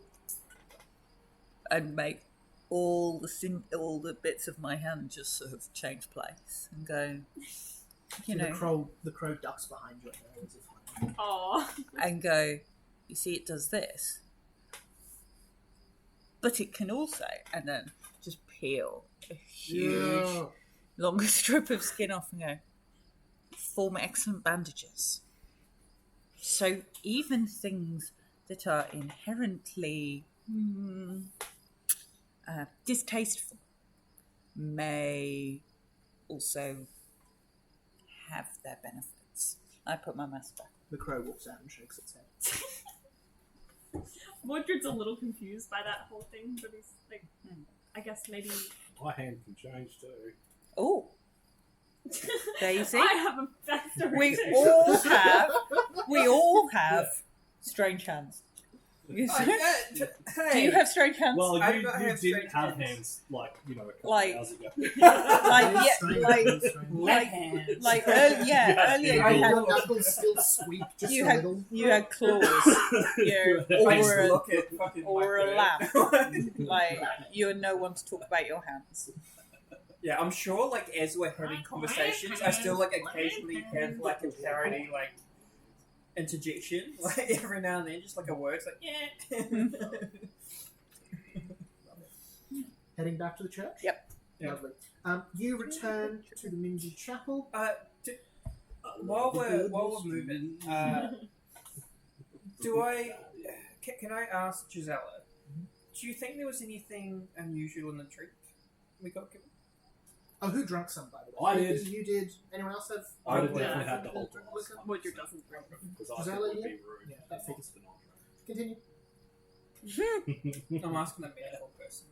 and make all the bits of my hand just sort of change place and go, the crow ducks behind your hair as if... Aww. and go, you see, it does this, but it can also, and then just peel a huge long strip of skin off and go, form excellent bandages. So even things that are inherently distasteful may also have their benefits. I put my mask back. The crow walks out and shakes its head. Mordred's a little confused by that whole thing, but he's like, I guess maybe. My hand can change too. Oh, there you see. I have a backstory. We all have strange hands. You see? Do you have strange hands? Well, I you don't have didn't straight have hands. hands like a couple Like- hours ago. Earlier you had Your knuckles still squeak just you a had little. you had claws, I just or look at fucking or a Mike lamb. Like you and no one to talk about your hands. Yeah, I'm sure, like, as we're having conversations, I still, like, occasionally have, like, a parody, like, interjection, like, every now and then, just, like, a word, it's like, yeah. Heading back to the church? Yep. Lovely. You return to the Minji Chapel. While we're moving, can I ask Gisela, do you think there was anything unusual in the drink we got given? Oh, who drank some, by the way? I did. You did. Anyone else have? I would Yeah. definitely have the whole glass. Mordred doesn't drink. Because I think Gisela, it would be yeah? rude. Yeah, that figures. to not Continue. I'm asking the medical person.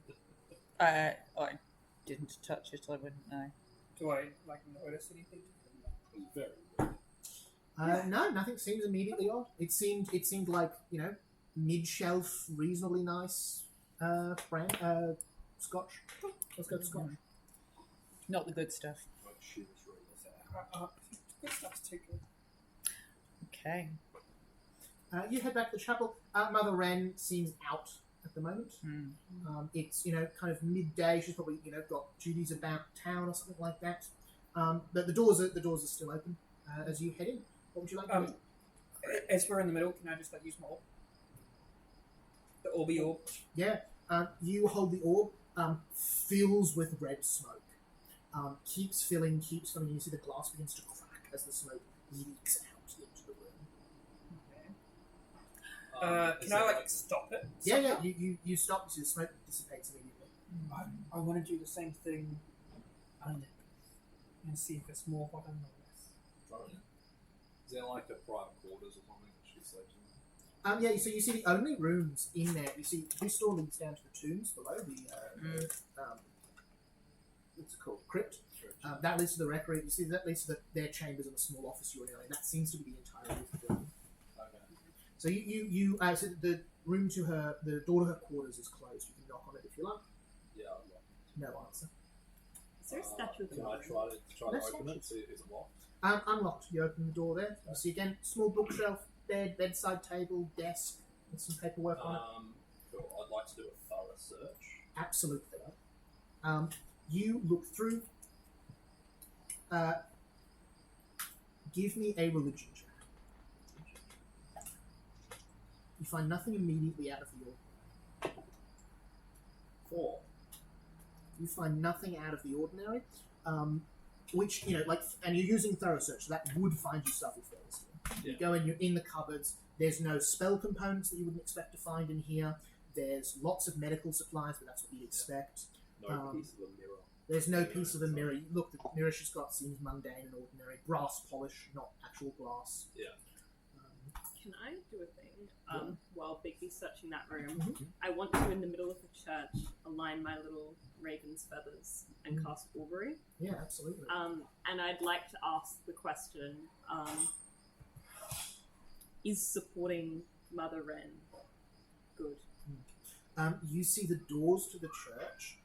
I didn't touch it. I wouldn't know. Do I, like, notice anything? It was very rude. No, nothing seems immediately odd. It seemed like, mid-shelf, reasonably nice brand, scotch. Let's go to scotch. Not the good stuff. Like shit is rude. Good stuff's too good. Okay. You head back to the chapel. Mother Wren seems out at the moment. It's, kind of midday. She's probably, got duties about town or something like that. But the doors are still open as you head in. What would you like to do? As we're in the middle, can I just, like, use my orb? The orby orb? Yeah. You hold the orb, fills with red smoke. Keeps filling. You see the glass begins to crack as the smoke leaks out into the room. Can I, like, stop it? Yeah. You stop, so the smoke dissipates immediately. I want to do the same thing under and see if it's more hot and less. Is there like a private quarters or something that she sleeps in? Yeah, so you see the only rooms in there, you see this door leads down to the tombs below, what's it called? Crypt. That leads to the rectory. You see that leads to their chambers and a small office urinary. That seems to be the entire roof of the building. Okay. So so the room to her, the door to her quarters is closed. You can knock on it if you like. Yeah, I'd like No answer. Is there a statue of Can I Mordred? try to Let's open watch it? See if it's locked. Unlocked. You open the door there. You see again, small bookshelf, bed, bedside table, desk, with some paperwork on it. Cool. I'd like to do a thorough search. Absolutely. You look through. Give me a religion check. You find nothing immediately out of the ordinary. 4. You find nothing out of the ordinary, which, and you're using thorough search, so that would find you stuff if there was here. You go in, you're in the cupboards, there's no spell components that you wouldn't expect to find in here, there's lots of medical supplies, but that's what you'd expect. No piece of a mirror. There's no piece of a mirror. Look, the mirror she's got seems mundane and ordinary. Brass polish, not actual glass. Yeah. Can I do a thing while Bigby's searching that room? Mhm. I want to, in the middle of the church, align my little raven's feathers and cast Augury. Yeah, absolutely. And I'd like to ask the question, is supporting Mother Wren good? You see the doors to the church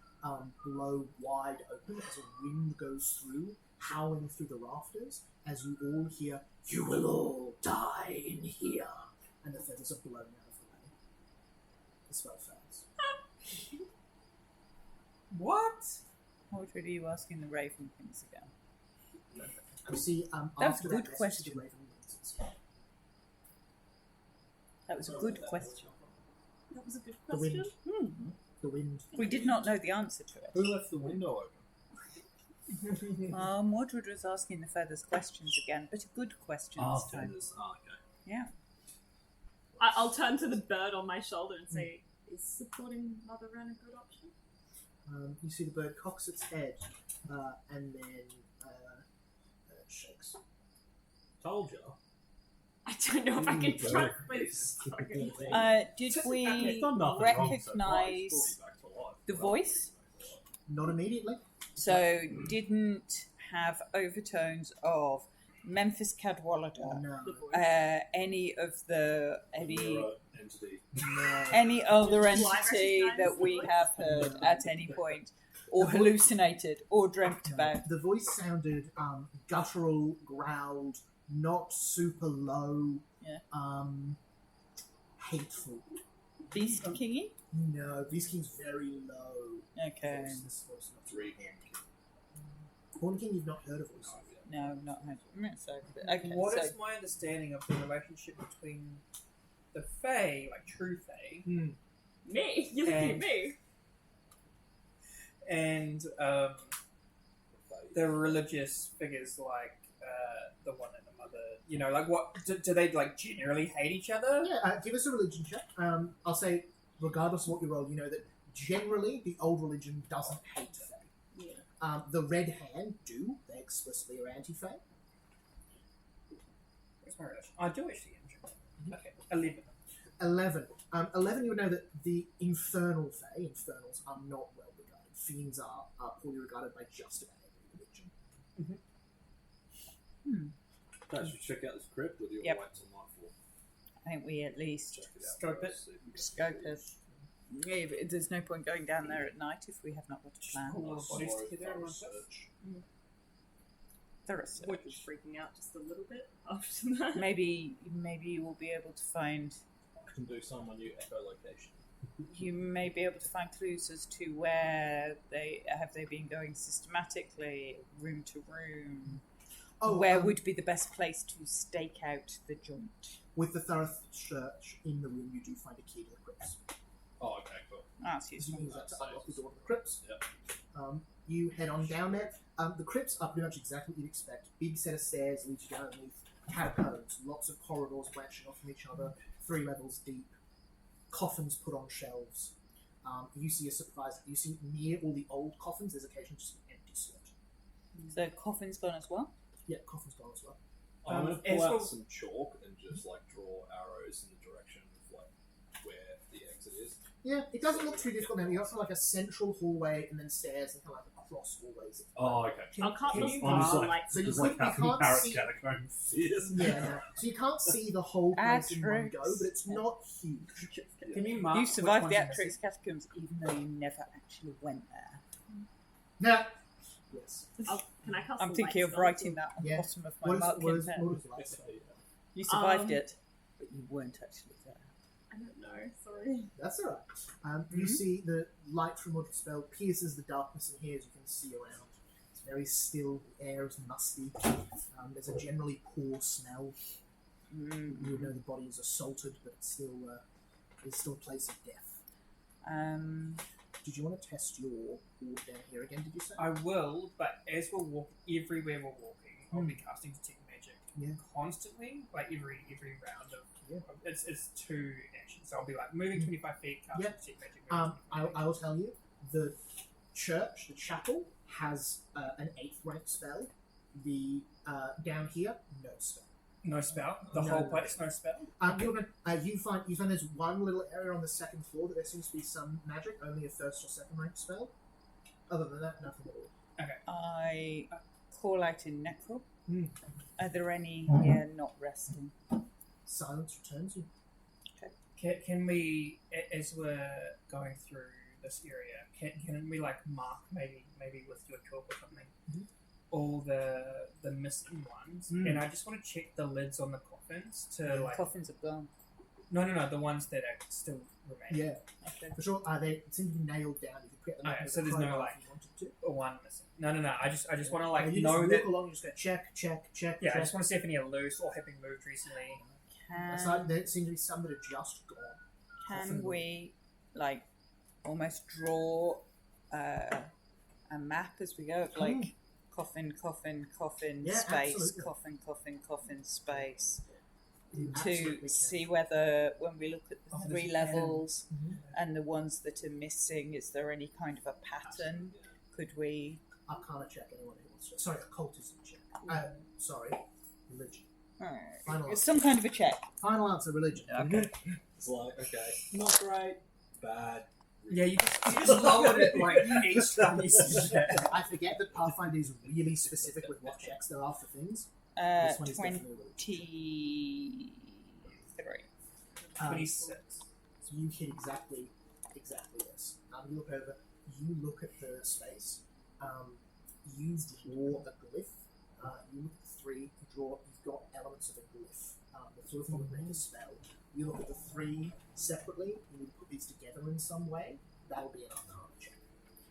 blow wide open as a wind goes through, howling through the rafters, as you all hear, "You will all die in here," and the feathers are blown out of the way. The spell fails. What? Mordred, are you asking the Raven things again? You see, That's after a good that, question. the raven wings its That was a good question. That was a good The wind. question. The wind. We did not know the answer to it. Who left the window open? Mordred was asking the feathers questions again, but a good question this time. feathers. Okay. Yeah. I'll turn to the bird on my shoulder and say, is supporting Mother Wren a good option? You see the bird cocks its head and then shakes. Told you. I don't know if I can Mm, trust very this fucking thing. Did It's we Done nothing wrong so far. He's recognise brought you back to life. the voice? Not immediately. So didn't have overtones of Memphis Cadwallader, No. The voice. any of the Mirror entity. No. any other Did you entity recognise that the we voice? have heard at any point, or hallucinated, or dreamt about. The voice sounded guttural, growled, not super low, Yeah. hateful. Beast Kingy? No, Beast King's very low. Okay. Voice, this voice, not Three Horn King, you've not heard of voice. No, not heard. So, okay. What so is my understanding of the relationship between the Fae, like true Fae, Me? You're looking at And- me. and the religious figures like the one and the mother? You know, like what do they like generally hate each other? Yeah, give us a religion check. I'll say, regardless of what you roll, you know that generally the old religion doesn't hate Fae. Yeah. The Red Hand do. They explicitly are anti-Fae. What's my relation? I do actually. Okay, 11. 11. 11, you would know that the infernal Fae, infernals, are not well regarded. Fiends are poorly regarded by just about every religion. Guys, should check out this crypt, or do you Yep. wait till nightfall? I think we at least Check it out. Scope it. See if we can scope get it. Yeah, but there's no point going down there at night if we have not got a plan. Pull all the bodies Slow, together and thorough like that. search. The rest of We're it. just freaking out just a little bit after that. Maybe you will be able to find. I can do some on your echolocation. You may be able to find clues as to where they been going systematically, room to room. Where would be the best place to stake out the joint? With the Tharath Church in the room, you do find a key to the crypts. Oh, okay, cool. That's You useful. use that to unlock the door to the crypts. Yep. You head on down there. The crypts are pretty much exactly what you'd expect. Big set of stairs lead you down underneath catacombs. Lots of corridors branching off from each other, 3 levels deep. Coffins put on shelves. You see a surprise. You see near all the old coffins, there's occasionally just an empty slot. So coffin's gone as well. Yeah, coffins gone as well. I'm gonna as pull out well- some chalk and just like draw arrows in the direction of like where the exit is. Yeah, it doesn't look too difficult now. You got like a central hallway and then stairs and kind of like across hallways. Oh, okay. I'll cut Can the you- I'm just bar, like, like, So you just couldn't- like you having can't parrot see- catacombs. Yes. Yeah, no. So you can't see the whole place in one go, but it's not huge. Can you mark You which survived ones the are missing? Atrix catacombs even though you never actually went there. Nah. Yes. Can I cast I'm the thinking light of spell? wing that on the Yeah. bottom of my What marking is pen. light spell? You survived Um, it, but you weren't actually there. I don't know, sorry. That's alright. You see the light from what spell pierces the darkness in here as you can see around. It's very still, the air is musty. There's a generally poor smell. You would know the body is assaulted, but it's still a place of death. Did you want to test your ward down here again, did you say? I will, but as we're walking, everywhere we're walking, I'll be casting detect magic Yeah. constantly, like every round of. Yeah. It's 2 actions, so I'll be like moving 25 feet, casting Yeah. detect magic. moving 25 feet. I will tell you, the church, the chapel, has an 8th rank spell. The down here, no spell. No spell. The No. whole place, no spell. You find there's one little area on the second floor that there seems to be some magic, only a 1st or 2nd rank spell. Other than that, nothing at all. I call out in Necro. Mm. Are there any here not resting? Silence returns you. Can we, as we're going through this area, can we like mark maybe with your chalk or something, Mhm. all the missing ones? Mm. And I just want to check the lids on the coffins to Yeah. like. Coffins are gone. No, the ones that are still remaining. Yeah, Okay. for sure. They seem to be nailed down. You could get them Oh, up yeah, with so a there's no, crowbar like, if you wanted to. Or one missing. No. I just want to like you know just that. walk along. You just go check. Yeah, I check. just want to see if any are loose or have been moved recently. Aside, there seem to be some that are just gone. Can Coffin. we, like, almost draw a map as we go of like coffin, Yeah, space, absolutely. coffin, space, You to absolutely can. see whether when we look at the Oh, there's 3 a levels Mhm. and the ones that are missing, is there any kind of a pattern? Could we? Arcana check anyone who wants to. Sorry, occultism check. Sorry, religion. Final It's answer. some kind of a check. Final answer, religion. Okay. It's like, okay, not great, bad. Yeah, you just lowered it like each time you said it. I forget that Pathfinder is really specific with what checks there are for things. This one is definitely religion. 23. 26. So you hit exactly this. You look over, you look at the space, you draw a glyph, you look at the three, you've got elements of a glyph, the sort of thing that make a spell. You look at the three separately, you need to put these together in some way, that'll be an Arcana check.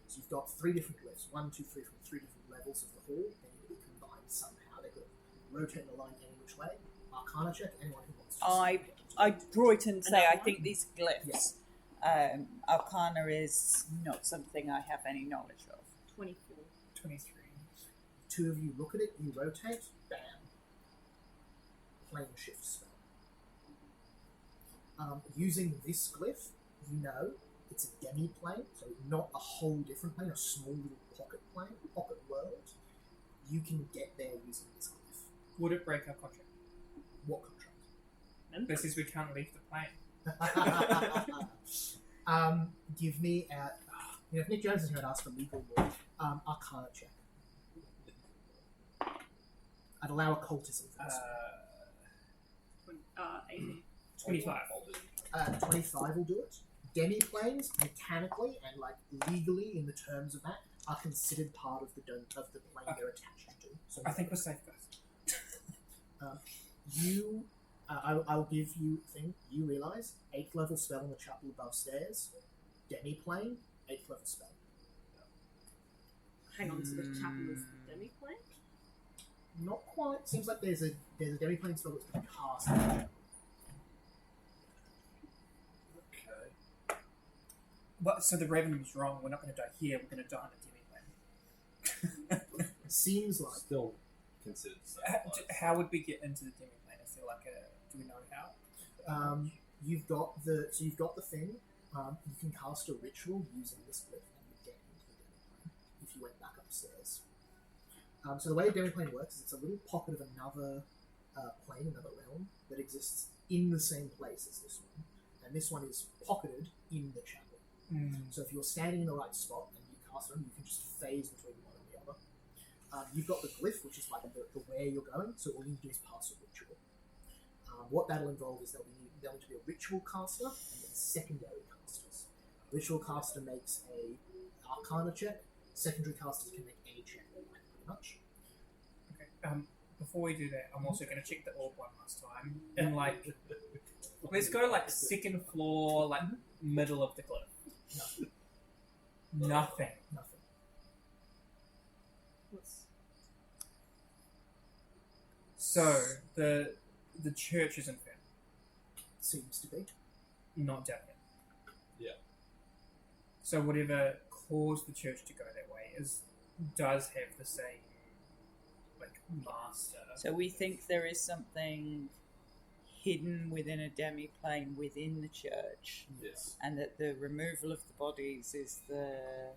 So you've got three different glyphs, 1, 2, 3 from three different levels of the hall, they need to be combined somehow. They could rotate the line any which way. Arcana check, anyone who wants to. I draw it and say, Another I one? think these glyphs, Arcana is not something I have any knowledge of. 24. 23. Two of you look at it, you rotate, bam. Plane shift spell. Using this glyph, you know it's a demi-plane, so not a whole different plane, a small little pocket plane, pocket world. You can get there using this glyph. Would it break our contract? What contract? This is we can't leave the plane. Give me if Nick Jones is here, I'd ask for legal law. Arcana check. I'd allow occultism for this. 18. 25. 25 will do it. Demi-planes, mechanically and like legally in the terms of that, are considered part of the plane they're attached to. So I think we're safe, guys. I'll give you a thing. You realise 8th level spell in the chapel above stairs. Demi-plane, 8th level spell. Hang on, so the chapel is the demi-plane? Not quite. Seems like there's a demi-plane spell that's been cast. Okay. Well, so the revenue's wrong. We're not going to die here. We're going to die on a demi-plane. Seems like Still considered safe. How would we get into the demi-plane? Is there like a... Do we know how? you've got the thing. You can cast a ritual using this glyph and you get into the demi-plane if you went back upstairs. So the way a demi-plane works is it's a little pocket of another plane, another realm that exists in the same place as this one, and this one is pocketed in the chapel. So if you're standing in the right spot and you cast them, you can just phase between one and the other. You've got the glyph, which is like the where you're going, so all you need to do is pass a ritual. What that'll involve is there'll need to be a ritual caster and then secondary casters. Ritual caster makes a Arcana check. Secondary casters can make any check they like, pretty much. Okay. Before we do that, I'm also going to check the orb one last time. And like, let's go like second floor, like middle of the cliff. Nothing. Nothing. So the church is in fair, Seems to be. not down here. Yeah. So whatever caused the church to go that way does have the same like master. So we think there is something hidden within a demi-plane within the church, Yes. and that the removal of the bodies is the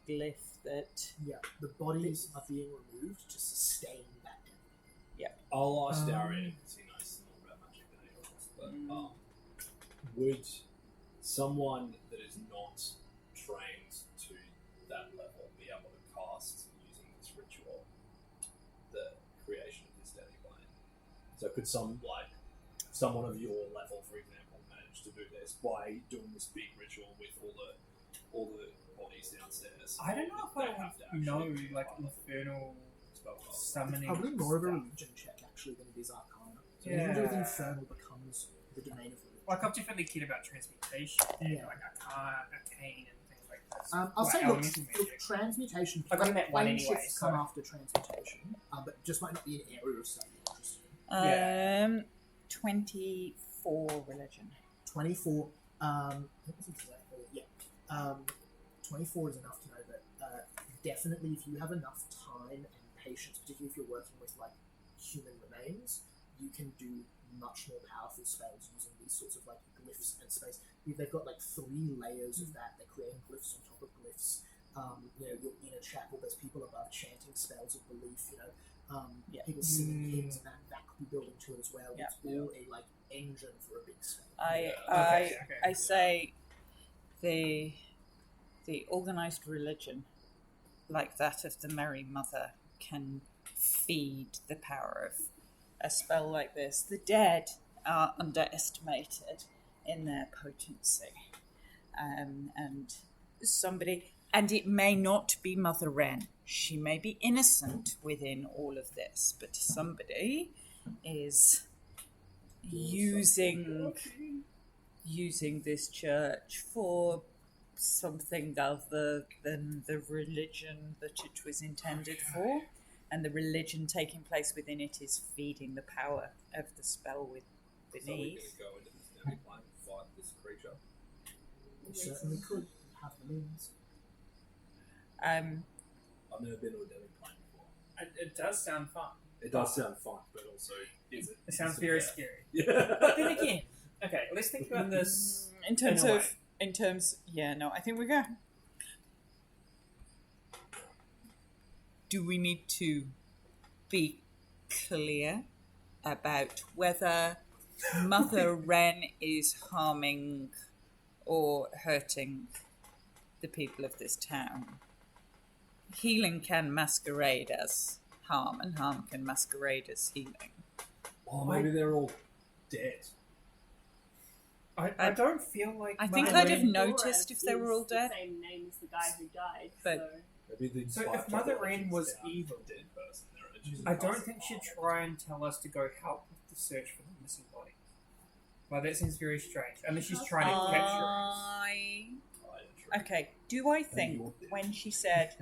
glyph that... Yeah, the bodies are being removed to sustain that demi. I'll ask Darian because he knows more about magic than any of us. But would someone that is not trained to that level be able to cast using this ritual the creation of this demi-plane? So could someone of your level, for example, manage to do this by doing this big ritual with all the bodies downstairs? I don't know if They I have to know actually like fire infernal spellcast. summoning. Probably more of a stuff. religion check actually than it is Arcana. So Yeah. anything to do with infernal becomes the domain of religion. Like I've definitely cared about transmutation and Yeah. like arcane and things like this. I'll Like say, look, elemental look, magic. transmutation, I got him at one plane anyway, shifts so- come after transmutation, but just might not be an area of study you're interested in. Yeah. 24 religion. 24, I think this is exactly, yeah. 24 is enough to know that definitely if you have enough time and patience, particularly if you're working with like human remains, you can do much more powerful spells using these sorts of like glyphs and space. They've got like 3 layers of that. They're creating glyphs on top of glyphs. you're in a chapel, there's people above chanting spells of belief, Yeah. people singing hymns, and that could be building to it as well. Yeah. It's all a engine for a big spell. I say the organised religion like that of the Merry Mother can feed the power of a spell like this. The dead are underestimated in their potency, and it may not be Mother Wren. She may be innocent within all of this, but somebody is using this church for something other than the religion that it was intended for, and the religion taking place within it is feeding the power of the spell beneath. So we're going to go into this enemy plane and fight this creature. You certainly could have the means. I've never been to a demi plane before. It does sound fun. It does sound fun, but also is it? It sounds very scary. Yeah. But then again, okay, let's think about this in terms in a of way. I think we go. Do we need to be clear about whether Mother Wren is harming or hurting the people of this town? Healing can masquerade as harm, and harm can masquerade as healing. Or maybe they're all dead. I don't feel like I think Mother I'd have Wren- noticed if they were all dead. The same name as the guy who died. But- Maybe So if Mother Wren was down evil, a dead person, they're I don't think she'd try and tell us to go help with the search for the missing body. Like, that seems very strange. Unless she's trying to capture us. Okay, do I think when she said,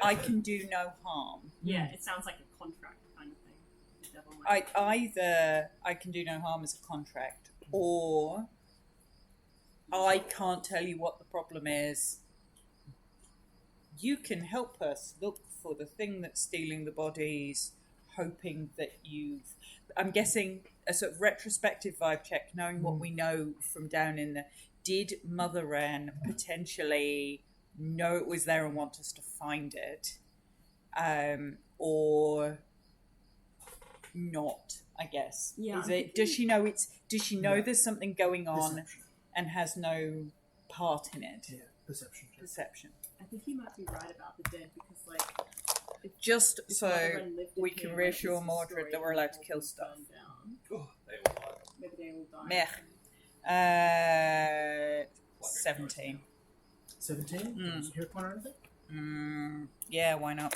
I can do no harm, Yeah, it sounds like a contract kind of thing. The devil might- either I can do no harm as a contract, or I can't tell you what the problem is. You can help us look for the thing that's stealing the bodies, hoping that I'm guessing a sort of retrospective vibe check, knowing what we know from down in the... Did Mother Wren potentially know it was there and want us to find it? Or not, I guess. Yeah, Is I'm it? Does she know there's something going on Perception. and has no part in it? Yeah, perception. Perception. I think you might be right about the dead because, if Just if so Mother Wren lived in we here, can like, reassure this is Mordred story that we're allowed to all kill been stuff. burned down. Oh, they all died. Maybe they all died. Meh. 17. 17? Does it hit one or anything? Yeah, why not?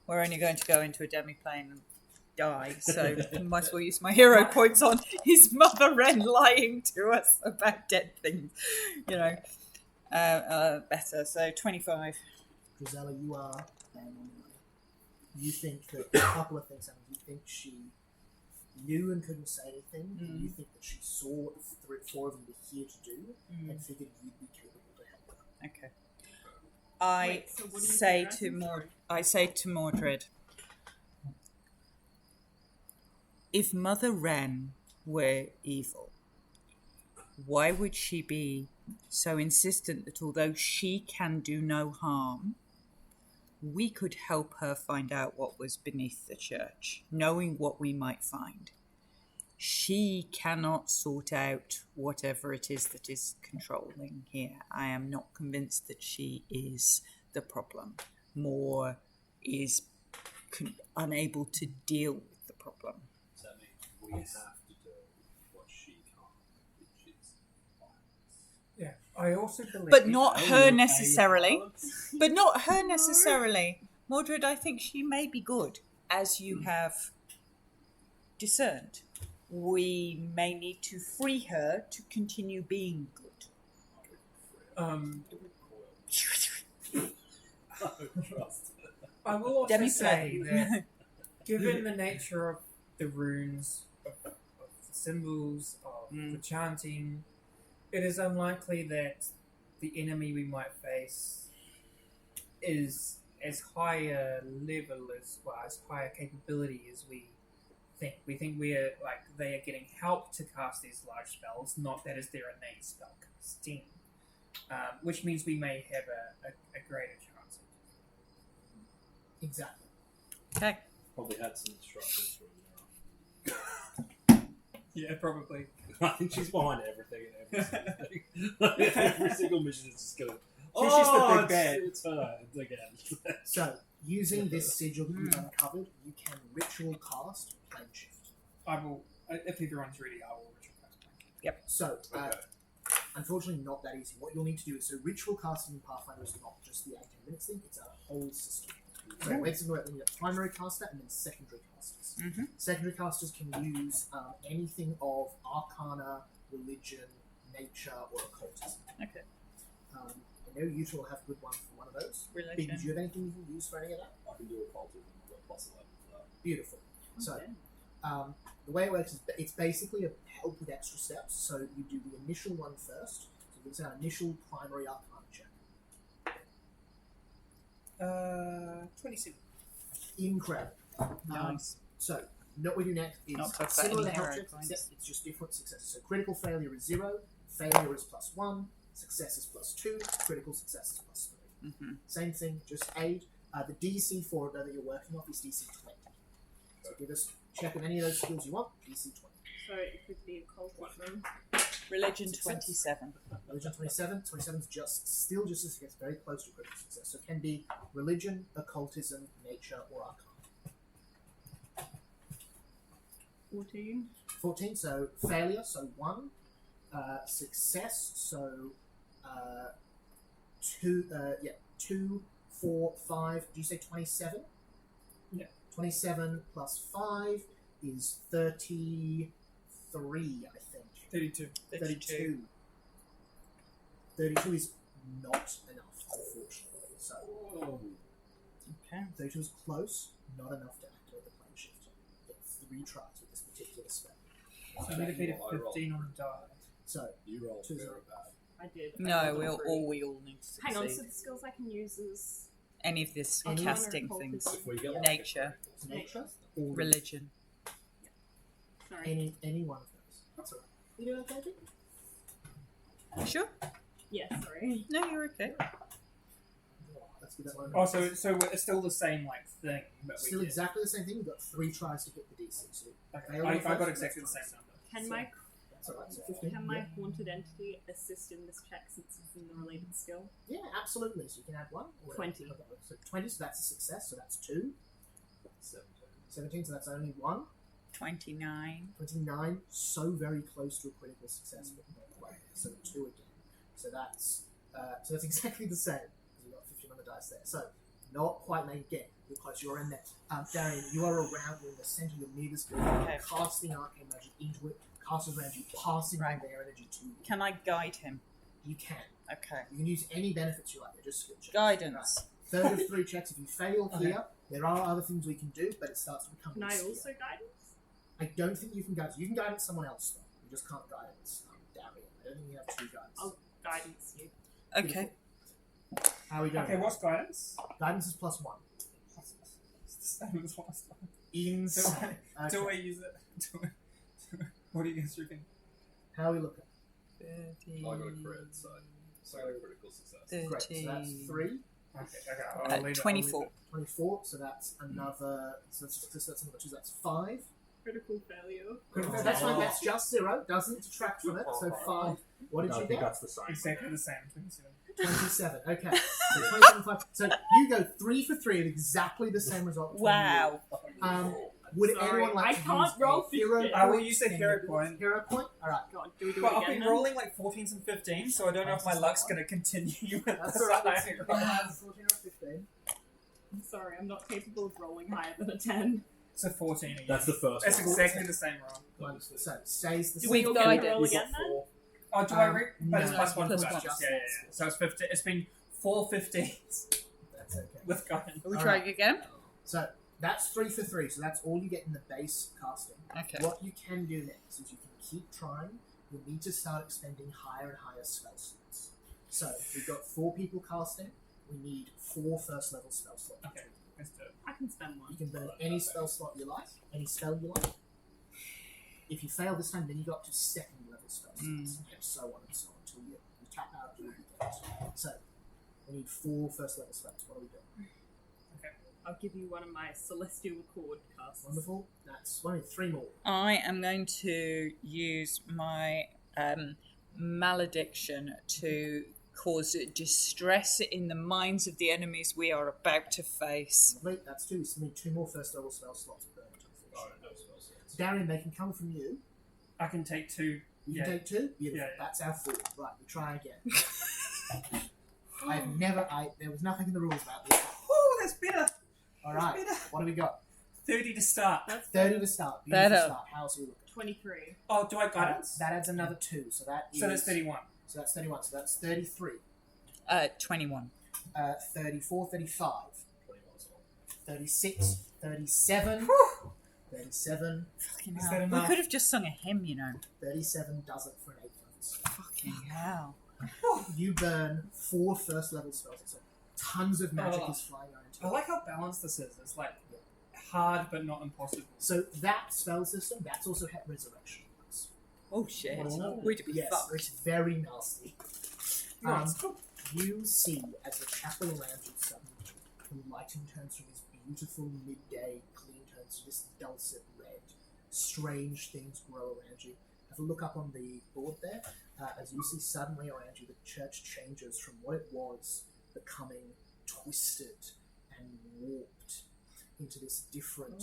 We're only going to go into a demi-plane and die, so might as well use my hero points on his Mother Wren lying to us about dead things. Better. So 25. Drizella, you are bang on the money. You think that a couple of things happened. You think she knew and couldn't say anything. And you think that she saw what the four of you were here to do and figured you'd be capable to help her. Okay. I Wait, so what do you say say, to Razzie? Mordred. I say to Mordred, if Mother Wren were evil, why would she be so insistent that although she can do no harm, we could help her find out what was beneath the church, knowing what we might find? She cannot sort out whatever it is that is controlling here. I am not convinced that she is the problem. More is unable to deal with the problem. So that means we have to do what she can't, which is violence. Yeah, I also believe... But not her necessarily. But not her necessarily. Mordred, I think she may be good, as you have discerned. We may need to free her to continue being good. I will also Demi say plane. that given the nature of the runes, of the symbols, of the chanting, it is unlikely that the enemy we might face is as high a level as high a capability as we think. We think they are getting help to cast these large spells, not that is their innate spell casting. Which means we may have a greater chance of Exactly. Okay. Probably had some instructions from Yeah, probably. I think she's behind everything and every single thing. Every single mission is just going. She's just the big it's, bad. It's her again. So, using this sigil that you've uncovered, you can ritual cast Plane Shift. I will. If everyone's ready, I will ritual cast. So, Okay. unfortunately, not that easy. What you'll need to do is, so ritual casting in Pathfinder is not just the 18 minutes thing, it's a whole system. So, when you have primary caster and then secondary casters. Mhm. Secondary casters can use anything of arcana, religion, nature, or occultism. Okay. I know you two will have a good one for one of those. Big, Religion. do you have anything you can use for any of that? I can do a cultism and get plus 11 for that. Beautiful. So, Okay. the way it works is it's basically a help with extra steps. So you do the initial one first. So it's our initial primary arcana check. 27. Incredible. Nice. So what we do next is Not talk about similar to any health hero checks, points. except it's just different successes. So critical failure is 0, failure is +1, success is +2, critical success is +3. Mhm. Same thing, just aid. The DC for it though that you're working off is DC 20. So give us check on any of those skills you want. DC 20. So it could be occultism. Religion Success. 27. Religion 27. 27 is still just a success, very close to critical success. So it can be religion, occultism, nature, or arcana. 14. 14, so failure, so 1. Success, so 2, 4, 5. Do you say 27? Yeah. 27 plus 5 is 33, I think. 32. 32. 32 is not enough, unfortunately. So Okay. 32 is close, not enough to activate the plane shift. Get 3 tries with this particular spell. So I need a 15 on the die. So You roll Two. very bad. I did. No, we all need to Hang on, so succeed. the skills I can use is Any of this Any casting one or things. occultism? If we get Nature. nature or Religion. Sorry. any one of those. That's alright. You doing okay, Vic? You sure? Yeah, sorry. No, you're okay. Let's give that one. Oh, so it's still the same like thing, but Still we get. exactly the same thing. We've got 3 tries to hit the DC. So Okay. I got exactly the same number. Can my that's alright. So 15. can my haunted entity assist in this check since it's in the related skill? Yeah, absolutely. So you can add 1. or 20. Okay, so 20, so that's a success. So that's 2. 17. 17, so that's only 1. 29. 29, so very close to a critical success, but not quite. So 2 again. So that's exactly the same. You've got 15 on the dice there. So not quite made again. You're close. You're in there. Darian, you are around. You're in the center. You're near this building. Okay. Casting arcane magic into it. Casters around you, passing Right. their energy to you. Can I guide him? You can. Okay. You can use any benefits you like. They're just skill checks. Guidance. Right. Third of 3 checks. If you fail here, there are other things we can do, but it starts to become. Can I riskier. also guidance? I don't think you can guide. You can guidance someone else though. You just can't guidance Darian. I don't think you have 2 guidance. I'll guidance you. Okay. How are we going? Okay, what's guidance? Guidance is +1. It's the same as last time. Inside. Do I Okay. use it? What do you guys reckon? How are we looking? 30. I got a crit, so I got a critical success. Great. So that's 3. Okay, I'll leave it. 24. 24. So that's another. So that's another 2. So that's 5. Critical failure. Critical. That's fine. That's just 0. Doesn't detract from it. So 5. What did No, I you think get? that's the same. Exactly the same. 27. 27. Okay. So 27, 5. So you go 3 for 3 at exactly the same result. Wow. Would Sorry, anyone like I to can't use roll a hero? 50. I will point? use a Can hero you- point. Hero point. All right. God, do we do But it I've again been then? rolling like 14s and 15s, so I don't know if my luck's going to continue with That's this all right. high roll. 14 or 15. I'm sorry, I'm not capable of rolling higher than a 10. So 14 again. That's the first That's one. exactly the same roll. Wonderful. So stays the Do same. we all get guided. to roll We've again got then? 4. Oh, do I No, but it's plus 1 plus for one. guidance. Yeah. So it's 50. It's been 4 15s That's okay. with guidance. Are we All trying again? So that's 3 for 3. So that's all you get in the base casting. Okay. What you can do next is you can keep trying. You'll need to start expending higher and higher spell slots. So we've got 4 people casting. We need 4 first level spell slots. Okay, let's do it. I can spend You one. can burn any spell slot you like, any spell you like. If you fail this time, then you go up to 2nd level spell slots, and so on and so on until you tap out. You get. So we need 4 first level spells. What are we doing? I'll give you one of my celestial chord casts. Wonderful. That's only 3 more. I am going to use my malediction to cause distress in the minds of the enemies we are about to face. Wait, that's 2. So you need 2 more first level spell slots burned. Oh, no spell slots. Darian, they can come from you. I can take 2. You can take 2? Beautiful. Yeah. That's our 4. Right, we try again. There was nothing in the rules about this. Oh, that's better. Alright, That's better. what do we got? 30 to start. That's 30 to start. Beautiful Better. start. How's we looking? 23. Oh, do I guidance? That adds another 2, so that is... So that's 31. So that's 31, so that's 33. 21. 34, 35. 21 as well. 36, 37. 37. Fucking Is hell. that We enough? could have just sung a hymn, you know. 37 does it for an 8 points. Fucking hell. You burn 4 first level spells, so tons of magic Oh. is flying around. I like how balanced this is. It's like hard but not impossible. So that spell system, that's also had resurrection. Oh shit. Oh. We'd be Yes, fucked. it's very nasty. No, it's cool. You see, as the chapel around you suddenly, the lighting turns from this beautiful midday clean tones to this dulcet red. Strange things grow around you. Have a look up on the board there. As you see suddenly around you, the church changes from what it was, becoming twisted and warped into this different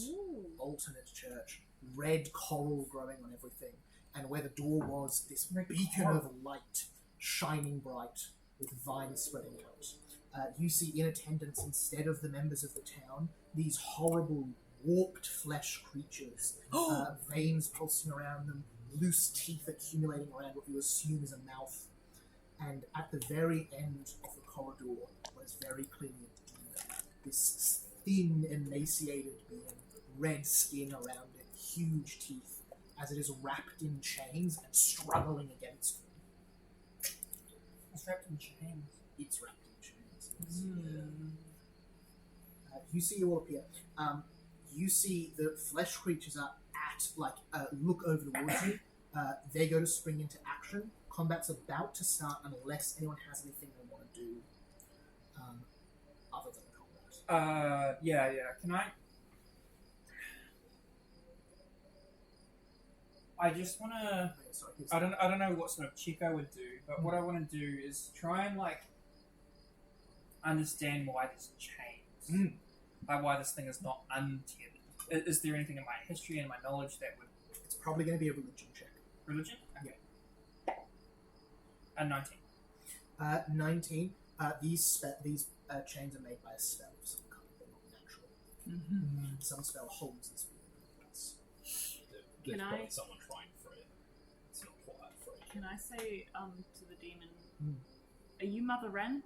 alternate church. Red coral growing on everything. And where the door was, this beacon of light shining bright with vines spreading out. You see in attendance, instead of the members of the town, these horrible warped flesh creatures, veins pulsing around them, loose teeth accumulating around what you assume is a mouth. And at the very end of the corridor, what is very clearly a demon, this thin, emaciated being, red skin around it, huge teeth, as it is wrapped in chains and struggling against them. It's wrapped in chains. It's wrapped in chains. You see you all appear. You see the flesh creatures are look over towards you. They go to spring into action. Combat's about to start unless anyone has anything they want to do other than combat. Yeah. Can I just want to... Okay, sorry, here's- I don't know what sort of check I would do, but what I want to do is try and, understand why this changed. Like, why this thing is not untethered. Is there anything in my history and my knowledge that would... It's probably going to be a religion check. Religion? Okay. And 19. 19. These chains are made by a spell of some kind. They're not natural. Some spell holds this being. There's Can probably I- someone trying to free it. It's not quite free. Can I say to the demon, are you Mother Wren?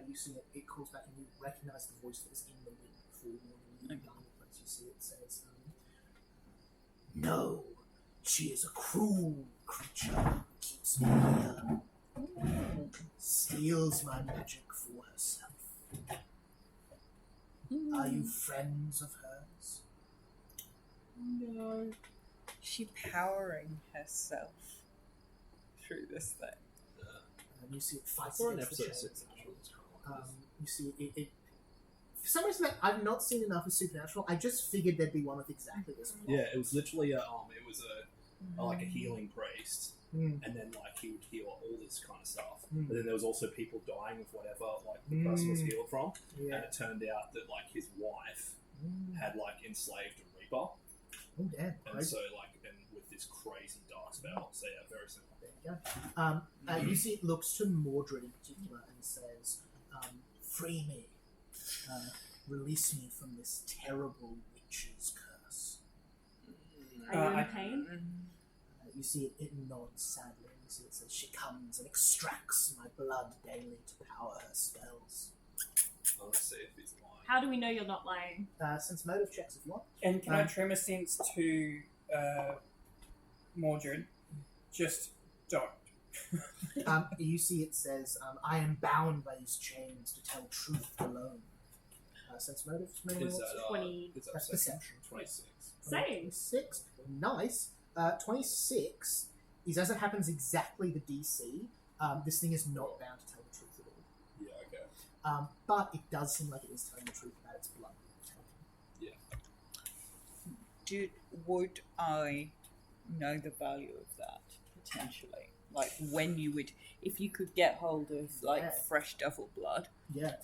You see it calls back and you recognize the voice that is in the wind before warning you down the place. You see it says, no, she is a cruel creature, keeps me here, steals my magic for herself. Are you friends of hers? No. She powering herself through this thing. And you see it fights For an against the episode chains. 6, actually, it's kind of like this. You see it. For some reason, I've not seen enough of Supernatural. I just figured there'd be one with exactly this plot. Yeah, it was literally a healing priest, and then he would heal all this kind of stuff. But then there was also people dying of whatever the person was healed from, and it turned out that his wife had enslaved a reaper, Oh damn! and Crazy. so and with this crazy dark spell. So yeah, very similar. There you go. You see, it looks to Mordred in particular and says, "Free me, release me from this terrible witch's curse." Are you in pain? You see it nods sadly. You see it says, "She comes and extracts my blood daily to power her spells." Let's see if he's lying. How do we know you're not lying? Since motive checks, if you want. And can I tremor sense to Mordred? Just don't. You see it says, "I am bound by these chains to tell truth alone." Sense motive. Is that 20. Is that That's perception. 26. Same. 26. Nice. 26 is as it happens exactly the DC. This thing is not bound to tell the truth at all. Yeah, okay. But it does seem like it is telling the truth about its blood. Would I know the value of that potentially? Like when you would, if you could get hold of like fresh devil blood. Yeah.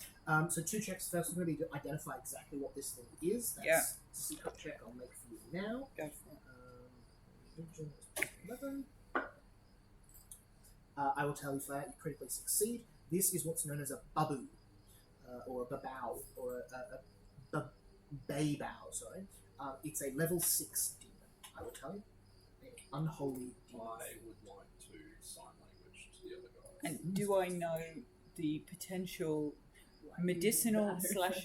So 2 checks. First, I'm going to be to identify exactly what this thing is. That's a secret check I'll make for you now. Go for it. 11. I will tell you flat. You critically succeed. This is what's known as a babu, or a babao, or a baybao. Sorry. It's a level 6 demon. I will tell you. An unholy demon. I would like to sign language to the other guys. And do I know the potential medicinal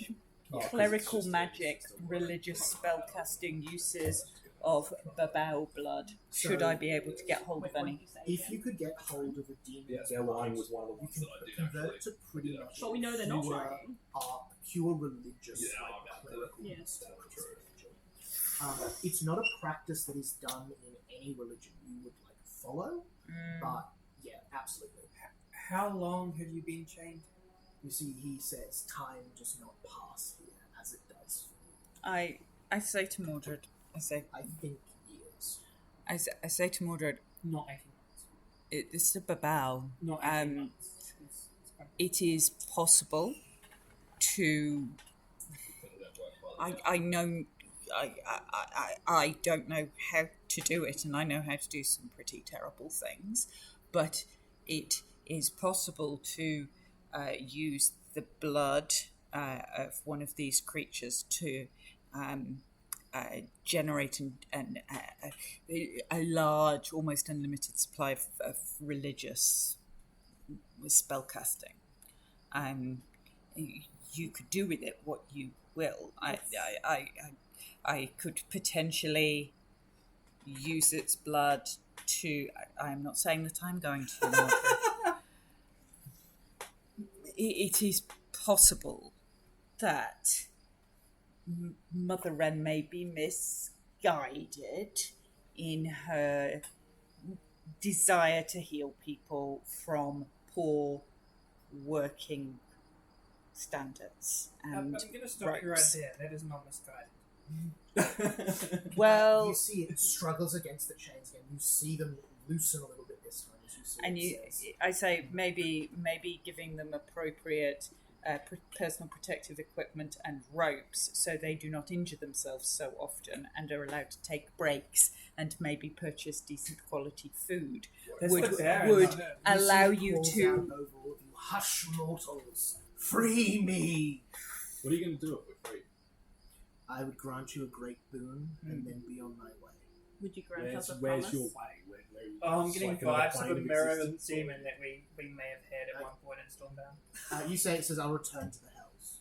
/ clerical magic, religious spellcasting uses of babao blood? Should I be able to get hold of any? If you could get hold of a demon, Yeah, wine was one of the you ones can that I did convert actually. to pretty much. But we know they're not pure trying. pure religious. Yeah, clerical Yeah. spell religion. It's not a practice that is done in any religion you would like follow, but yeah, absolutely. How long have you been chained? You see, he says time does not pass here as it does. I say to Mordred, I say years. I say to Mordred, Not 18 months. it's a babao. Not 18 months. It is possible to. I know. I don't know how to do it, and I know how to do some pretty terrible things, but it is possible to use the blood of one of these creatures to generate a large, almost unlimited supply of religious spellcasting. You could do with it what you will. I could potentially use its blood to. I'm not saying that I'm going to. It is possible that Mother Wren may be misguided in her desire to heal people from poor working standards and I'm going to stop you right there. That is not misguided. Well, you see it struggles against the chains again. You see them loosen a little bit this time. As you see and I say maybe giving them appropriate personal protective equipment and ropes so they do not injure themselves so often and are allowed to take breaks and maybe purchase decent quality food would allow you to. Hush, mortals, free me. What are you going to do if we're free? I would grant you a great boon and then be on my way. Would you grant us a Where's promise? your way? I'm getting like another vibes of plane a of mirror existence, demon that we may have had at one point in Stormbound. You say it says, I'll return to the hells.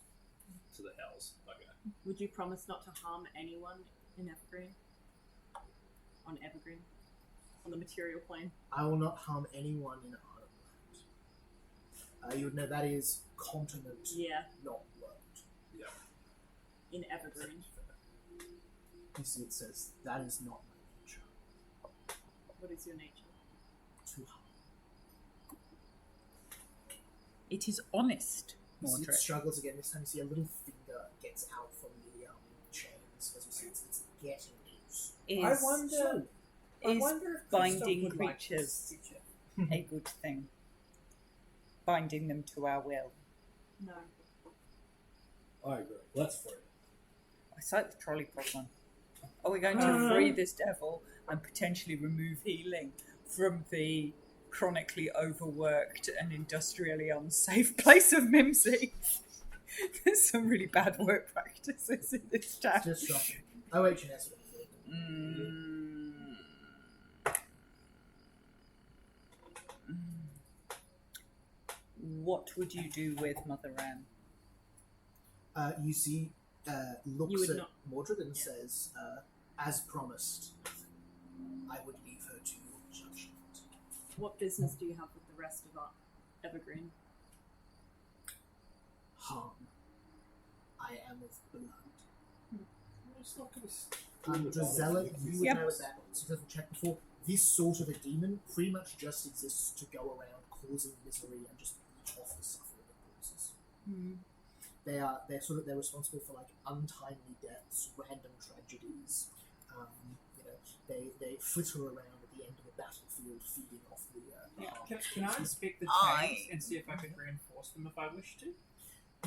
To the hells. Okay. Would you promise not to harm anyone in Evergreen? On Evergreen? On the material plane? I will not harm anyone in Arnhem Land. You would know that is continent, Yeah, not world. Yeah. in Evergreen. You see it says, that is not my nature. What is your nature? To harm. It is honest, You see it Mordred. struggles again. This time you see a little finger gets out from the chains. As you see it's getting loose. I wonder Is if binding Christoph would like creatures this feature. a good thing? Binding them to our will. No. I agree. Let's free. I cite the trolley problem. Are we going to free this devil and potentially remove healing from the chronically overworked and industrially unsafe place of Mimsy? There's some really bad work practices in this town. Just shocking. OH&S. What would you do with Mother Wren? You see, You looks would at not- Mordred and says, as promised, I would leave her to your judgment. What business do you have with the rest of Evergreen? Harm. I am of blood. It's not going to Drizella, you would Yep. know with that successful check before, this sort of a demon pretty much just exists to go around causing misery and just eat off the suffering it causes. They're responsible for like untimely deaths, random tragedies. They flitter around at the end of the battlefield, feeding off the. Can I inspect the chains and see if I could reinforce them if I wish to?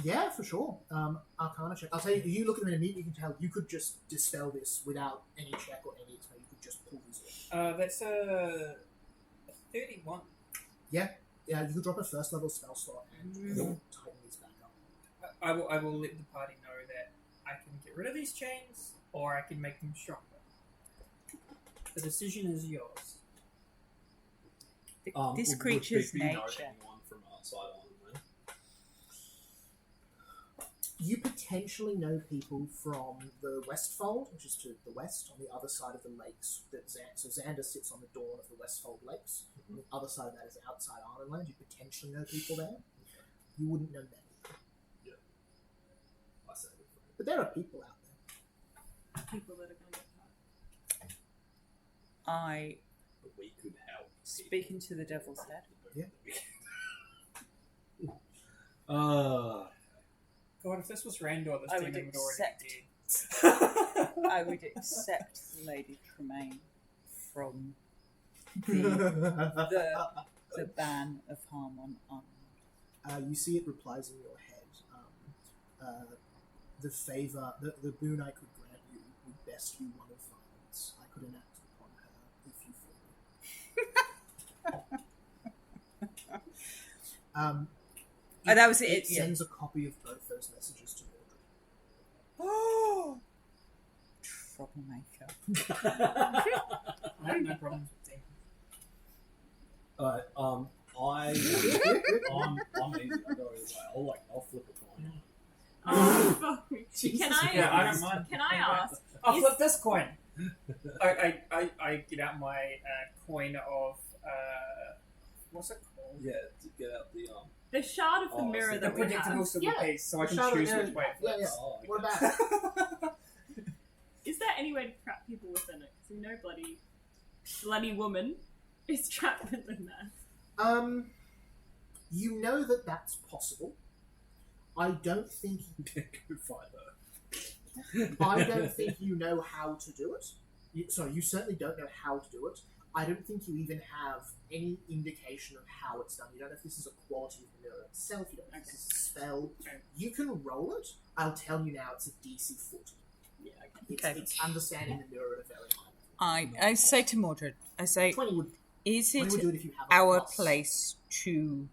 Yeah, for sure. Arcana check. I'll tell you. You look at them in a meet, you can tell you could just dispel this without any check or any experience. You could just pull these off. That's a 31. Yeah, you could drop a first level spell slot and tighten these back up. I will let the party know that I can get rid of these chains or I can make them stronger. The decision is yours. This would creature's Bigby know nature. anyone from outside Island then? You potentially know people from the Westfold, which is to the west, on the other side of the lakes. So Xander sits on the dawn of the Westfold Lakes. On the other side of that is outside Ironland. You potentially know people there. You wouldn't know many. I say it. But there are people out there. People that are going to get hurt. But we could help. Speaking to the devil's head. Yeah. God, if this was Randor, this I demon would would already accept. be I would accept Lady Tremaine from the ban of harm on armor. You see it replies in your head. The favor, the boon I could grant you would best be one of violence. I could enact it upon her if you feel That was it it. Yeah. sends a copy of both those messages to Mordred. Oh, troublemaker. I have no problems with demons. I'm easy. I go either way. I'll flip a coin. Oh, fuck me. Jesus Can I? Yeah, I don't mind. Can I ask? I'll flip this coin. I get out my coin of what's it called? Yeah, to get out the The shard of the mirror The that we predictable have. silver Yeah. piece, so I can Shard of choose the which mirror. way it Yeah, flips. Oh, okay. What about it? Is there any way to trap people within it? Because we know bloody woman is trapped within there. You know that that's possible. I don't think Go fight her. I don't think you know how to do it. You certainly don't know how to do it. I don't think you even have any indication of how it's done. You don't know if this is a quality of the mirror itself. You don't know if this is a spell. You can roll it. I'll tell you now, it's a DC 40. Yeah, It's understanding the mirror at a very high level. I say to Mordred, 20 would, is 20 it would do it if you have a our plus place to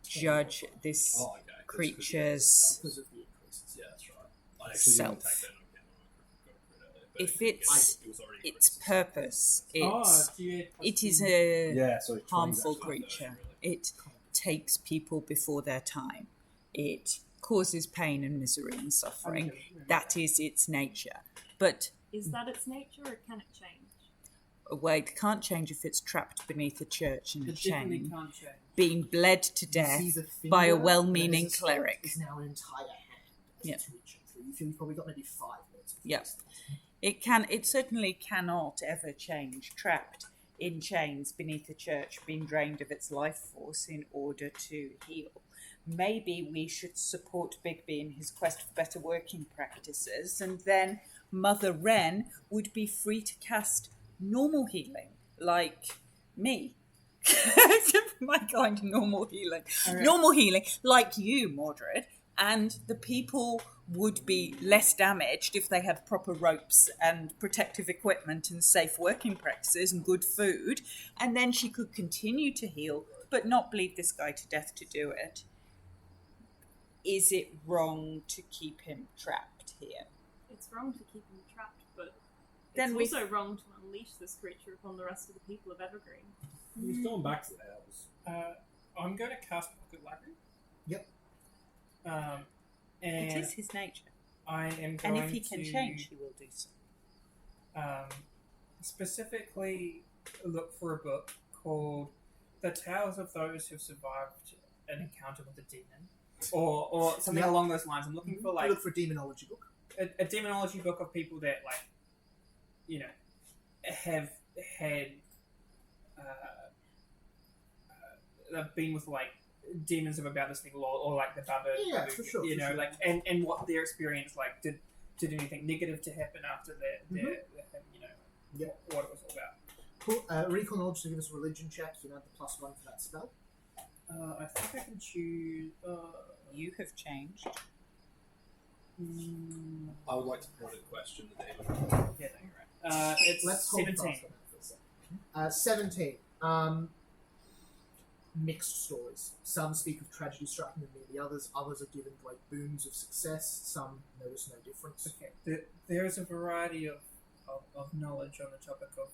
judge this Oh, okay. creature's because of the increases. Yeah, that's right. I actually Self. didn't take that into account when I got it earlier, but if it it's was already its increased. purpose, it is a Yeah, so 20 harmful actually creature. really. It takes people before their time. It causes pain and misery and suffering. That is its nature. But Is that its nature, or can it change? it can't change if it's trapped beneath a church in a It definitely chain, can't change. being bled to You death see the by a finger, well-meaning that is a cleric. Is now an entire hand as Yeah. it's reaching through. You feel you've probably got maybe 5 minutes. before Yeah. this starts. It certainly cannot ever change, trapped in chains beneath a church, being drained of its life force in order to heal. Maybe we should support Bigby in his quest for better working practices, and then Mother Wren would be free to cast normal healing, like me. My kind of normal healing. Okay. Normal healing, like you, Mordred, and the people would be less damaged if they had proper ropes and protective equipment and safe working practices and good food, and then she could continue to heal but not bleed this guy to death to do it. Is it wrong to keep him trapped here? It's wrong to keep him trapped, but Then it's also wrong to unleash this creature upon the rest of the people of Evergreen. He's going back to the house. I'm going to cast Pocket Library. Yep. And It is his nature. I am And going if he can to change, he will do so. Specifically look for a book called The Tales of Those Who've Survived an Encounter with a Demon. Or something Yep. along those lines. I'm looking for You like look for a demonology book. a demonology book of people that have had I've been with like demons of about this thing or like the Baba, Yeah, for sure, you for know, sure. like and what their experience like did anything negative to happen after their you know, Yeah. what it was all about. Cool. Recall knowledge to give us a religion check. You know the +1 for that spell. I think I can choose. You have changed. I would like to point a question to David. Yeah, no, you're right. It's Let's hold 17. fast on that for a second. 17. Mixed stories. Some speak of tragedy striking them near the others. Others are given great boons of success. Some notice no difference. Okay, there is a variety of knowledge on the topic of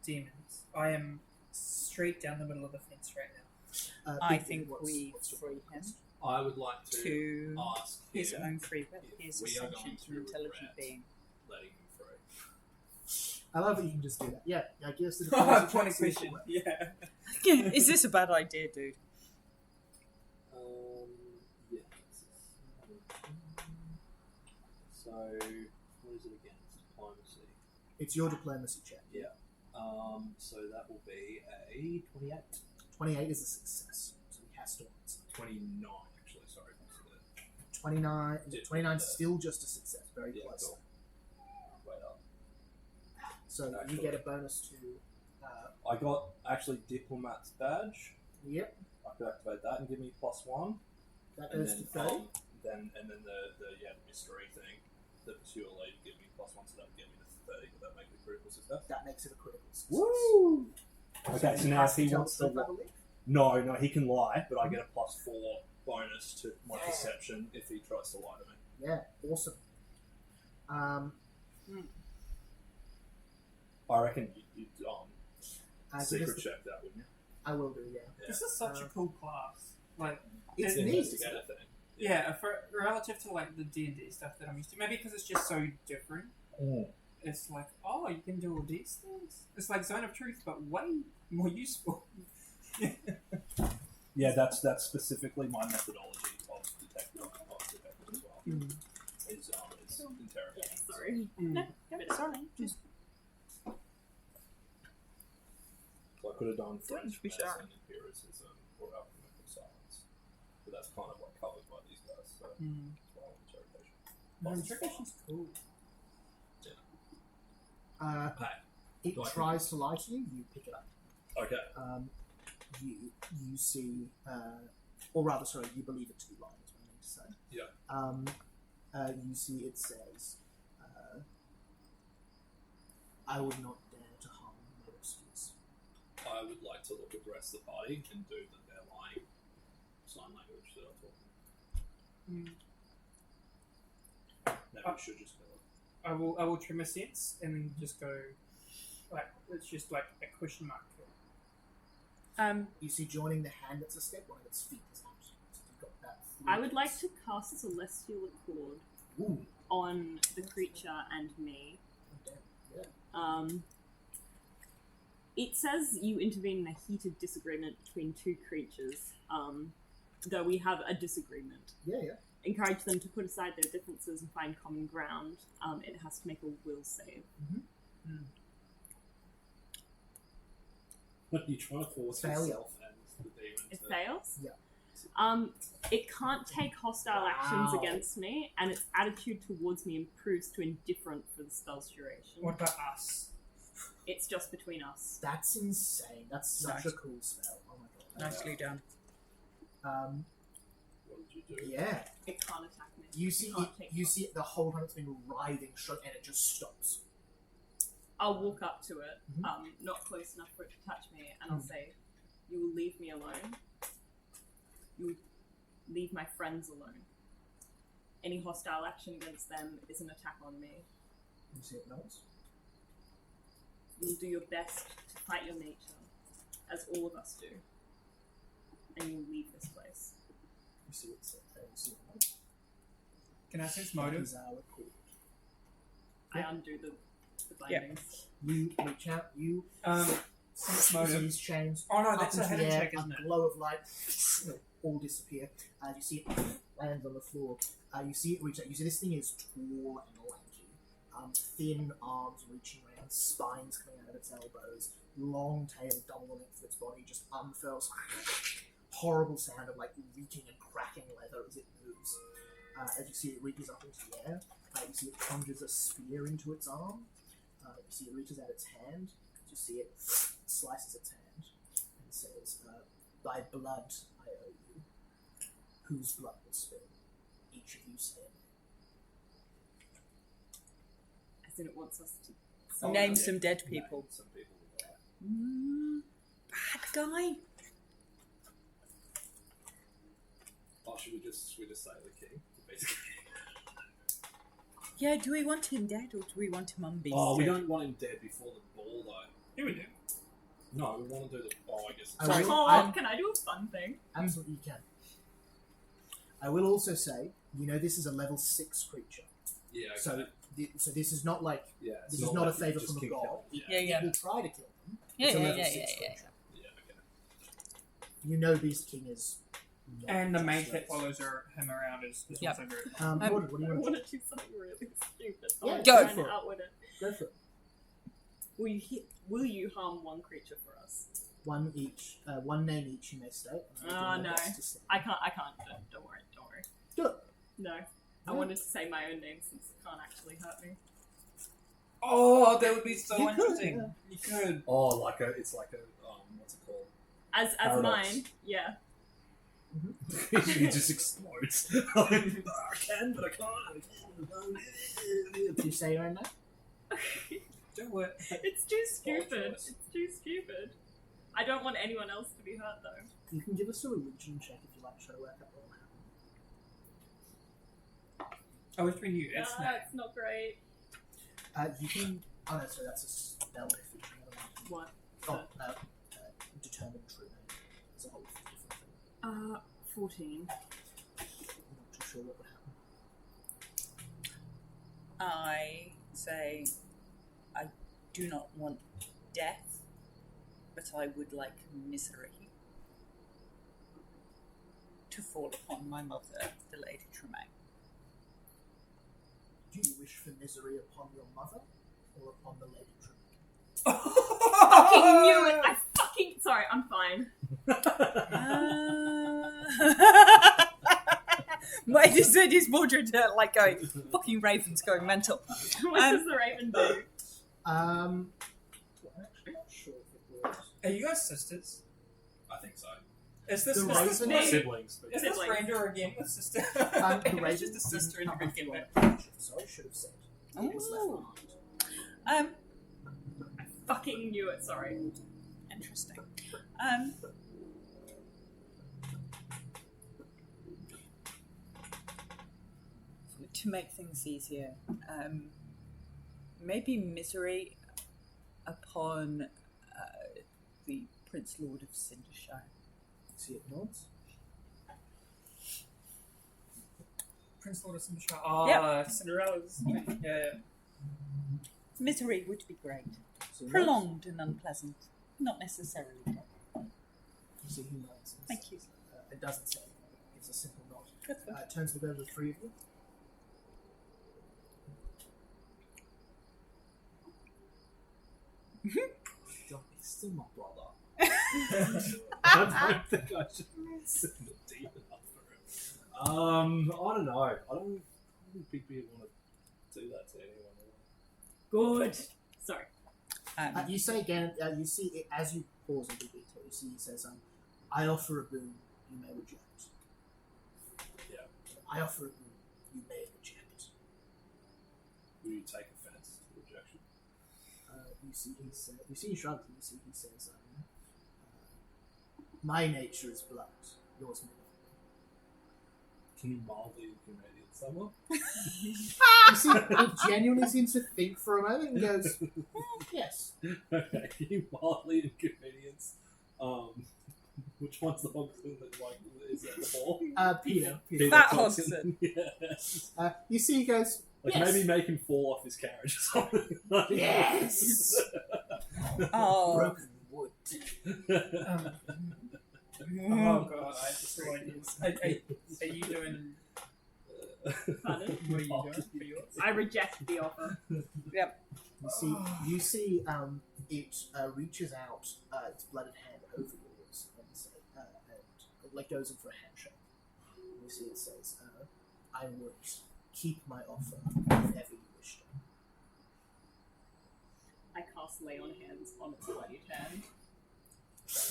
demons. I am straight down the middle of the fence right now. I Big think Ben, we what's your free him request? I would like to ask his him own free will. if He is a we are going sentient to and intelligent regret being. letting him free. I love that you can just do that. Yeah, give us the Oh, diplomacy 20 check, see if it question. works. Yeah. Is this a bad idea, dude? Yeah. So, what is it again? It's diplomacy. It's your diplomacy check. So that will be a 28. 28 is a success, so he has to answer. 29, actually, sorry. 29. Yeah, 29 is yeah. still just a success. Very Yeah, close. cool. Wait up. So you Actually. get a bonus to. I got actually Diplomat's badge. Yep, I could activate that and give me +1. that And goes then, to 30. then the mystery thing, the pursuer lead, give me +1, so that would get me to 30. Would that make it a critical success? That makes it a critical success. Woo! Okay, so you now have if he tell wants the to truth, I believe. No, he can lie, but I get a +4 bonus to my perception if he tries to lie to me. Yeah, awesome. I reckon you'd Give secret us the- check that, wouldn't you? I will do, yeah. Yeah. This is such a cool class. Like, It's it- neat. Investigator thing. yeah, for relative to like the D&D stuff that I'm used to. Maybe because it's just so different. It's like, oh, you can do all these things. It's like Zone of Truth, but way more useful. Yeah, that's specifically my methodology of detective as well. Is interrogation. Yeah, sorry. Mm. Sorry, just So I could have done French be medicine, sorry. empiricism, or alchemical science, but that's kind of like covered by these guys. So Mm. it's well interrogation. Interrogation's cool. Hey, It Do I tries to lie to you, you pick it up. okay. You see, or rather, sorry, you believe it to be lying, is what I mean to say. Yeah. You see it says, I would not dare to harm my rescuers. I would like to look at the rest of the party and do the they're lying sign language that I'm talking. Maybe we should just go. I will trim a sense and then just go like it's just like a question mark. You see joining the hand that's a step, one of its feet is out. So you've got that. I would like to cast Celestial Accord Ooh, on the creature and me. yeah. It says you intervene in a heated disagreement between two creatures, though we have a disagreement. Yeah. Encourage them to put aside their differences and find common ground. It has to make a will save. What are you trying to force Failure. yourself and the demon It to- fails? Yeah. It can't take hostile actions Wow. against me, and its attitude towards me improves to indifferent for the spell's duration. What about us? It's just between us. That's insane. That's such Nice. a cool spell. Oh my god. nicely done. What did you do? Yeah. It can't attack me. You see, Can't take you see it the whole time it's been writhing, and it just stops. I'll walk up to it, Mhm. not close enough for it to touch me, and I'll say, "You will leave me alone. You will leave my friends alone. Any hostile action against them is an attack on me. You see it nods. You will do your best to fight your nature, as all of us do, and you will leave this place." You see it. You see it nods. Can I sense That motive? is our accord. I undo the bindings. You reach out. You Sense see motive. these chains. Oh no, Up that's a into hidden the air, check, isn't a it? glow of light, all disappear. You see it lands on the floor. You see it reach out. You see this thing is tall and lanky. thin arms reaching around, spines coming out of its elbows, long tail double the length of its body, just unfurls. Horrible sound of like reeking and cracking leather as it moves. As you see it reaches up into the air, you see it conjures a spear into its arm. You see it reaches out its hand. You see it slices its hand and says, "By blood I owe you. Whose blood will spill? Each of you say it." As in it wants us to Name some dead people. Some people will die. Bad guy. Oh, should we just say the king? Basically. Yeah, do we want him dead or do we want him unbeasted? Oh, we don't want him dead before the ball, though. Yeah, we do. No, we want to do the. Oh, I guess. I will- Oh, can I do a fun thing? Absolutely, you can. I will also say, this is a level 6 creature. Yeah. Okay. So this is not like yeah. it's this is not a like you favour just from a can god. kill him. Yeah. We'll try to kill them. Yeah, It's a yeah, level yeah, 6 yeah, creature. Yeah. Okay. Beast King is. not And the just mage that level follows him around is Yep. also very. 6. What do I you want to do? want to do something really stupid. Yeah, I'm go trying for to it. outwit it. Go for it. Will you harm one creature for us? One each. One name each. You may state. and I'll do my No. best to say. I can't. Don't worry. Do it. No. I No. wanted to say my own name since it can't actually hurt me. Oh, that would be so You could, interesting. yeah. You could. Oh, it's like a what's it called? As Paradox. mine, yeah. It just explodes. I can, but I can't. Do you say your own name? Do it. It's too stupid. choice. It's too stupid. I don't want anyone else to be hurt though. You can give us a religion check if you like to try to work out what will happen. Oh, it's been you. It's not. It's not great. You can. Oh no, sorry, that's a spell feature. What? Determine true name. It's a whole different thing. 14. I'm not too sure what would happen. I say I do not want death, but I would like misery to fall upon my mother, the Lady Tremaine. Do you wish for misery upon your mother or upon the Lady Tremaine? Fucking knew it! I fucking. Sorry, I'm fine. My decision is Mordred like going fucking Raven's going mental. What does the raven do? I'm actually not sure if it works. Are you guys sisters? I think so. Is this The is this Raven- me? Siblings. But Is this Siblings. Randor again with sister? The It's Raven just a sister in didn't a come good up kid. with one. Sorry, should have said. It is left Oh. behind. Fucking knew it, sorry. Interesting. To make things easier, maybe misery upon the Prince Lord of Cindershire. See it nods. Prince Lord of Cinderella. Oh, Yep. Cinderella's. Yeah. Misery would be great. So he nods. Prolonged and unpleasant. Not necessarily death. You see he nods. Thank you. It doesn't say anything. It gives a simple nod. That's fine. It turns to go to the three of you. John is still my brother. I don't think I should send a demon up for it. I don't know. I don't think people want to do that to anyone. Good. Sorry. You say again, you see it as you pause a bit, you see he says, I offer a boon you may reject. Yeah. I offer a boon you may reject. Will you take offense to rejection? You see he shrugs and you see he says, my nature is blood, yours may not. Can you mildly inconvenience someone? You see, he genuinely seems to think for a moment and goes, yes. Okay, can you mildly inconvenience? Which one's the Hodgson that like is at the hall? Peter. Fat Hodgson. Hodgson. Yeah. You see he goes, Like yes. maybe make him fall off his carriage or something. Like, Yes. Oh. Broken wood. Oh god, I have no ideas. Are you doing? Pardon? What are you doing for yours? I reject the offer. You see, it reaches out its blooded hand over yours and like goes in for a handshake. You see, it says, "I would keep my offer if ever you wish to." I cast Lay on Hands on its bloody hand.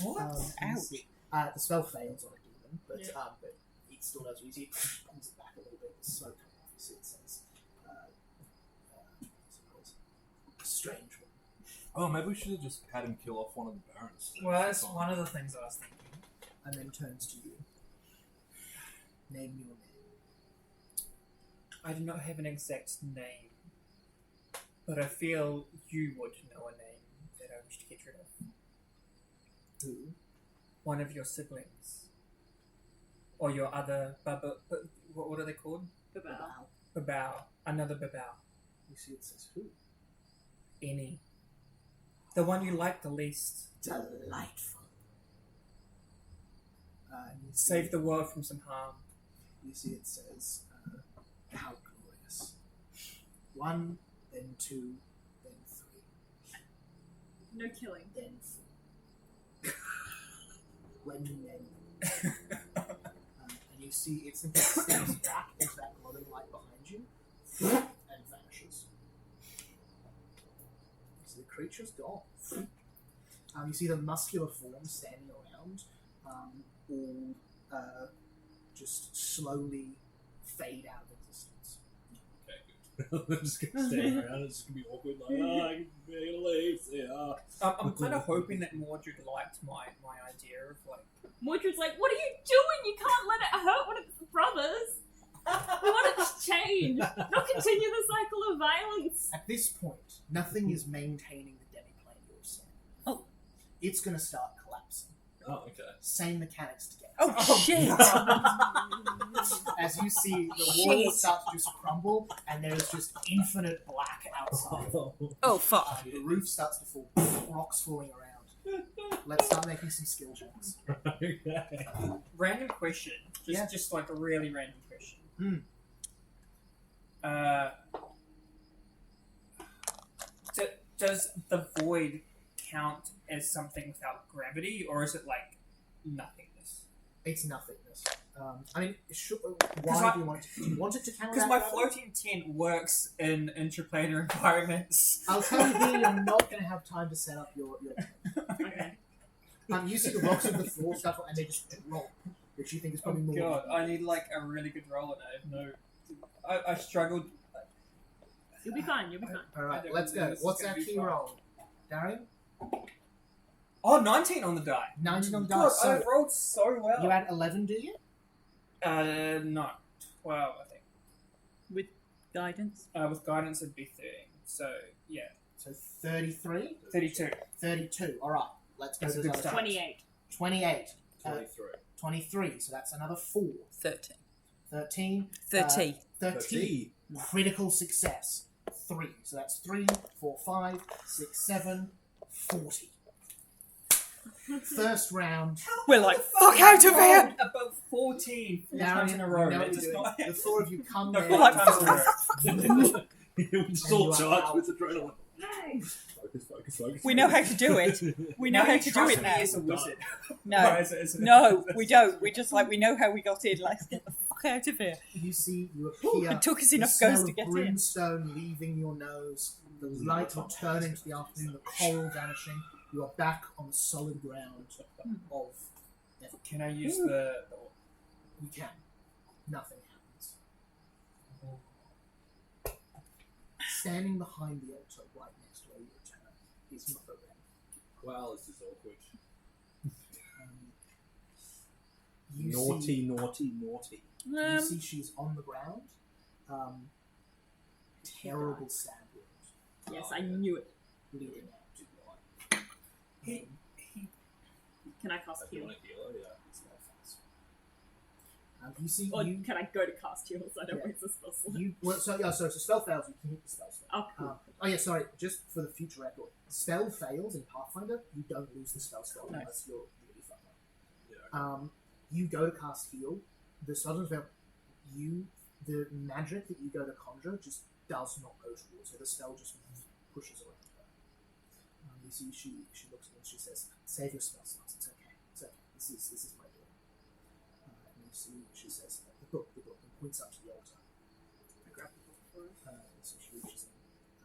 What? You see, the spell fails on a demon, but it still does. You see, it pulls it back a little bit. The smoke comes off. You see, it says, "A strange one." Oh, maybe we should have just had him kill off one of the barons. Well, that's one of the things I was thinking. And then turns to you. Name your name. I do not have an exact name, but I feel you would know a name that I wish to get rid of. Who? One of your siblings. Or your other what are they called? Babao. Babao. Another Babao. You see, it says who? Any. The one you like the least. Delightful. And you see, Save the world from some harm. You see, it says, "How glorious." 1, then 2, then 3, No killing. then 4. When then. And you see, it simply steps back into that glowing light behind you and vanishes. So the creature's gone. You see the muscular form standing around, all just slowly fade out of existence. Okay, good. I'm just gonna stay around. It's just gonna be awkward. Like, I'm gonna leave. Yeah. I'm kind of hoping that Mordred liked my idea of like. Mordred's like, what are you doing? You can't let it hurt one of its brothers. We want it to change, not continue the cycle of violence. At this point, nothing is maintaining the demiplane you're standing. Oh. It's going to start collapsing. Oh, okay. Same mechanics together. Oh, shit! As you see, the Shit. walls start to just crumble, and there's just infinite black outside. Oh, fuck. The roof starts to fall, rocks falling around. Let's start making some skill checks. Okay. Random question. Just like a really random question. Does the void count as something without gravity, or is it like nothingness? It's nothingness. I mean, why do you want it to count? Because my floating tent works in interplanar environments. I'll tell you here, you're not going to have time to set up your Okay. you see the rocks of the floor start and they just drop, which you think is probably more. God, I need like a really good roll, and I have no. I struggled. You'll be fine, you'll be fine. Alright, I don't let's think go. this is What's gonna our be key fun. roll? Darian? Oh, 19 on the die. 19 on the God, dice. So I rolled so well. you had 11, do you? No, 12, I think. With guidance? With guidance, it'd be 13. So, yeah. So 33? 32. 32. Alright, let's go That's to a the good other start. 28. 28. 23. 23, so that's another 4. 13. 13. 30. 13. Critical success. 3. So that's 3, 4, 5, 6, 7, 40. First round. We're like, fuck out of here! About 14 Darian, times in a row. you know what It's you're just doing. not... The four of you come No, there. four like, times in a row. We're still you are charged out. with adrenaline. Nice. Focus. We know how to do it. We know Now how you to do trust it me now. as a wizard. No, As a- no, we don't. We just like, we know how we got in. Let's get the fuck out of here. You see, you Ooh, appear. it took us The enough smell goes to of get in. brimstone leaving your nose, the light returning to the afternoon, the coral vanishing. You are back on the solid ground of Evergreen. Can I use the... You can. Nothing happens. Standing behind the altar right next to where you return is Mother Ren. Wow, this is awkward. You Naughty. you see she's on the ground. Terrible stab wound Yes, I knew it. bleeding out. Can I cast You heal? want to heal her? Yeah. Spell fast. You see, Or you can I go to cast heal so I don't Yeah. waste the spell slot? so if a spell fails, you can hit the spell slot. Oh, cool. Oh yeah, sorry. Just for the future record, spell fails in Pathfinder, you don't lose the spell slot Nice. unless you're really fucked up. Yeah. You go to cast heal. The spell doesn't fail. The magic that you go to conjure just does not go towards it. The spell just pushes away from her. You see, she looks at him and she says, "Save your spell slots. It's okay. It's okay. This is my door." And you see, she says, the book," and points up to the altar. I grab the book for her. So she reaches in.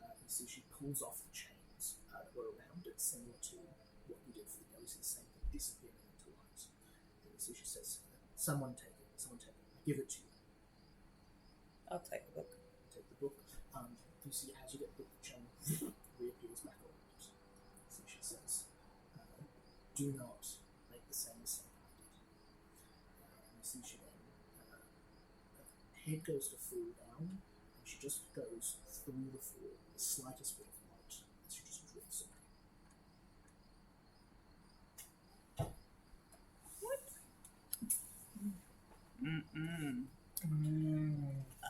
You see, she pulls off the chains that were around it, similar to what we did for the ghost, the same thing, disappearing into light. And you see, she says, "Someone take it. Someone take it. I give it to you." I'll take the book. Take the book. You see, as you get the book, the chain reappears back on it. So she says, "Do not make the same mistake I did." You see, she then her head goes to fall down, and she just goes through the floor, the slightest bit of light, as she just drifts away.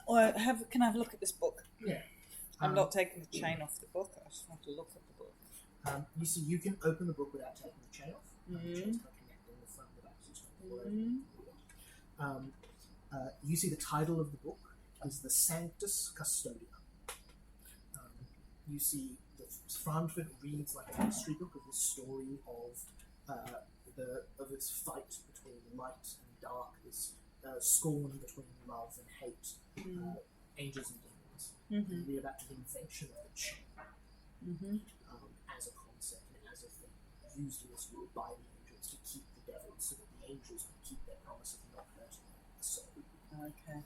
Well, can I have a look at this book? Yeah. I'm not taking the chain off the book. I just want to look at the book. You see, you can open the book without taking the chain off. The chain's not connecting the front and the back, so it's not you see the title of the book is The Sanctus Custodia. You see the front of it reads like a history book of the story of its fight between light and dark, this scorn between love and hate, angels and demons. You read about the invention of the chain as a concept and as a thing used in this world by the angels to keep the devils, so that the angels can keep their promise of not hurting the soul. Okay.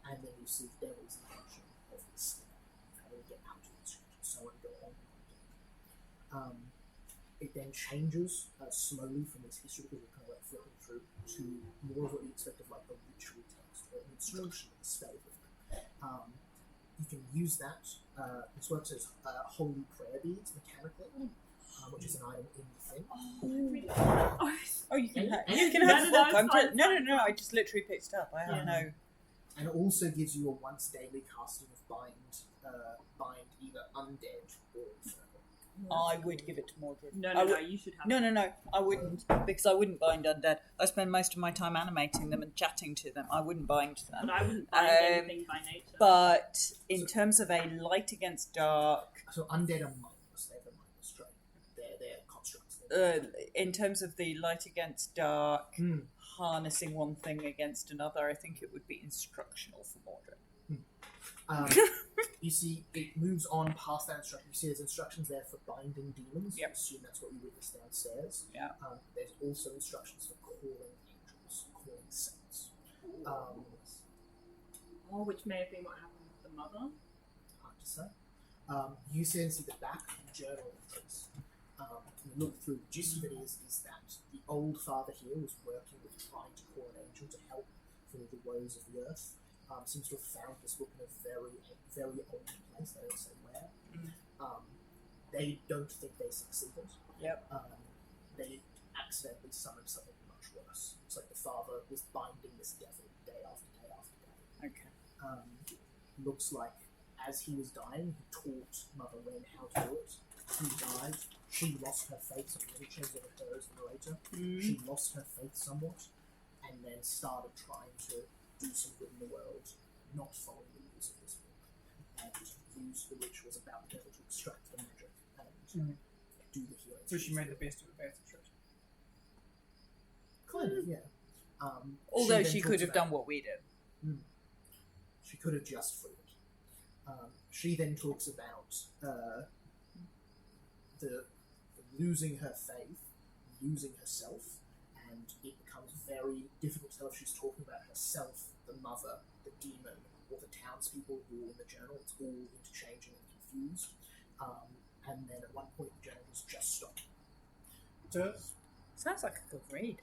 And then you see the devil's invention of the snare, how they get out of the scripture, so on and go on and on. It then changes slowly from this history, because we're kind of like flipping through, to more of what you expect of like a ritual text or an instruction of the spell. You can use that. This works as holy prayer beads mechanically, which is an item in the thing. Oh, you can have No, the no, book. it's No, I just literally picked it up. I have no. And it also gives you a once daily casting of bind either undead or infernal. I would give it to Mordred. No, you should have No, I wouldn't, because I wouldn't bind undead. I spend most of my time animating them and chatting to them. I wouldn't bind them. But I wouldn't bind anything by nature. But in terms of a light against dark, So undead are mindless. They have a mindless trait. They're constructs. in terms of the light against dark, harnessing one thing against another, I think it would be instructional for Mordred. You see, it moves on past that instruction. You see there's instructions there for binding demons. Yep. You assume that's what you witnessed downstairs. Yeah. There's also instructions for calling angels, calling saints. Which may have been what happened with the mother. Hard to say. You see the back journal entries. You look through, the gist of it is that the old father here was working with trying to call an angel to help through the woes of the earth. Seems to have found this book in a very, very old place. They don't say where. They don't think they succeeded. Yep. They accidentally summoned something much worse. It's like the father was binding this devil day after day after day. Okay. Looks like as he was dying, he taught Mother Wren how to do it. He died. She lost her faith. So many chains over her as the narrator. She lost her faith somewhat, and then started trying to do some good in the world, not following the rules of this book, and use the which was about the devil to extract the magic and do the healing. So she made the best of a bad situation. Kind of, yeah. Although then she talks could have about- done what we did. She could have just freed it. She then talks about the losing her faith, losing herself, and it becomes very difficult to tell if she's talking about herself, the mother, the demon, or the townspeople who are in the journal. It's all interchanging and confused. And then at one point the journal has just stopped. Sounds like a good read.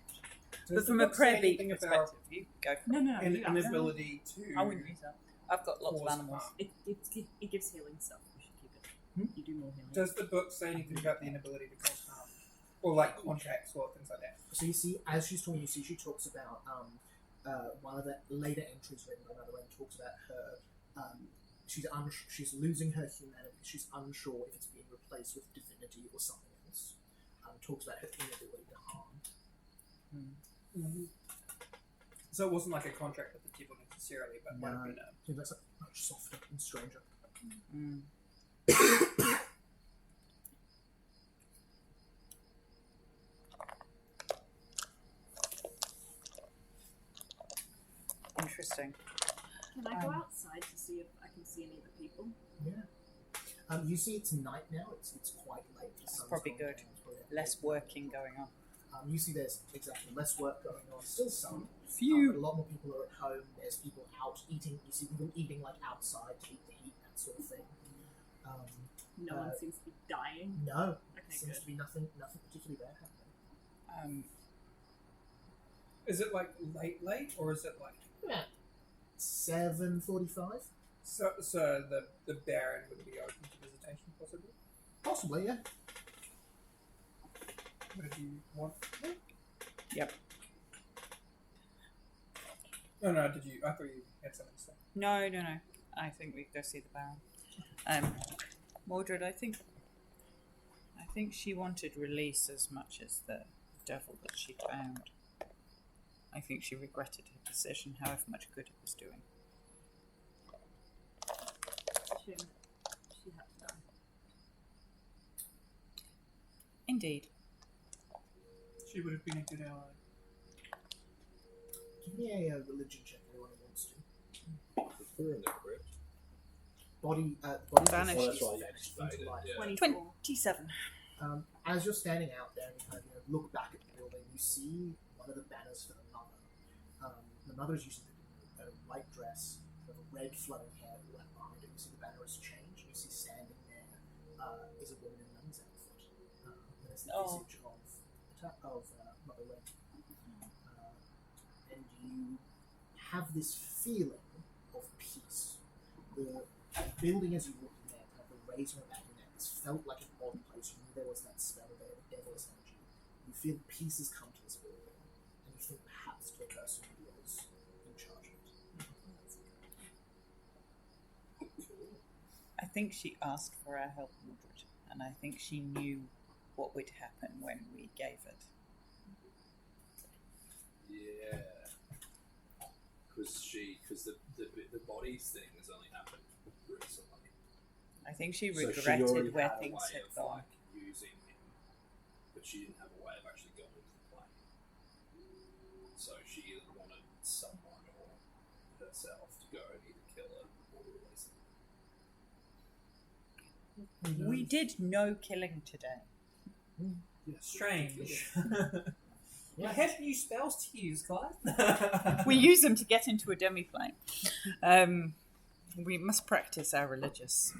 Does But from the a book say prayer beat anything perspective, about you go for No, it. no, you an ability to? I wouldn't use that. I've got lots of cause animals. harm? It gives healing stuff. You should keep it. You do more healing. Does the book say anything about the inability to cause harm, or like contracts or things like that? So you see, as she's talking, you see she talks about one of the later entries written by Mother Wren talks about her. She's losing her humanity. She's unsure if it's being replaced with divinity or something else. Talks about her inability to harm. So it wasn't like a contract with the devil necessarily, but might have been a. Seems like something much softer and stranger. Interesting. Can I go outside to see if I can see any of the people? Yeah. You see, it's night now. It's quite late. The sun's Probably gone good. down. It's probably Less working going on. You see, there's exactly less work going on. Still some. Phew. But a lot more people are at home. There's people out eating. You see people eating like outside to beat the heat, that sort of thing. No one seems to be dying. No, Okay, seems good. to be nothing particularly bad happening. Is it like late, or is it like About 7:45, so the Baron would be open to visitation possibly? possibly. Yeah. What did you want? Yep. No, did you? I thought you had something to say. No. I think we go see the Baron. Mordred, I think she wanted release as much as the devil that she found. I think she regretted her decision, however much good it was doing. She had to die. Indeed. She would have been a good ally. Give me a religion check. Anyone who wants to. Put her in the crypt. Body Vanished. Oh, that's right, yeah, vanished just into faded, life. yeah. 24. 27. As you're standing out there and you kind of look back at the building, you see one of the banners for the mother. The mother is using a white dress with a red flowing hair all out behind her. You see the banner has changed. You see standing there is a woman in a nun's outfit. There's the visage of Mother Red. And you have this feeling of peace. The building, as you walk in there, kind of the raising around your neck, felt like an odd place. You knew there was that spell there, the devil's energy. You feel peace has come to this building, and you think perhaps to the person who was in charge of it. I think she asked for our help, Mordred, and I think she knew what would happen when we gave it. Yeah. Because the bodies thing has only happened recently. I think she So she regretted already where had a things way had of, gone. like, using him, but she didn't have a way of actually going to the plane. So she either wanted someone or herself to go and either kill her or release her. We did no killing today. Strange. Yeah. I have new spells to use, guys. We use them to get into a demi-plane. We must practice our religious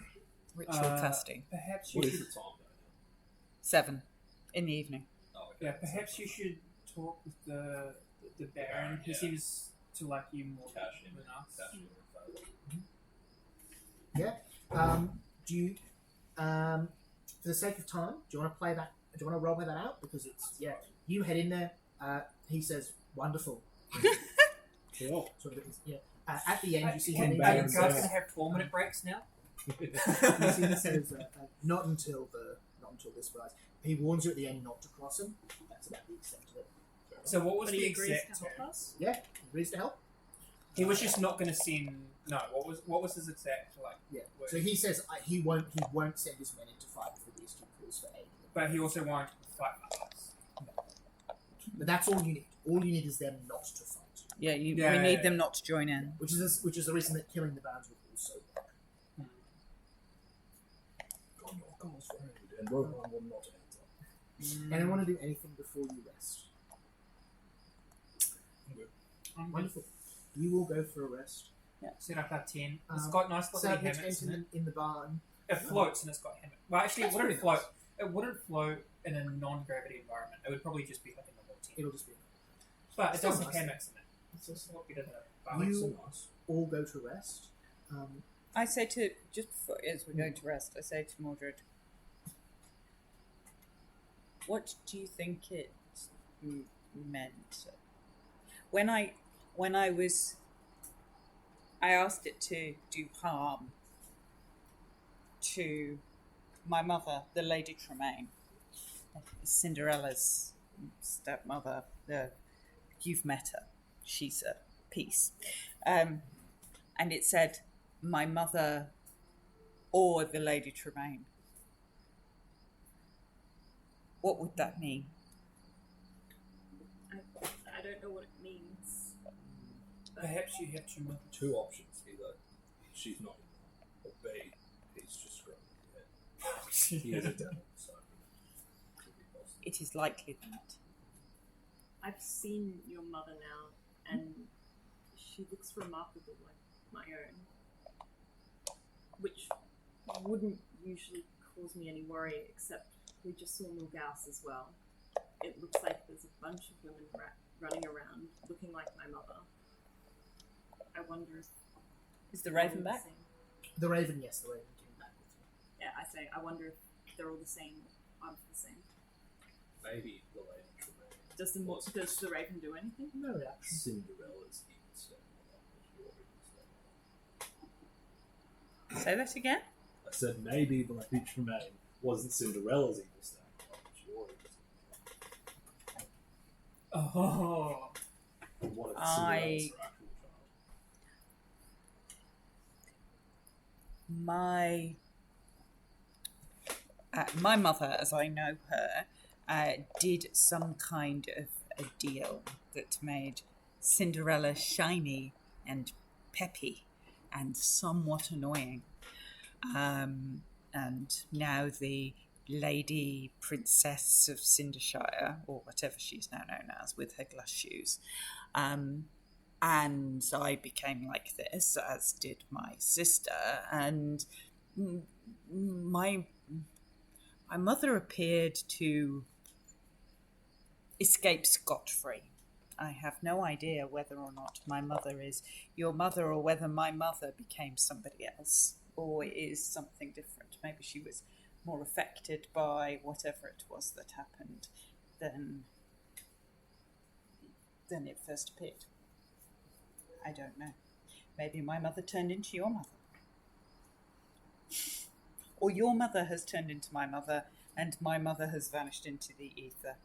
ritual casting. Perhaps you What is should. the time though 7 in the evening. now? Oh, okay. Yeah, perhaps you should talk with the Baron. He Yeah. seems to like you more Cash in. than us. Cash in. Do you, for the sake of time, do you want to play that? Do you want to roll that out? Because it's you head in there. He says, "Wonderful." Cool. Sort of, yeah. At the end, you see Can him. guys Baron gonna says- have 4-minute breaks now? You see he says, "Not until this rise." He warns you at the end not to cross him. That's about the extent of it. So what was But the he agrees exact to help term? us. Yeah, he agrees to help. He was just not going to send. No, what was his exact like? Yeah. word? So he says he won't send his men in to fight for these two crews for aid. But he also won't fight for us. But that's all you need. All you need is them not to fight, Yeah, we Yeah. need them not to join in. which is the reason that killing the barons would also work. God, your goals for aid, and Rohan will not answer. And I want to do anything before you rest. Wonderful. You will go for a rest. Set up our tent. It's Um, got nice So little the hammocks tent in it. in the barn. It floats and it's got hammocks. Well, actually, it That's wouldn't pretty float. It wouldn't float in a non-gravity environment. It would probably just be like a normal tent. It'll just be. But it Still does have nice. hammocks in it. It's just A lot better than a You- barn. So nice. all go to rest. I say to, just before, as we're going to rest, I say to Mordred, what do you think it meant? When I asked it to do harm to my mother, the Lady Tremaine, Cinderella's stepmother. You've met her. She's a piece. And it said, my mother or the Lady Tremaine. What would that mean? I don't know what it means. Perhaps you have too much. Two options: either she's not, or B, he's just screwing He is a devil, so could be possible. It is likely that. I've seen your mother now, and she looks remarkably like my own, which wouldn't usually cause me any worry, except we just saw Mulgaus as well. It looks like there's a bunch of women running around looking like my mother. I wonder if... Is the Raven back? The Raven, yes, the Raven came back with you. Yeah, I say, I wonder if they're all the same, I'm the same. Maybe the Lady Tremaine. Does the Raven do anything? No reaction. Cinderella's evil stepmother. Say that again? I said maybe the Lady Tremaine wasn't Cinderella's evil stepmother, it was your evil stepmother. Oh. What if Cinderella's her actual child? My mother, as I know her, did some kind of a deal that made Cinderella shiny and peppy and somewhat annoying. And now the Lady Princess of Cindershire, or whatever she's now known as, with her glass shoes. And I became like this, as did my sister, and my mother appeared to escape scot-free. I have no idea whether or not my mother is your mother, or whether my mother became somebody else, or is something different. Maybe she was more affected by whatever it was that happened than it first appeared. I don't know. Maybe my mother turned into your mother. Or your mother has turned into my mother, and my mother has vanished into the ether.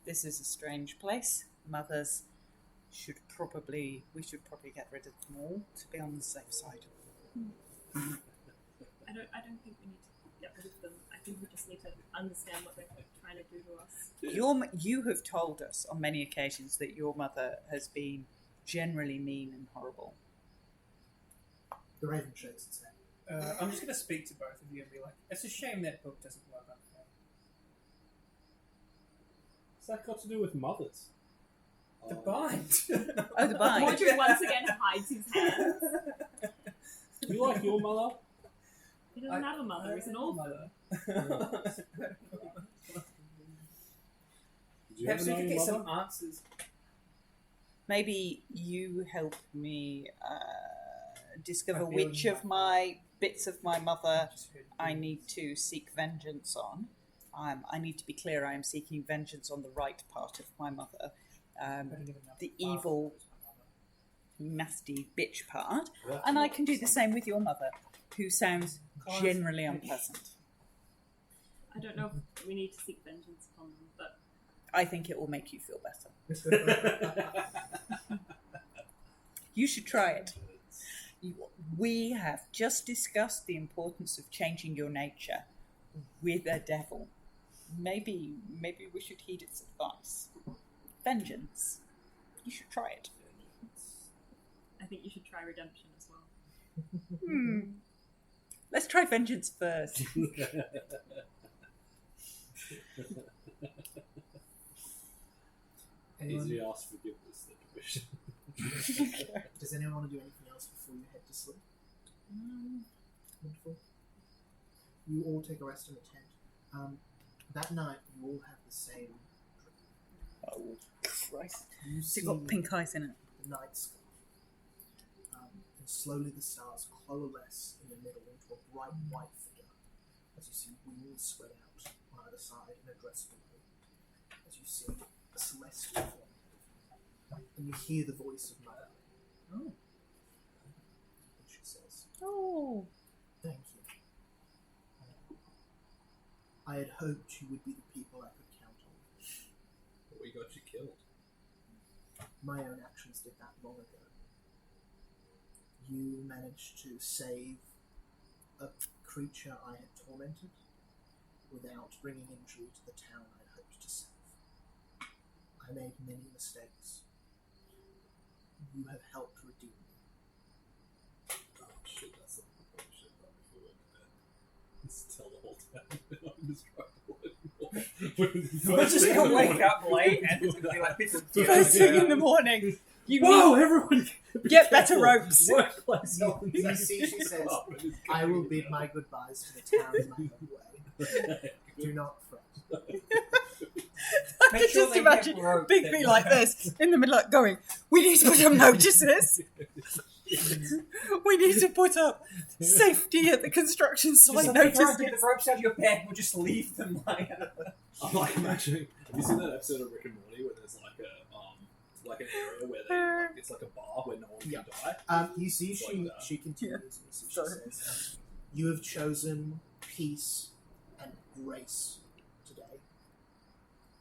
This is a strange place. Mothers we should probably get rid of them all to be on the safe side. I don't think we need to get rid of them. I think we just need to understand what they're trying to do to us. You have told us on many occasions that your mother has been generally mean and horrible. The Raven shakes its head. I'm just going to speak to both of you and be like, it's a shame that book doesn't work on film. What's that got to do with mothers? The bind. Oh, the bind. Mordred once again hides his hands. You like your mother? He doesn't have a mother, he's an old mother. Did you Perhaps we ever know could your get mother? some answers. Maybe you help me discover I feel which you of might. my bits of my mother Just heard I you. need to seek vengeance on. I need to be clear, I am seeking vengeance on the right part of my mother. I don't even know The if my father evil, was my mother. nasty bitch part. That's And I not can do the something. same with your mother, who sounds Cause generally bitch. unpleasant. I don't know if we need to seek vengeance upon them, but I think it will make you feel better. You should try it. We have just discussed the importance of changing your nature with a devil. Maybe we should heed its advice. Vengeance. You should try it. I think you should try redemption as well. Let's try vengeance first. Anyone, Easy ask forgiveness than division. does anyone want to do anything else before you head to sleep? Wonderful. You all take a rest in the tent. That night, you all have the same dream. Oh, Christ. You It's see got pink eyes in it. the night sky. And slowly the stars coalesce in the middle into a bright white figure as you see wings spread out on either side in a dress below. As you see a celestial form. And you hear the voice of Mother. Oh. And she says, Oh. "Thank you. I had hoped you would be the people I could count on. But we got you killed. My own actions did that long ago. You managed to save a creature I had tormented without bringing injury to the town I hoped to save. I made many mistakes. You have helped redeem me. Oh shit, that's the shit right before we went to bed. Just tell the whole town I'm indestructible anymore. We're just gonna wake up late and it's gonna be like people first Yeah. thing in the morning. You Whoa, everyone! Get better ropes. Workplace. You see, she says, I will bid my goodbyes to the town in my own way. Do not fret. I can just imagine Bigby like this in the middle, like going, "We need to put up notices. We need to put up safety at the construction site notices." Get the ropes out of your bag. We'll just leave them like. I'm like imagining. Have you seen that episode of Rick and Morty where there's like an area where they it's like a bar where no one can die? You see, It's like she that. she continues. You see, she Sorry. says, "You have chosen peace and grace today,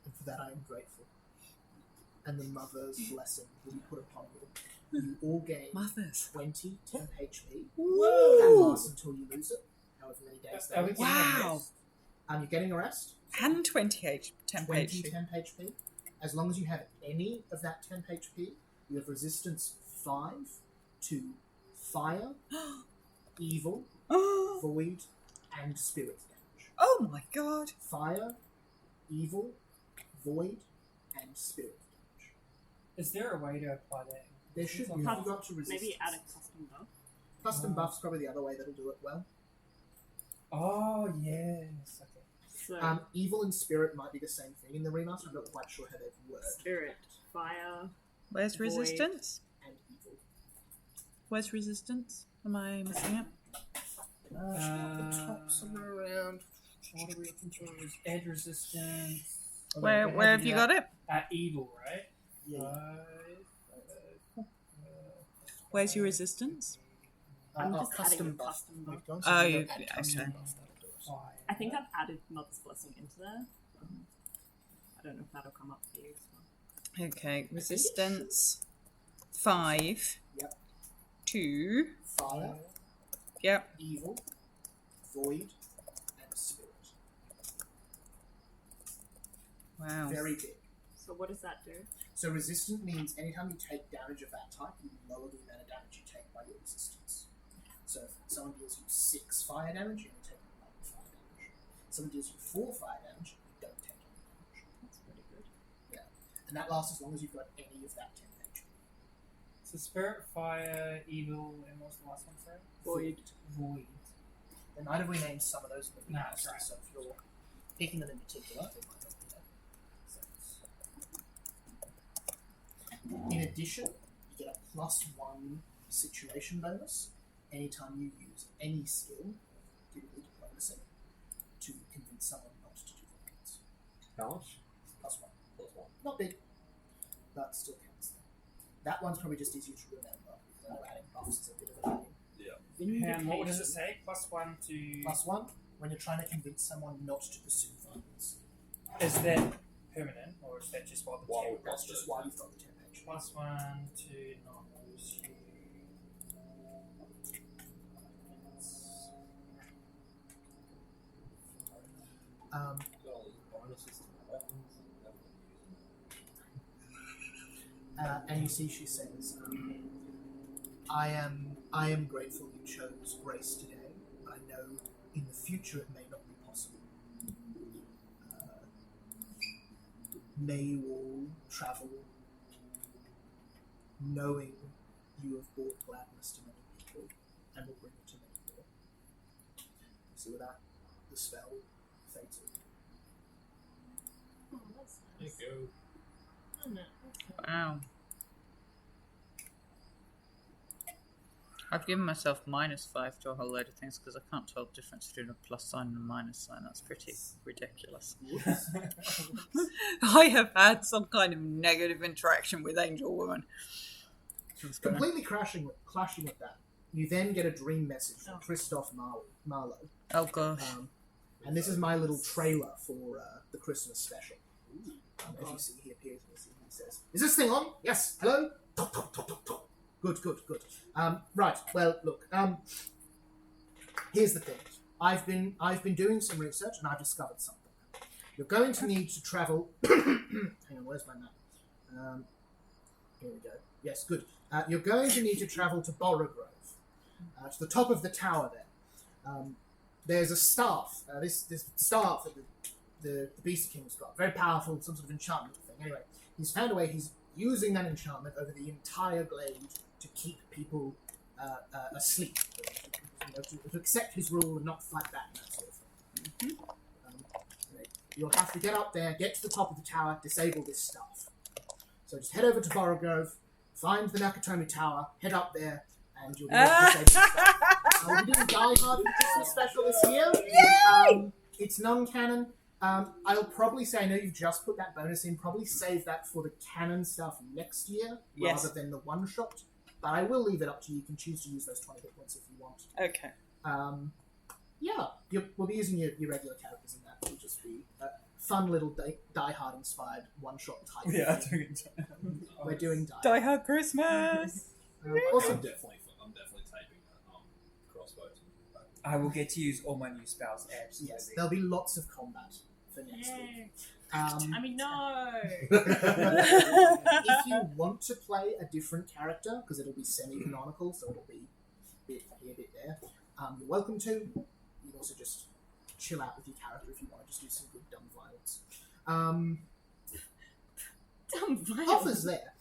and for that I am grateful. And the mother's blessing will be put upon you. You all gain Mothers. 20 temp HP. That Whoa! lasts until you lose it. However many days Are we that is. getting a Wow. rest? You're getting a rest. And 20 temp 20 HP. temp HP. As long as you have any of that temp HP, you have resistance 5 to fire, evil, Oh, void, and spirit damage. oh my god. Fire, evil, void, and spirit damage. Is there a way to apply that? There should be. Okay. If you got to resistance. Maybe add a custom buff. Custom buff's probably the other way that'll do it well. Oh yes. Okay. So Evil and spirit might be the same thing in the remaster. I'm not quite sure how they've worked. spirit, fire. Where's Void. resistance? And evil. Where's resistance? Am I missing it? The top somewhere around. What are we looking for? Is add resistance. Oh, Where have you got it? Evil, right? Yeah. Where's your resistance? I'm just adding custom a buff. custom buff. We've gone, Oh, we've you- got yeah, custom okay. buff, that'll do it. I think I've added Mother's Blessing into there. I don't know if that'll come up for you as well. Okay, resistance 5 Yep. to Fire, yep. evil, void, and spirit. Wow. Very big. So what does that do? So resistant means anytime you take damage of that type, you lower the amount of damage you take by your resistance. So if someone deals you 6 fire damage, you only take 1 fire damage. If someone deals you 4 fire damage, you don't take any damage. That's pretty good. And that lasts as long as you've got any of that 10 HP. So spirit, fire, evil, and what's the last one? Sorry. Void. Void. They might have renamed some of those in the No, past, that's right. so if you're picking them in particular, they might not be there. In addition, you get a +1 situation bonus anytime you use any skill, typically diplomacy, to convince someone not to do things. How much? +1. +1. Not big, but still counts. That one's probably just easier to remember. Adding buffs is a bit of a pain. And what does it say? +1 to. +1 when you're trying to convince someone not to pursue violence. Is that permanent, or is that just while the While check? we've got That's just why you've got the 10 HP. +1 to not pursue. Bonuses to weapons. And you see, she says, I am grateful you chose grace today, but I know in the future it may not be possible. May you all travel knowing you have brought gladness to many people and will bring it to many more. So with that, the spell fades away. Oh, that's There nice. you go. Isn't it? Wow. I've given myself -5 to a whole load of things because I can't tell the difference between a plus sign and a minus sign. That's pretty ridiculous. I have had some kind of negative interaction with Angel Woman. Completely clashing with that. You then get a dream message from Oh. Christoph Marlowe. Oh gosh. And this is my little trailer for the Christmas special. As you see, he appears in the scene. He says, "Is this thing on? Yes. Hello? Talk, talk, talk, talk, talk. Good, good, good. Right. Well, look. here's the thing. I've been doing some research and I've discovered something. You're going to need to travel. Hang on, where's my map? Here we go. Yes, good. You're going to need to travel to Borogrove, to the top of the tower there. There's a staff. This staff that the Beast King's got, very powerful, some sort of enchantment thing. Anyway, he's found a way. He's using that enchantment over the entire glade to keep people asleep, to accept his rule and not fight back and that sort of thing. You'll have to get up there, get to the top of the tower, disable this staff. So just head over to Borogrove, find the Nakatomi Tower, head up there, and you'll be able to disable the staff. We're doing Die Hard Christmas special this year. It's non-canon. I'll probably say, I know you've just put that bonus in, probably save that for the canon stuff next year, rather than the one-shot. But I will leave it up to you. You can choose to use those 20 hit points if you want. Okay. We'll be using your regular characters in that. It'll just be a fun little Die Hard inspired one-shot type. Yeah, We're doing Die Hard Christmas! Also, I'm definitely taping crossbows. I will get to use all my new spells. Absolutely. yes, there'll be lots of combat for next week. No. If you want to play a different character, because it'll be semi-canonical, so it'll be a bit here, a bit there, you're welcome to. You can also just chill out with your character if you want to just do some good dumb violence. Dumb violence. Offers there.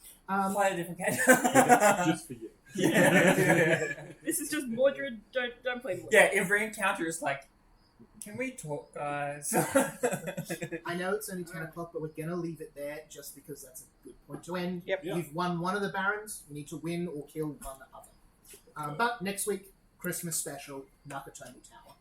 Play a different character. That's just for you. Yeah. This is just Mordred. Don't play Mordred. Yeah, every encounter is like, can we talk, guys? I know it's only 10 o'clock, but we're going to leave it there just because that's a good point to end. Yep. You've won one of the barons. You need to win or kill one other. But next week, Christmas special, Nakatomi Tower.